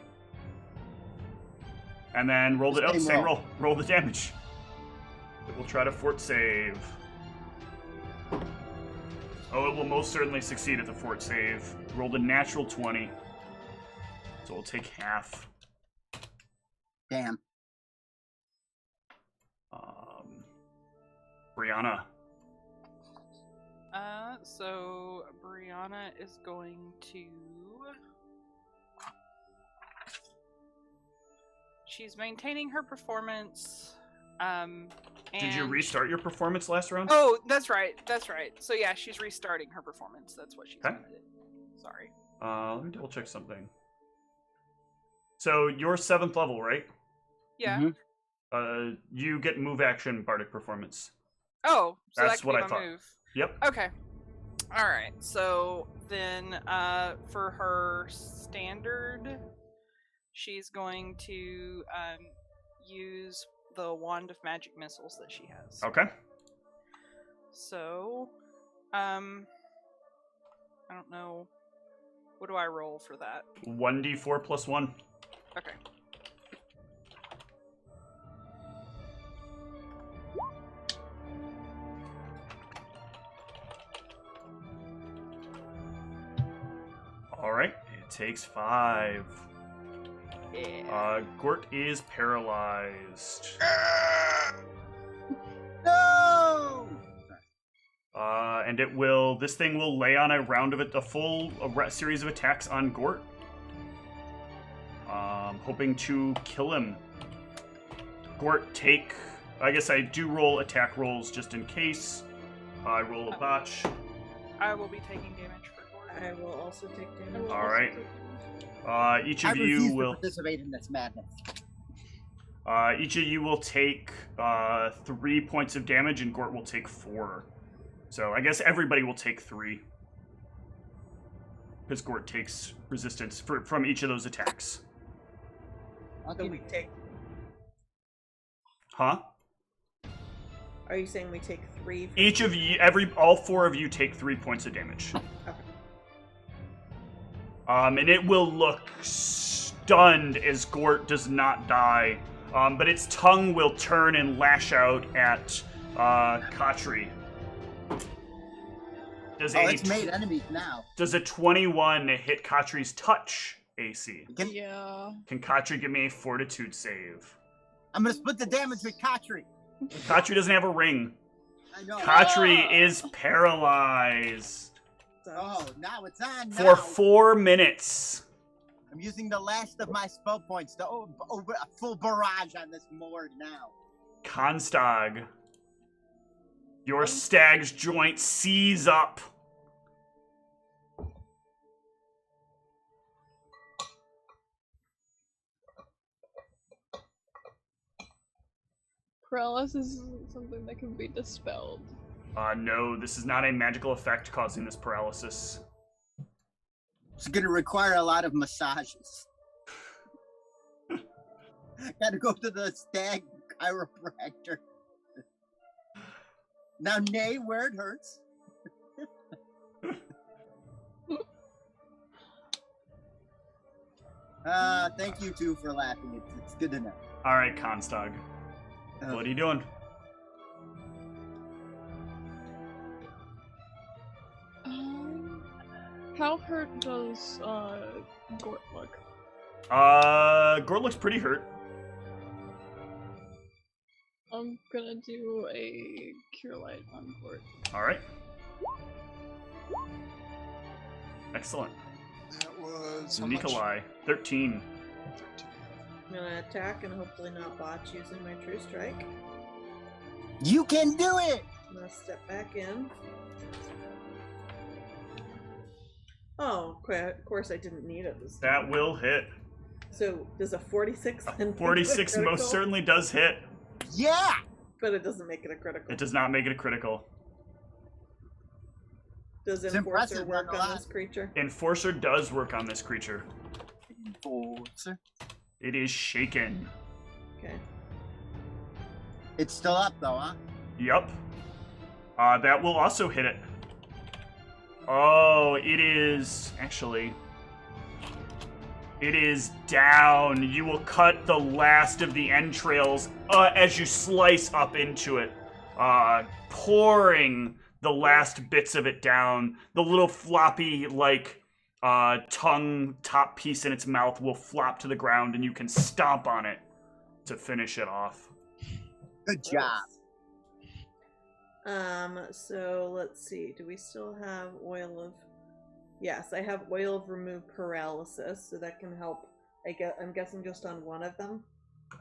And then roll the... same roll. Roll the damage. It will try to fort save. Oh, it will most certainly succeed at the fort save. Rolled a natural 20. So we'll take half. Damn. Brianna. So Brianna is going to... She's maintaining her performance. Did you restart your performance last round? Oh, that's right. That's right. So yeah, she's restarting her performance. That's what she's going to do. Sorry. Let me double check something. So you're 7th level, right? Yeah. Mm-hmm. You get move action bardic performance. Oh, so that's that what could I be my thought. move. Yep. Okay. All right. So then, for her standard, she's going to use the wand of magic missiles that she has. Okay. So, I don't know. What do I roll for that? 1d4 plus 1. Okay. All right. It takes 5. Yeah. Gort is paralyzed. No! And it will. This thing will lay on a round of it, a full series of attacks on Gort. Hoping to kill him. Gort, take. I guess I do roll attack rolls just in case. I roll a botch. I will be taking damage for Gort. I will also take damage. All right. Each of I you refuse will to participate in this madness. Each of you will take 3 points of damage, and Gort will take 4. So I guess everybody will take 3, because Gort takes resistance from each of those attacks. So we take. Huh? Are you saying we take 3? From Each of you, all 4 of you take 3 points of damage. Okay. And it will look stunned as Gort does not die. But its tongue will turn and lash out at Khatri. Does it's made enemies now. Does a 21 hit Katri's touch AC? Yeah. Can Katri give me a fortitude save? I'm gonna split the damage with Katri. Katri doesn't have a ring. I know. Katri is paralyzed. Oh, now it's on. For 4 minutes. I'm using the last of my spell points to over a full barrage on this Morg now. Constag. Your stag's joint seize up. Paralysis isn't something that can be dispelled. No, this is not a magical effect causing this paralysis. It's gonna require a lot of massages. Gotta go to the stag chiropractor. Now, nay, where it hurts. Thank you two for laughing. It's good to know. All right, Constag. What are you doing? How hurt does Gort look? Gort looks pretty hurt. I'm gonna do a cure light on Gort. All right. Excellent. That was how much? Nikolai, 13. I'm gonna attack and hopefully not botch using my true strike. You can do it! I'm gonna step back in. Oh, of course I didn't need it this time. That will hit. So, does a 46 then 46 make it a most critical? certainly does hit. Yeah! But it doesn't make it a critical. It does not make it a critical. Does It's Enforcer impressive, work on nonetheless. this creature? Enforcer does work on this creature. Enforcer. It is shaken. Okay. It's still up though, huh? Yup. That will also hit it. Oh, it is... Actually... It is down. You will cut the last of the entrails as you slice up into it, pouring the last bits of it down. The little floppy, tongue top piece in its mouth will flop to the ground, and you can stomp on it to finish it off. Good job. So let's see. Do we still have oil of... Yes, I have oil of remove paralysis, so that can help. I'm guessing just on one of them.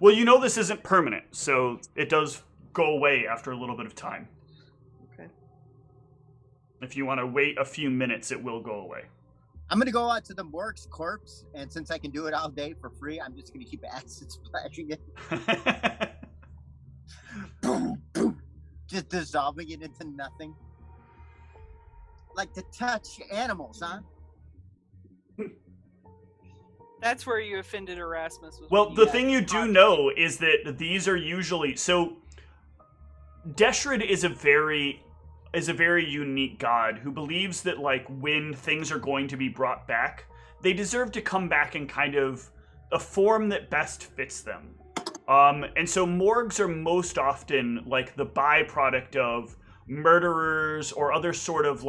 Well, you know this isn't permanent, so it does go away after a little bit of time. Okay. If you want to wait a few minutes, it will go away. I'm gonna go out to the Morg's corpse, and since I can do it all day for free, I'm just gonna keep acid splashing it. Boom, boom. Just dissolving it into nothing. Like to touch animals, huh? That's where you offended Erasmus. Well, the thing you do know is that these are usually... So, Deshrid is a very unique god who believes that, when things are going to be brought back, they deserve to come back in kind of a form that best fits them. And so morgues are most often, the byproduct of murderers or other sort of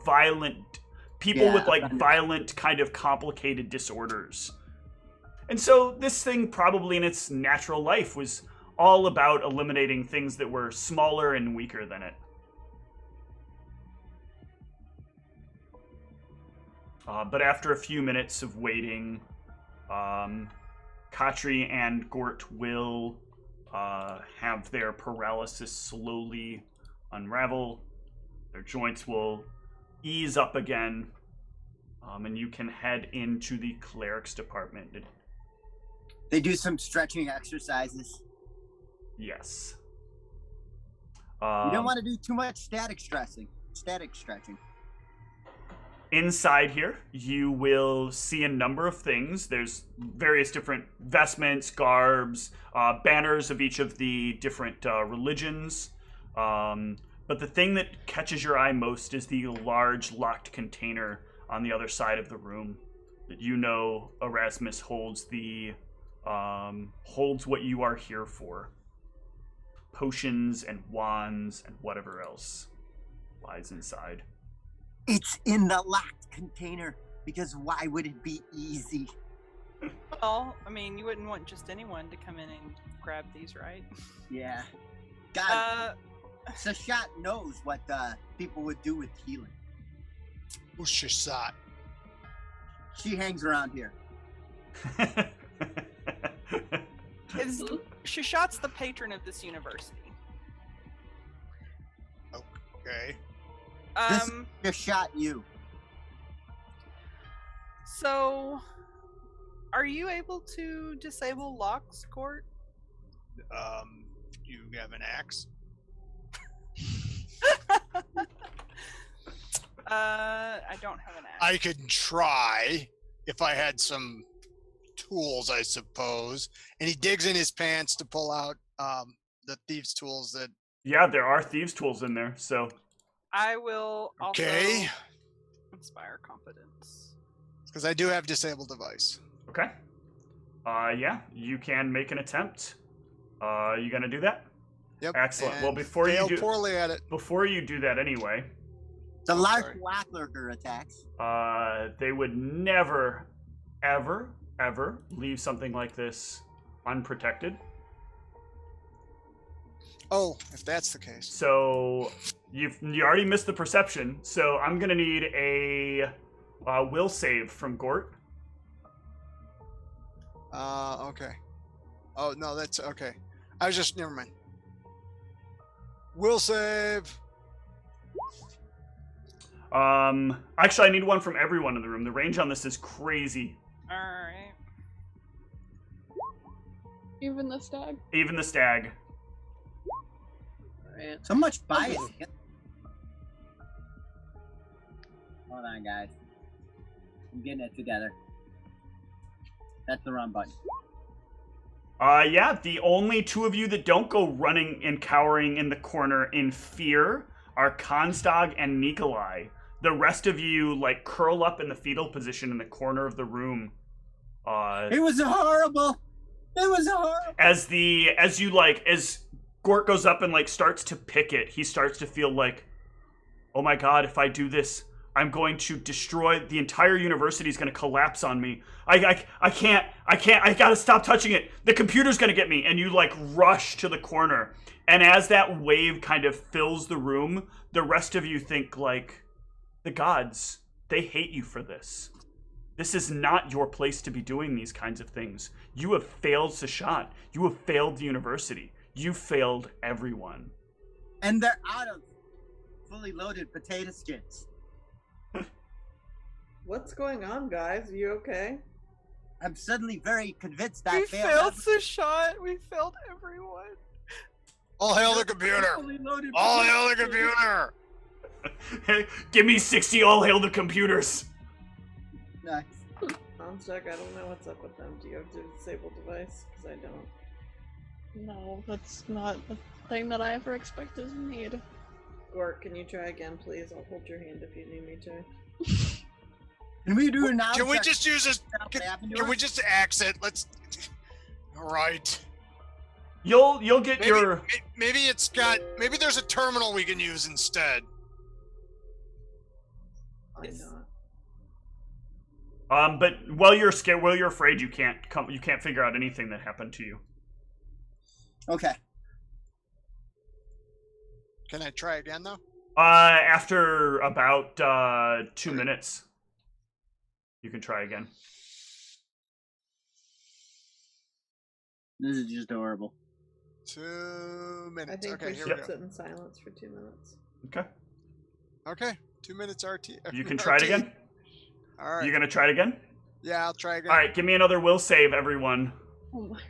violent people with violent kind of complicated disorders. And so this thing probably in its natural life was all about eliminating things that were smaller and weaker than it. But after a few minutes of waiting, Katri and Gort will have their paralysis slowly unravel. Their joints will ease up again, and you can head into the cleric's department. They do some stretching exercises. Yes. You don't want to do too much static stretching. Inside here, you will see a number of things. There's various different vestments, garbs, banners of each of the different religions. But the thing that catches your eye most is the large locked container on the other side of the room that you know Erasmus holds holds what you are here for. Potions and wands and whatever else lies inside. It's in the locked container, because why would it be easy? Well, I mean, you wouldn't want just anyone to come in and grab these, right? Yeah. God, Sascha knows what people would do with healing. Who's Shashat? She hangs around here. Shashat's the patron of this university. Okay. This just shot you. So, are you able to disable locks, Court? You have an axe? I don't have an axe. I could try if I had some tools, I suppose. And he digs in his pants to pull out the thieves' tools that. Yeah, there are thieves' tools in there, so. I will also Okay. inspire confidence. Because I do have disable device. Okay. Yeah, you can make an attempt. You gonna do that? Yep. Excellent. and Well, before you failed do, poorly at it. before you do that anyway, The large sorry. black lurker attacks. they would never, ever, ever leave something like this unprotected. Oh, if that's the case. So you already missed the perception. So I'm gonna need a will save from Gort. Okay. Oh, no, that's okay. I was just, never mind. Will save. Actually, I need one from everyone in the room. The range on this is crazy. Alright. Even the stag. Even the stag. Alright. So much bias. Hold on, guys. I'm getting it together. That's the wrong button. Yeah, the only two of you that don't go running and cowering in the corner in fear are Kanstag and Nikolai. The rest of you, like, curl up in the fetal position in the corner of the room. It was horrible. It was horrible. As Gort goes up and, like, starts to pick it, he starts to feel like, oh my god, if I do this, I'm going to destroy, the entire university is going to collapse on me. I can't, I gotta stop touching it. The computer's going to get me. And you, like, rush to the corner. And as that wave kind of fills the room, the rest of you think, like, the gods, they hate you for this. This is not your place to be doing these kinds of things. You have failed Sashat. You have failed the university. You failed everyone. And they're out of fully loaded potato skins. What's going on, guys? Are you okay? I'm suddenly very convinced We that failed Sashat. We failed everyone. All hail the computer. Fully loaded All potato hail the skins. computer. Give me 60 all hail the computers. Nice. Jack, I don't know what's up with them. Do you have to disable device? Because I don't. No, that's not the thing that I ever expected to need. Gort, can you try again, please? I'll hold your hand if you need me to. Can we do it now? Can we just use this? Can we just? just axe it? Let's. All right. You'll get Maybe, your. maybe it's got. Maybe there's a terminal we can use instead. Why not? But while you're scared, while you're afraid, you can't figure out anything that happened to you. Okay. Can I try again though? After about 2 minutes, you can try again. This is just horrible. 2 minutes. I think Okay, we here should we go. sit in silence for 2 minutes. Okay. Okay, 2 minutes RT. You can try it RT. again. All right. You gonna try it again? Yeah, I'll try again. All right. Give me another will save, everyone. Oh my god.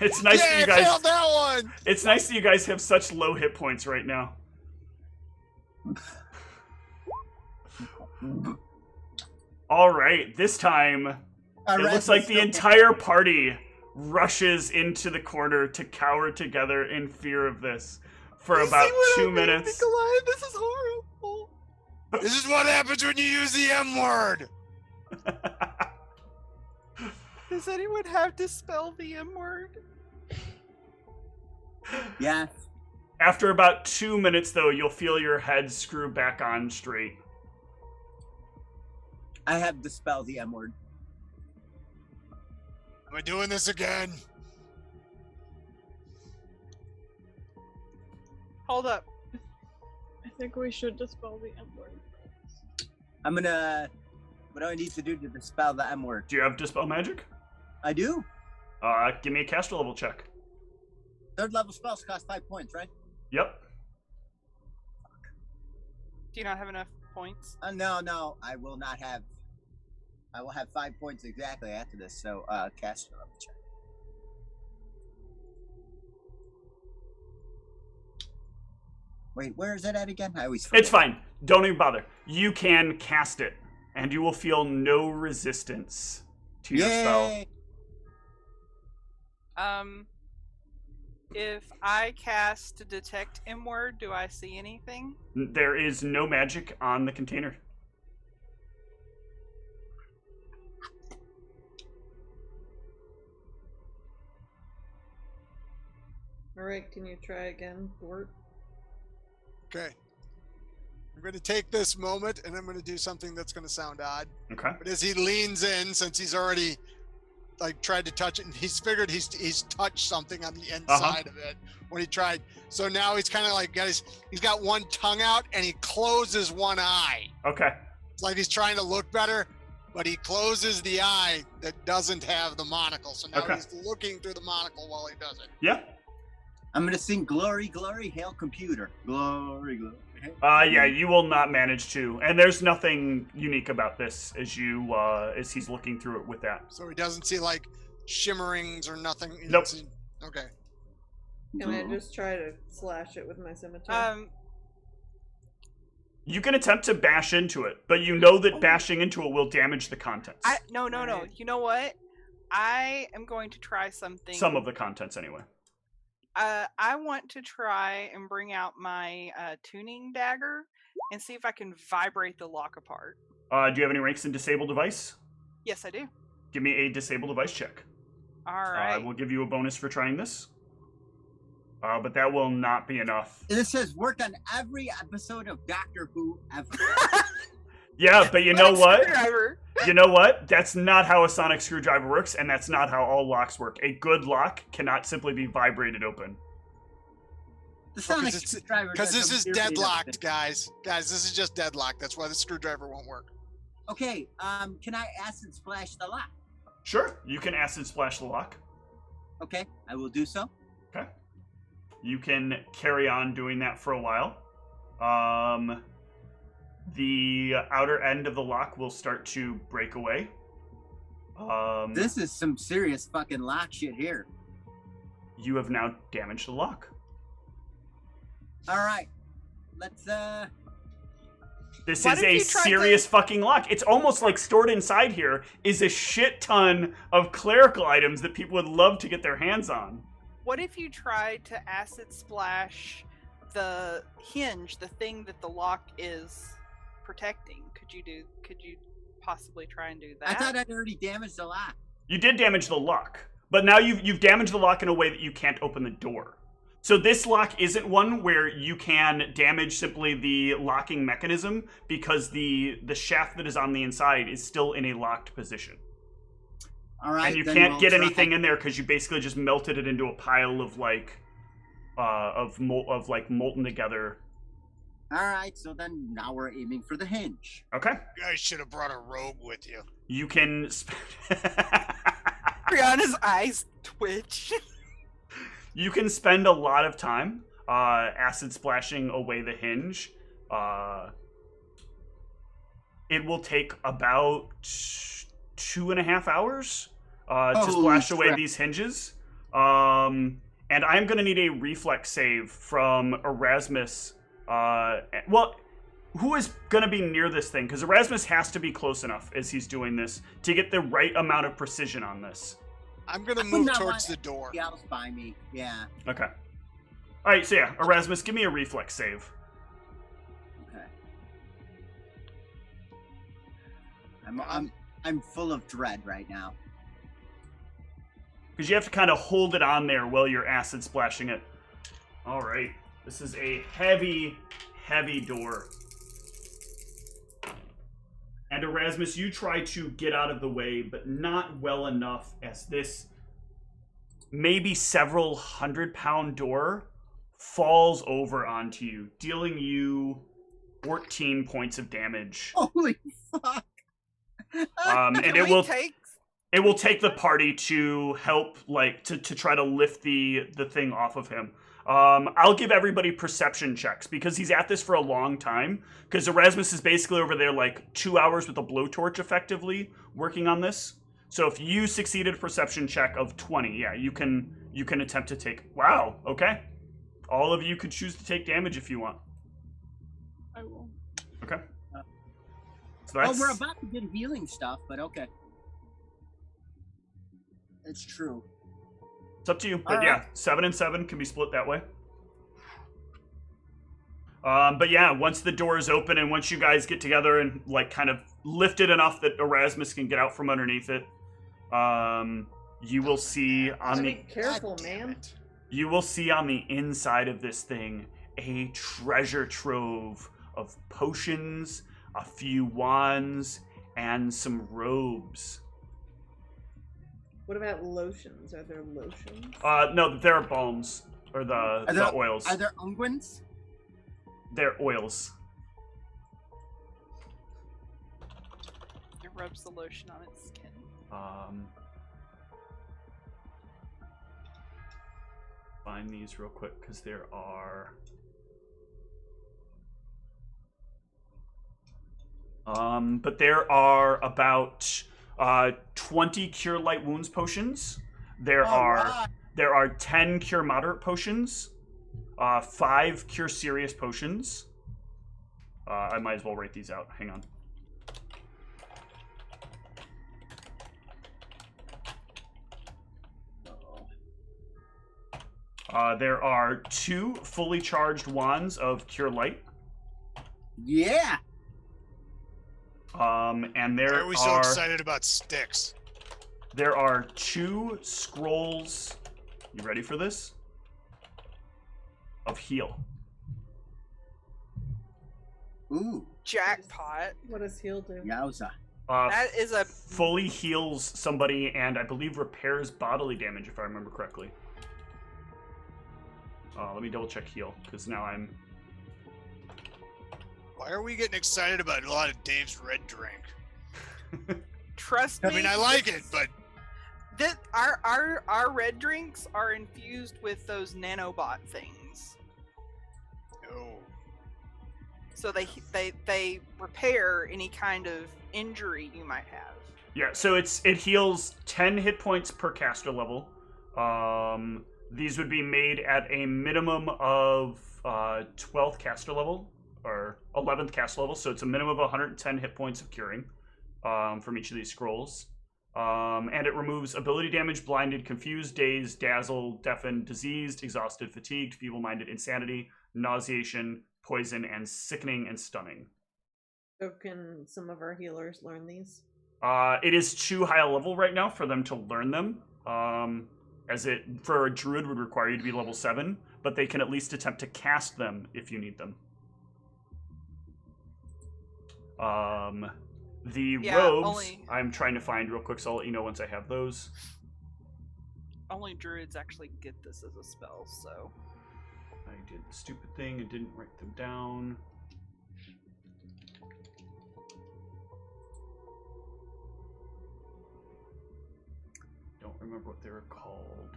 It's nice that Yeah, you I guys. failed that one. It's nice that you guys have such low hit points right now. All right, this time it looks like the entire party rushes into the corner to cower together in fear of this for about 2 minutes. Nikolai, this is horrible. This is what happens when you use the M word. Does anyone have to spell the M word? Yes. After about 2 minutes, though, you'll feel your head screw back on straight. I have dispel the M word. Am I doing this again? Hold up. I think we should dispel the M word. I'm gonna. What do I need to do to dispel the M word? Do you have Dispel Magic? I do. Give me a caster level check. 3rd level spells cost 5 points, right? Yep. Do you not have enough points? No, I will not have. I will have 5 points exactly after this. So, caster level check. Wait, where is it at again? I always forget. It's fine. Don't even bother. You can cast it, and you will feel no resistance to your spell. If I cast Detect M-Word, do I see anything? There is no magic on the container. Alright, can you try again, Bort? Okay. I'm going to take this moment, and I'm going to do something that's going to sound odd. Okay. But as he leans in, since he's already tried to touch it, and he's figured he's touched something on the inside of it when he tried. So now he's kind of like he's got one tongue out, and he closes one eye. Okay. It's like he's trying to look better, but he closes the eye that doesn't have the monocle. So now he's looking through the monocle while he does it. Yeah. I'm gonna sing "Glory, Glory, Hail Computer." Glory, glory. Yeah, you will not manage to, and there's nothing unique about this as he's looking through it with that. So he doesn't see like shimmerings or nothing. Nope. Okay. Can I just try to slash it with my scimitar? You can attempt to bash into it, but you know that bashing into it will damage the contents. No. You know what? I am going to try something. Some of the contents, anyway. I want to try and bring out my tuning dagger and see if I can vibrate the lock apart. Do you have any ranks in Disable Device? Yes, I do. Give me a Disable Device check. All right. I will give you a bonus for trying this. But that will not be enough. It says worked on every episode of Doctor Who ever. Yeah, but you know what? Screwdriver. You know what? That's not how a sonic screwdriver works, and that's not how all locks work. A good lock cannot simply be vibrated open. The sonic screwdriver. Because this is deadlocked, guys. Guys, this is just deadlocked. That's why the screwdriver won't work. Okay, can I acid splash the lock? Sure, you can acid splash the lock. Okay, I will do so. Okay. You can carry on doing that for a while. The outer end of the lock will start to break away. This is some serious fucking lock shit here. You have now damaged the lock. All right, let's. This is a serious fucking lock. It's almost like stored inside here is a shit ton of clerical items that people would love to get their hands on. What if you tried to acid splash the hinge, the thing that the lock is protecting? Could you possibly try and do that? I thought I'd already damaged the lock. You did damage the lock, but now you've damaged the lock in a way that you can't open the door. So this lock isn't one where you can damage simply the locking mechanism because the shaft that is on the inside is still in a locked position. All right, and you can't get anything in there because you basically just melted it into a pile of molten together. All right, so then now we're aiming for the hinge. Okay. You guys should have brought a rogue with you. You can. Brianna's eyes twitch. You can spend a lot of time acid splashing away the hinge. It will take about 2.5 hours to splash away these hinges. And I'm going to need a reflex save from Erasmus. Who is going to be near this thing? Because Erasmus has to be close enough as he's doing this to get the right amount of precision on this. I'm going to move towards the door. Yeah, else by me. Yeah. Okay. All right, so yeah, Erasmus, give me a reflex save. Okay. I'm full of dread right now. Because you have to kind of hold it on there while you're acid splashing it. All right. This is a heavy, heavy door. And Erasmus, you try to get out of the way, but not well enough, as this maybe several 100-pound door falls over onto you, dealing you 14 points of damage. Holy fuck! And Can it we will take the party to help, like, to try to lift the thing off of him. I'll give everybody perception checks, because he's at this for a long time. Because Erasmus is basically over there, like, 2 hours with a blowtorch, effectively, working on this. So if you succeeded a perception check of 20, yeah, you can attempt to take... Wow, okay. All of you could choose to take damage if you want. I will. Okay. So that's... Oh, we're about to get healing stuff, but okay. It's true. It's up to you, but yeah, 7 and 7 can be split that way. But yeah, once the door is open and once you guys get together and like kind of lift it enough that Erasmus can get out from underneath it, you will see on the... Be careful, man. You will see on the inside of this thing a treasure trove of potions, a few wands, and some robes. What about lotions? Are there lotions? No, there are balms, or the oils. Are there unguents? They're oils. It rubs the lotion on its skin. Find these real quick, because there are... but there are about 20 Cure Light Wounds potions. There are 10 Cure Moderate potions, 5 Cure Serious potions. I might as well write these out. Hang on. There are 2 fully charged wands of Cure Light. Yeah. And there Why are we so excited about sticks? There are 2 scrolls. You ready for this? Of heal. Ooh. Jackpot. What does heal do? Yowza. That is a... Fully heals somebody and I believe repairs bodily damage, if I remember correctly. Let me double check heal, because now I'm... Why are we getting excited about a lot of Dave's red drink? Trust me. I mean, I like it, but... Our red drinks are infused with those nanobot things. Oh. So they repair any kind of injury you might have. Yeah, so it heals 10 hit points per caster level. These would be made at a minimum of 12th caster level, or 11th caster level, so it's a minimum of 110 hit points of curing from each of these scrolls. And it removes ability damage, blinded, confused, dazed, dazzled, deafened, diseased, exhausted, fatigued, feeble-minded, insanity, nauseation, poison, and sickening and stunning. So can some of our healers learn these? It is too high a level right now for them to learn them, as it, for a druid, would require you to be level 7, but they can at least attempt to cast them if you need them. The robes, I'm trying to find real quick, so I'll let you know once I have those. Only druids actually get this as a spell, so... I did the stupid thing and didn't write them down. Don't remember what they were called.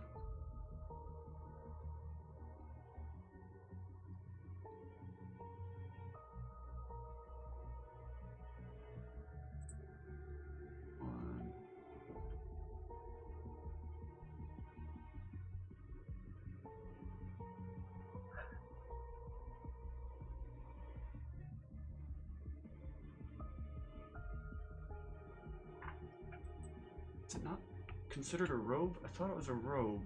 Is it not considered a robe? I thought it was a robe.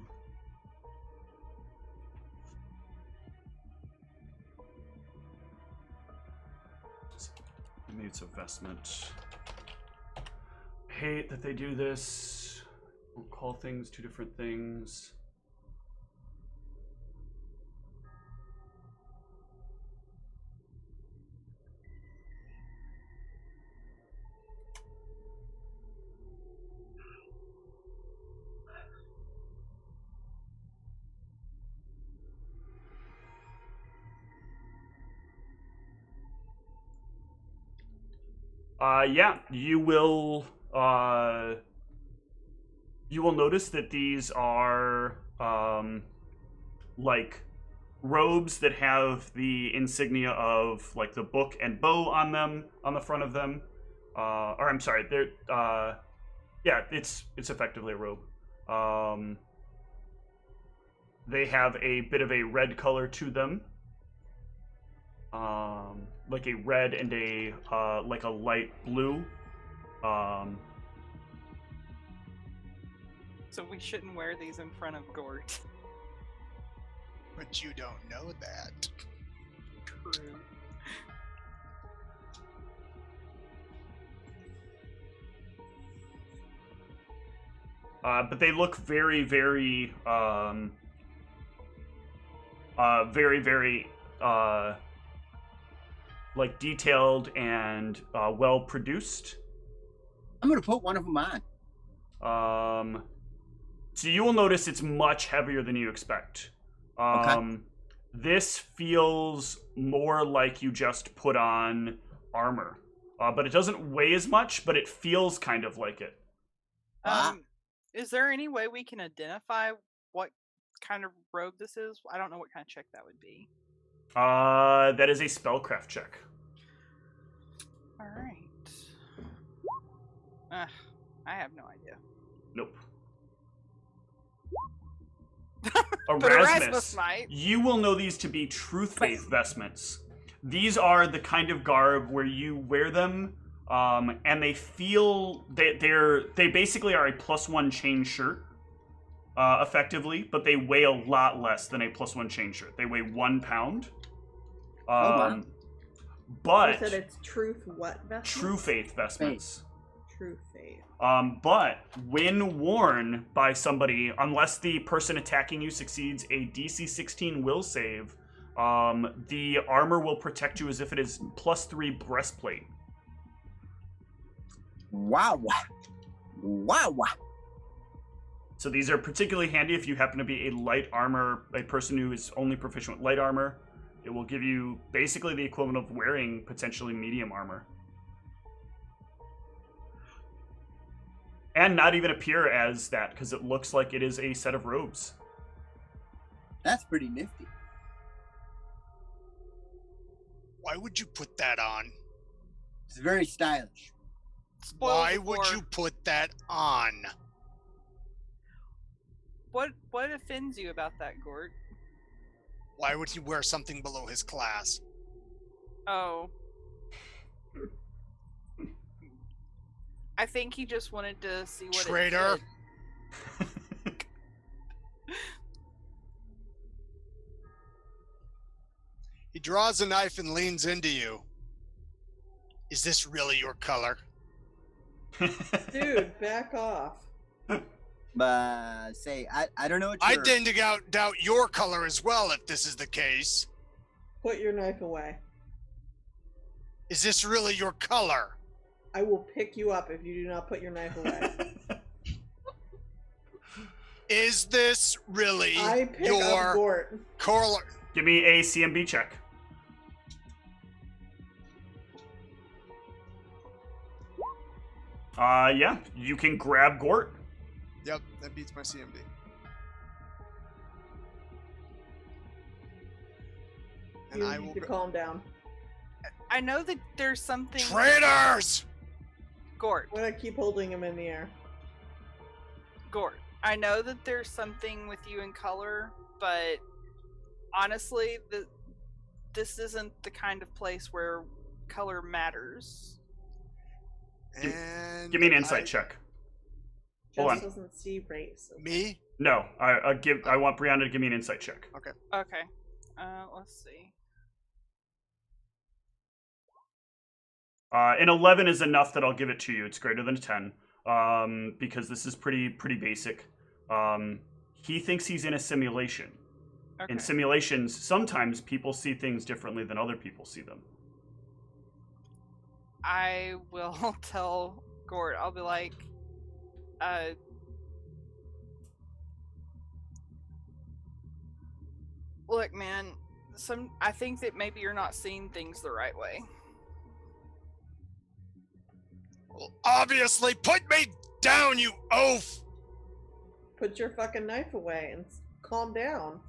Maybe it's a vestment. I hate that they do this. We'll call things 2 different things. Yeah, you will notice that these are like robes that have the insignia of like the book and bow on them, on the front of them. Or I'm sorry, they're yeah, it's effectively a robe. They have a bit of a red color to them. Like a red and a like a light blue. So we shouldn't wear these in front of Gort. But you don't know that. True. But they look very, very, very, like detailed and well produced. I'm gonna put one of them on. So you will notice it's much heavier than you expect. Okay. This feels more like you just put on armor, but it doesn't weigh as much, but it feels kind of like it. Is there any way we can identify what kind of robe this is? I don't know what kind of check that would be. That is a spellcraft check. All right. I have no idea. Nope. But Erasmus might. You will know these to be truth faith vestments. These are the kind of garb where you wear them, and they feel they basically are a +1 chain shirt, effectively, but they weigh a lot less than a +1 chain shirt. They weigh 1 pound. Wow. But You said it's truth what vestments? true faith vestments. True faith. But when worn by somebody, unless the person attacking you succeeds a DC 16 will save, the armor will protect you as if it is +3 breastplate. Wow. Wow. So these are particularly handy if you happen to be a light armor, a person who is only proficient with light armor. It will give you basically the equivalent of wearing potentially medium armor. And not even appear as that, because it looks like it is a set of robes. That's pretty nifty. Why would you put that on? It's very stylish. Why would you put that on? What offends you about that, Gort? Why would he wear something below his class? Oh. I think he just wanted to see what Traitor. it did. He draws a knife and leans into you. Is this really your color? Dude, back off. Say, I don't know what I you're... tend to doubt your color as well if this is the case. Put your knife away. Is this really your color? I will pick you up if you do not put your knife away. Is this really I pick your up Gort. color? Give me a CMB check. Yeah, you can grab Gort. Yep, that beats my CMD. And I will You calm down. I know that there's something... Traitors! Gort. I'm gonna keep holding him in the air. Gort. I know that there's something with you in color, but honestly, this isn't the kind of place where color matters. And Give me an insight check. Hold Just on. doesn't see race. Me? No, I want Brianna to give me an insight check. Okay. Okay. Let's see. An 11 is enough that I'll give it to you. It's greater than a 10, because this is pretty basic. He thinks he's in a simulation. Okay. In simulations, sometimes people see things differently than other people see them. I will tell Gort, I'll be like, look, man, I think that maybe you're not seeing things the right way. Well, obviously, put me down, you oaf! Put your fucking knife away and calm down.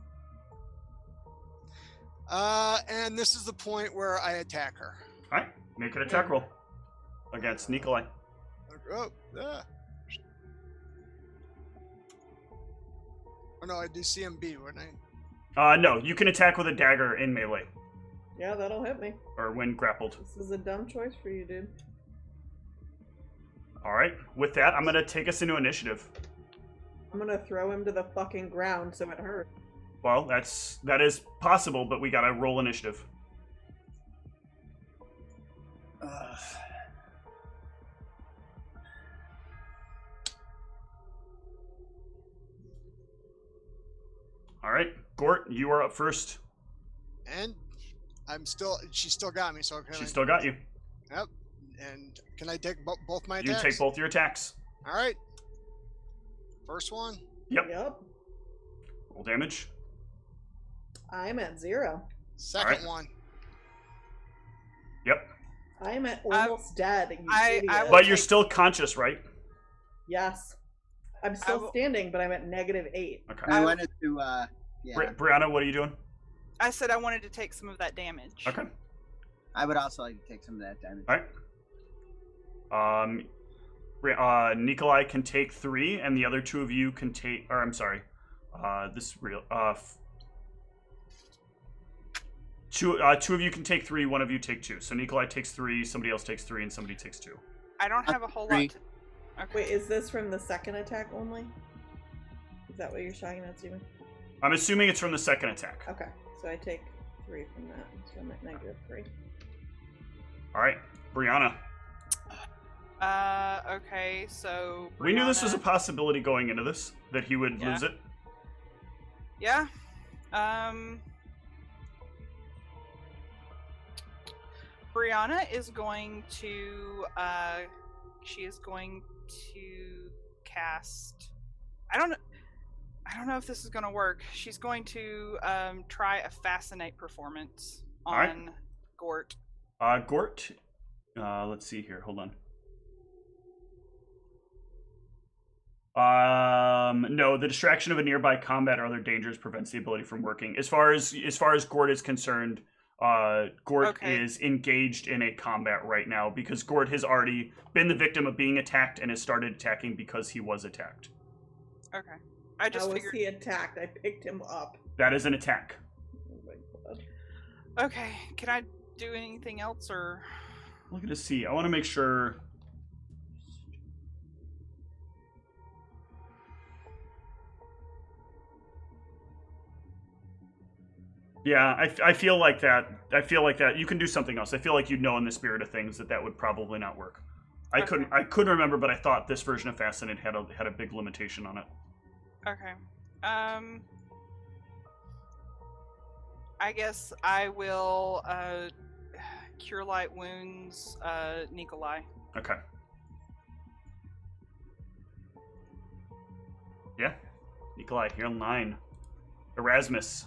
And this is the point where I attack her. Alright, make an attack roll against Nikolai. Oh, oh no, I do CMB, wouldn't I? No, you can attack with a dagger in melee. Yeah, that'll hit me. Or when grappled. This is a dumb choice for you, dude. Alright, with that, I'm gonna take us into initiative. I'm gonna throw him to the fucking ground so it hurts. Well, that is possible, but we gotta roll initiative. Alright, Gort, you are up first. And she still got me, so She still got you. Yep. And can I take both my You attacks? take both your attacks. Alright. First one. Yep. Roll damage. I'm at 0. Second one. Yep. I'm at almost dead, you idiot. But you're still conscious, right? Yes. I'm still standing, but I'm at -8. Okay. I wanted to, yeah. Brianna, what are you doing? I said I wanted to take some of that damage. Okay. I would also like to take some of that damage. Alright. Nikolai can take 3, and the other 2 of you can take... Or, I'm sorry. Two of you can take 3, one of you take 2. So Nikolai takes 3, somebody else takes 3, and somebody takes 2. I don't have a whole lot to... Okay. Wait, is this from the second attack only? Is that what you're talking about, Steven? I'm assuming it's from the second attack. Okay, so I take 3 from that, so I'm at -3. Alright, Brianna. Okay, so... We knew this was a possibility going into this, that he would lose it. Yeah. Brianna is going to, she is going to cast... I don't know if this is going to work. She's going to try a Fascinate performance on Gort. Gort, let's see here. Hold on. No, the distraction of a nearby combat or other dangers prevents the ability from working. As far as Gort is concerned, Gort is engaged in a combat right now because Gort has already been the victim of being attacked and has started attacking because he was attacked. Okay. I just figured... was he attacked? I picked him up. That is an attack. Oh my god. Okay, can I do anything else, or... Look at this. See, I want to make sure... Yeah, I feel like that. You can do something else. I feel like you'd know in the spirit of things that would probably not work. I couldn't remember, but I thought this version of Fascinate had a big limitation on it. Okay. I guess I will Cure Light Wounds Nikolai. Okay. Yeah. Nikolai, you're on 9. Erasmus.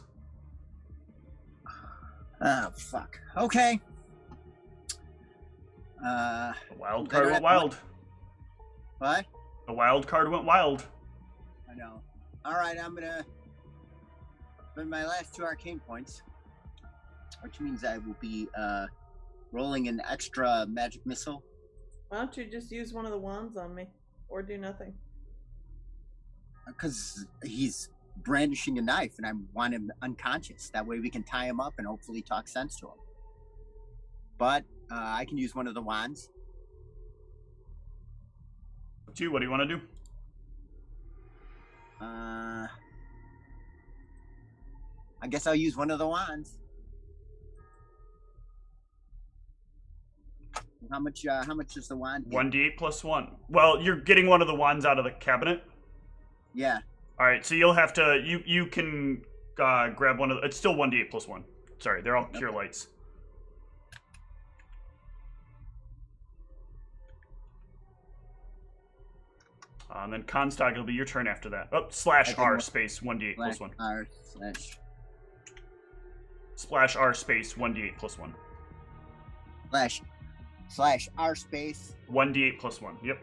Oh, fuck. Okay. The wild card went wild. What? The wild card went wild. I know. Alright, I'm gonna spend my last 2 arcane points, which means I will be rolling an extra magic missile. Why don't you just use one of the wands on me? Or do nothing? Because he's brandishing a knife and I want him unconscious. That way we can tie him up and hopefully talk sense to him. But I can use one of the wands. What do you want to do? I guess I'll use one of the wands. How much is the wand? 1d8 plus 1. Well, you're getting one of the wands out of the cabinet? Yeah. Alright, so you'll have to... You can grab one of the... It's still 1d8 plus 1. Sorry, they're all cure lights. And then Constog, it'll be your turn after that. Oh, /R space 1d8 plus 1. R / /R space 1d8 plus 1. / /r space. 1d8 plus 1. Yep.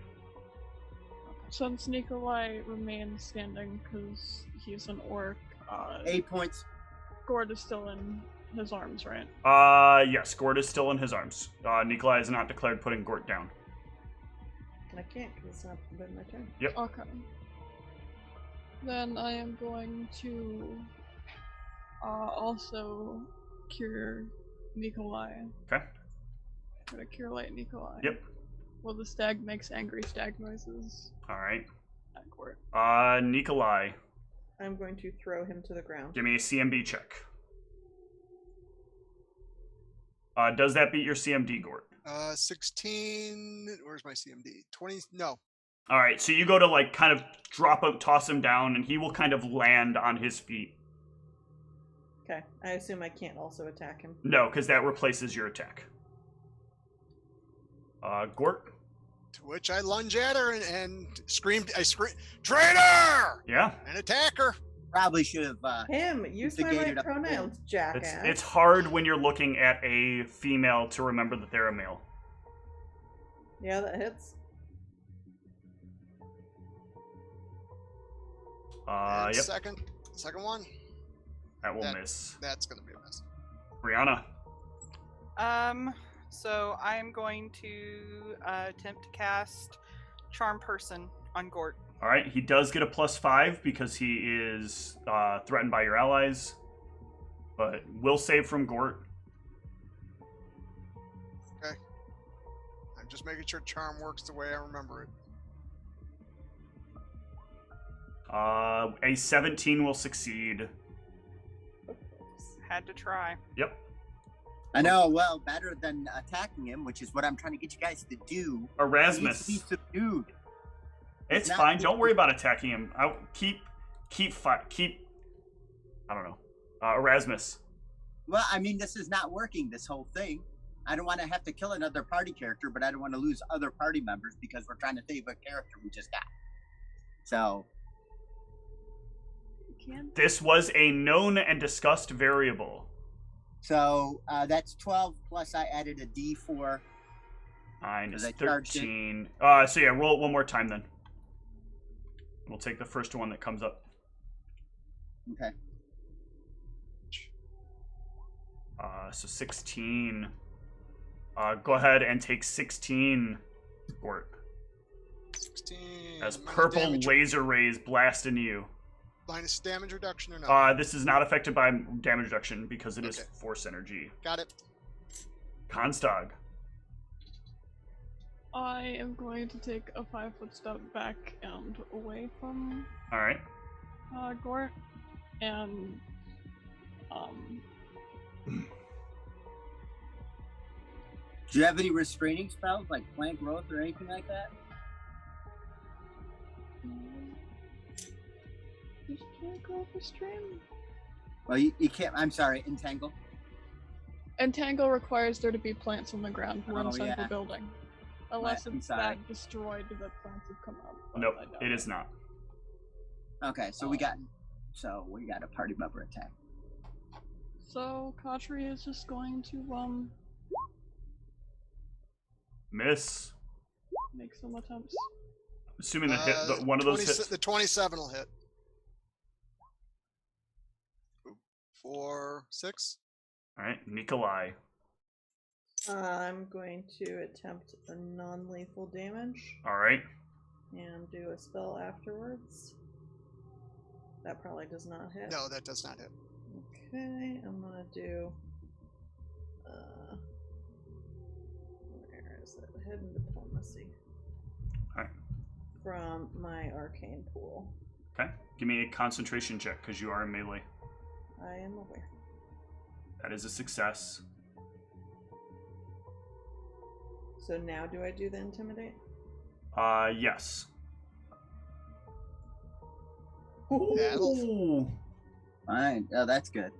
Since Nikolai remains standing because he's an orc, 8 points. Gord is still in his arms, right? Yes, Gord is still in his arms. Nikolai has not declared putting Gort down. I can't because it's not been my turn. Yep. Okay. Then I am going to also cure Nikolai. Okay. Gonna cure light Nikolai. Yep. Well, the stag makes angry stag noises. Alright. At Gort. Nikolai, I'm going to throw him to the ground. give me a CMB check. Does that beat your CMD, Gort? 16. Where's my CMD? 20. No. All right, so you go to like kind of drop him, toss him down, and he will kind of land on his feet. Okay, I assume I can't also attack him. No, because that replaces your attack. Gort? To which I lunge at her and screamed. I screamed, "Traitor!" Yeah. And attack her. Probably should have. Him! Use my instigated right a- pronouns, jackass. It's hard when you're looking at a female to remember that they're a male. Yeah, that hits. And Yep. Second one. That will miss. That's gonna be a miss. Brianna. So I am going to attempt to cast Charm Person on Gort. All right, he does get a +5 because he is threatened by your allies, but will save from Gort. Okay. I'm just making sure charm works the way I remember it. A 17 will succeed. Had to try. Yep. I know. Well, better than attacking him, which is what I'm trying to get you guys to do. Erasmus. He needs to be subdued. It's not fine. good. Don't worry about attacking him. Keep. I don't know. Erasmus. Well, I mean, this is not working. This whole thing. I don't want to have to kill another party character, but I don't want to lose other party members because we're trying to save a character we just got. So. This was a known and discussed variable. So that's 12 plus I added a D4. Minus I charged it. 13. So yeah, roll it one more time then. We'll take the first one that comes up. Okay. So 16. Go ahead and take 16, Gort. 16. As minus purple damage, laser rays blast into you. minus damage reduction or not? This is not affected by damage reduction because it is Okay. force energy. Got it. Constog. I am going to take a 5-foot step back and away from All right. Gort, and Do you have any restraining spells like plant growth or anything like that? just can't go for stream. Well, you can't. I'm sorry. Entangle. Entangle requires there to be plants on the ground. We're Oh, inside the yeah. building. Unless I'm it's sorry. that destroyed that plants have come up. but Nope, I doubt it is not. Okay, so we got a party member attack. So Khatri is just going to Miss. make some attempts. Assuming the one of those hits. The 27 will hit. 4, 6. All right, Nikolai. I'm going to attempt a non-lethal damage All right. and do a spell afterwards. That probably does not hit. No, that does not hit. Okay, I'm gonna do. Where is it? Hidden diplomacy. Alright. From my arcane pool. Okay. Give me a concentration check because you are in melee. I am aware. That is a success. So now do I do the intimidate? Yes. That'll- Ooh. Fine. Oh, that's good.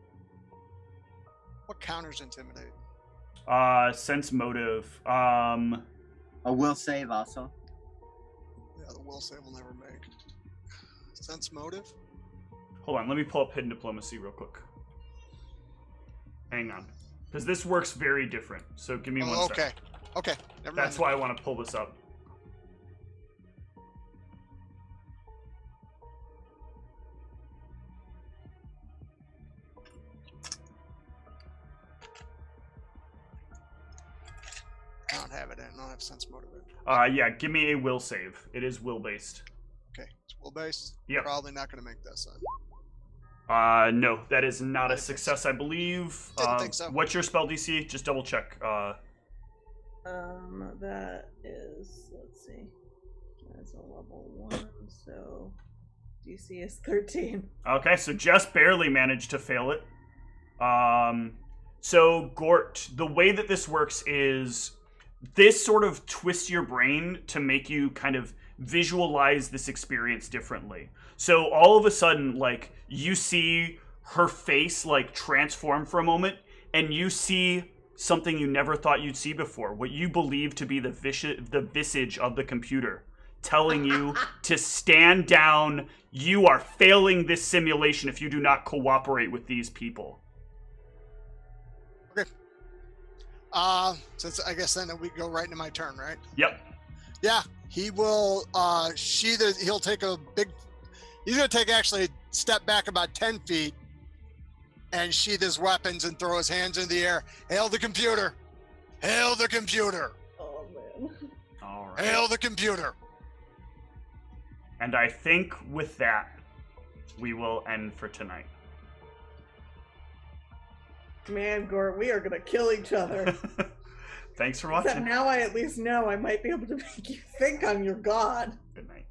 What counters intimidate? Sense motive. A will save also. Yeah, the will save will never make. Sense motive? Hold on, let me pull up hidden diplomacy real quick. Hang on. Because this works very different. So give me one Okay. second. Okay, never mind. That's why I want to pull this up. I don't have it. I don't have sense motive. Yeah, give me a will save. It is will based. Okay, it's will based. Yep. Probably not going to make this. No, that is not a success, I believe. Didn't think so. What's your spell DC? Just double check. That is, let's see. That's a level 1, so DC is 13. Okay, so just barely managed to fail it. So Gort, the way that this works is this sort of twists your brain to make you kind of visualize this experience differently. So all of a sudden, like, you see her face, like, transform for a moment, and you see something you never thought you'd see before, what you believe to be the visage of the computer, telling you to stand down. You are failing this simulation if you do not cooperate with these people. Okay. So I guess then we go right into my turn, right? Yep. Yeah, he will he'll take he's going to take actually a step back about 10 feet and sheath his weapons and throw his hands in the air. Hail the computer! Hail the computer! Oh, man. All right. Hail the computer! And I think with that, we will end for tonight. Man, Gort, we are going to kill each other. Thanks for Except watching. now I at least know I might be able to make you think I'm your god. Good night.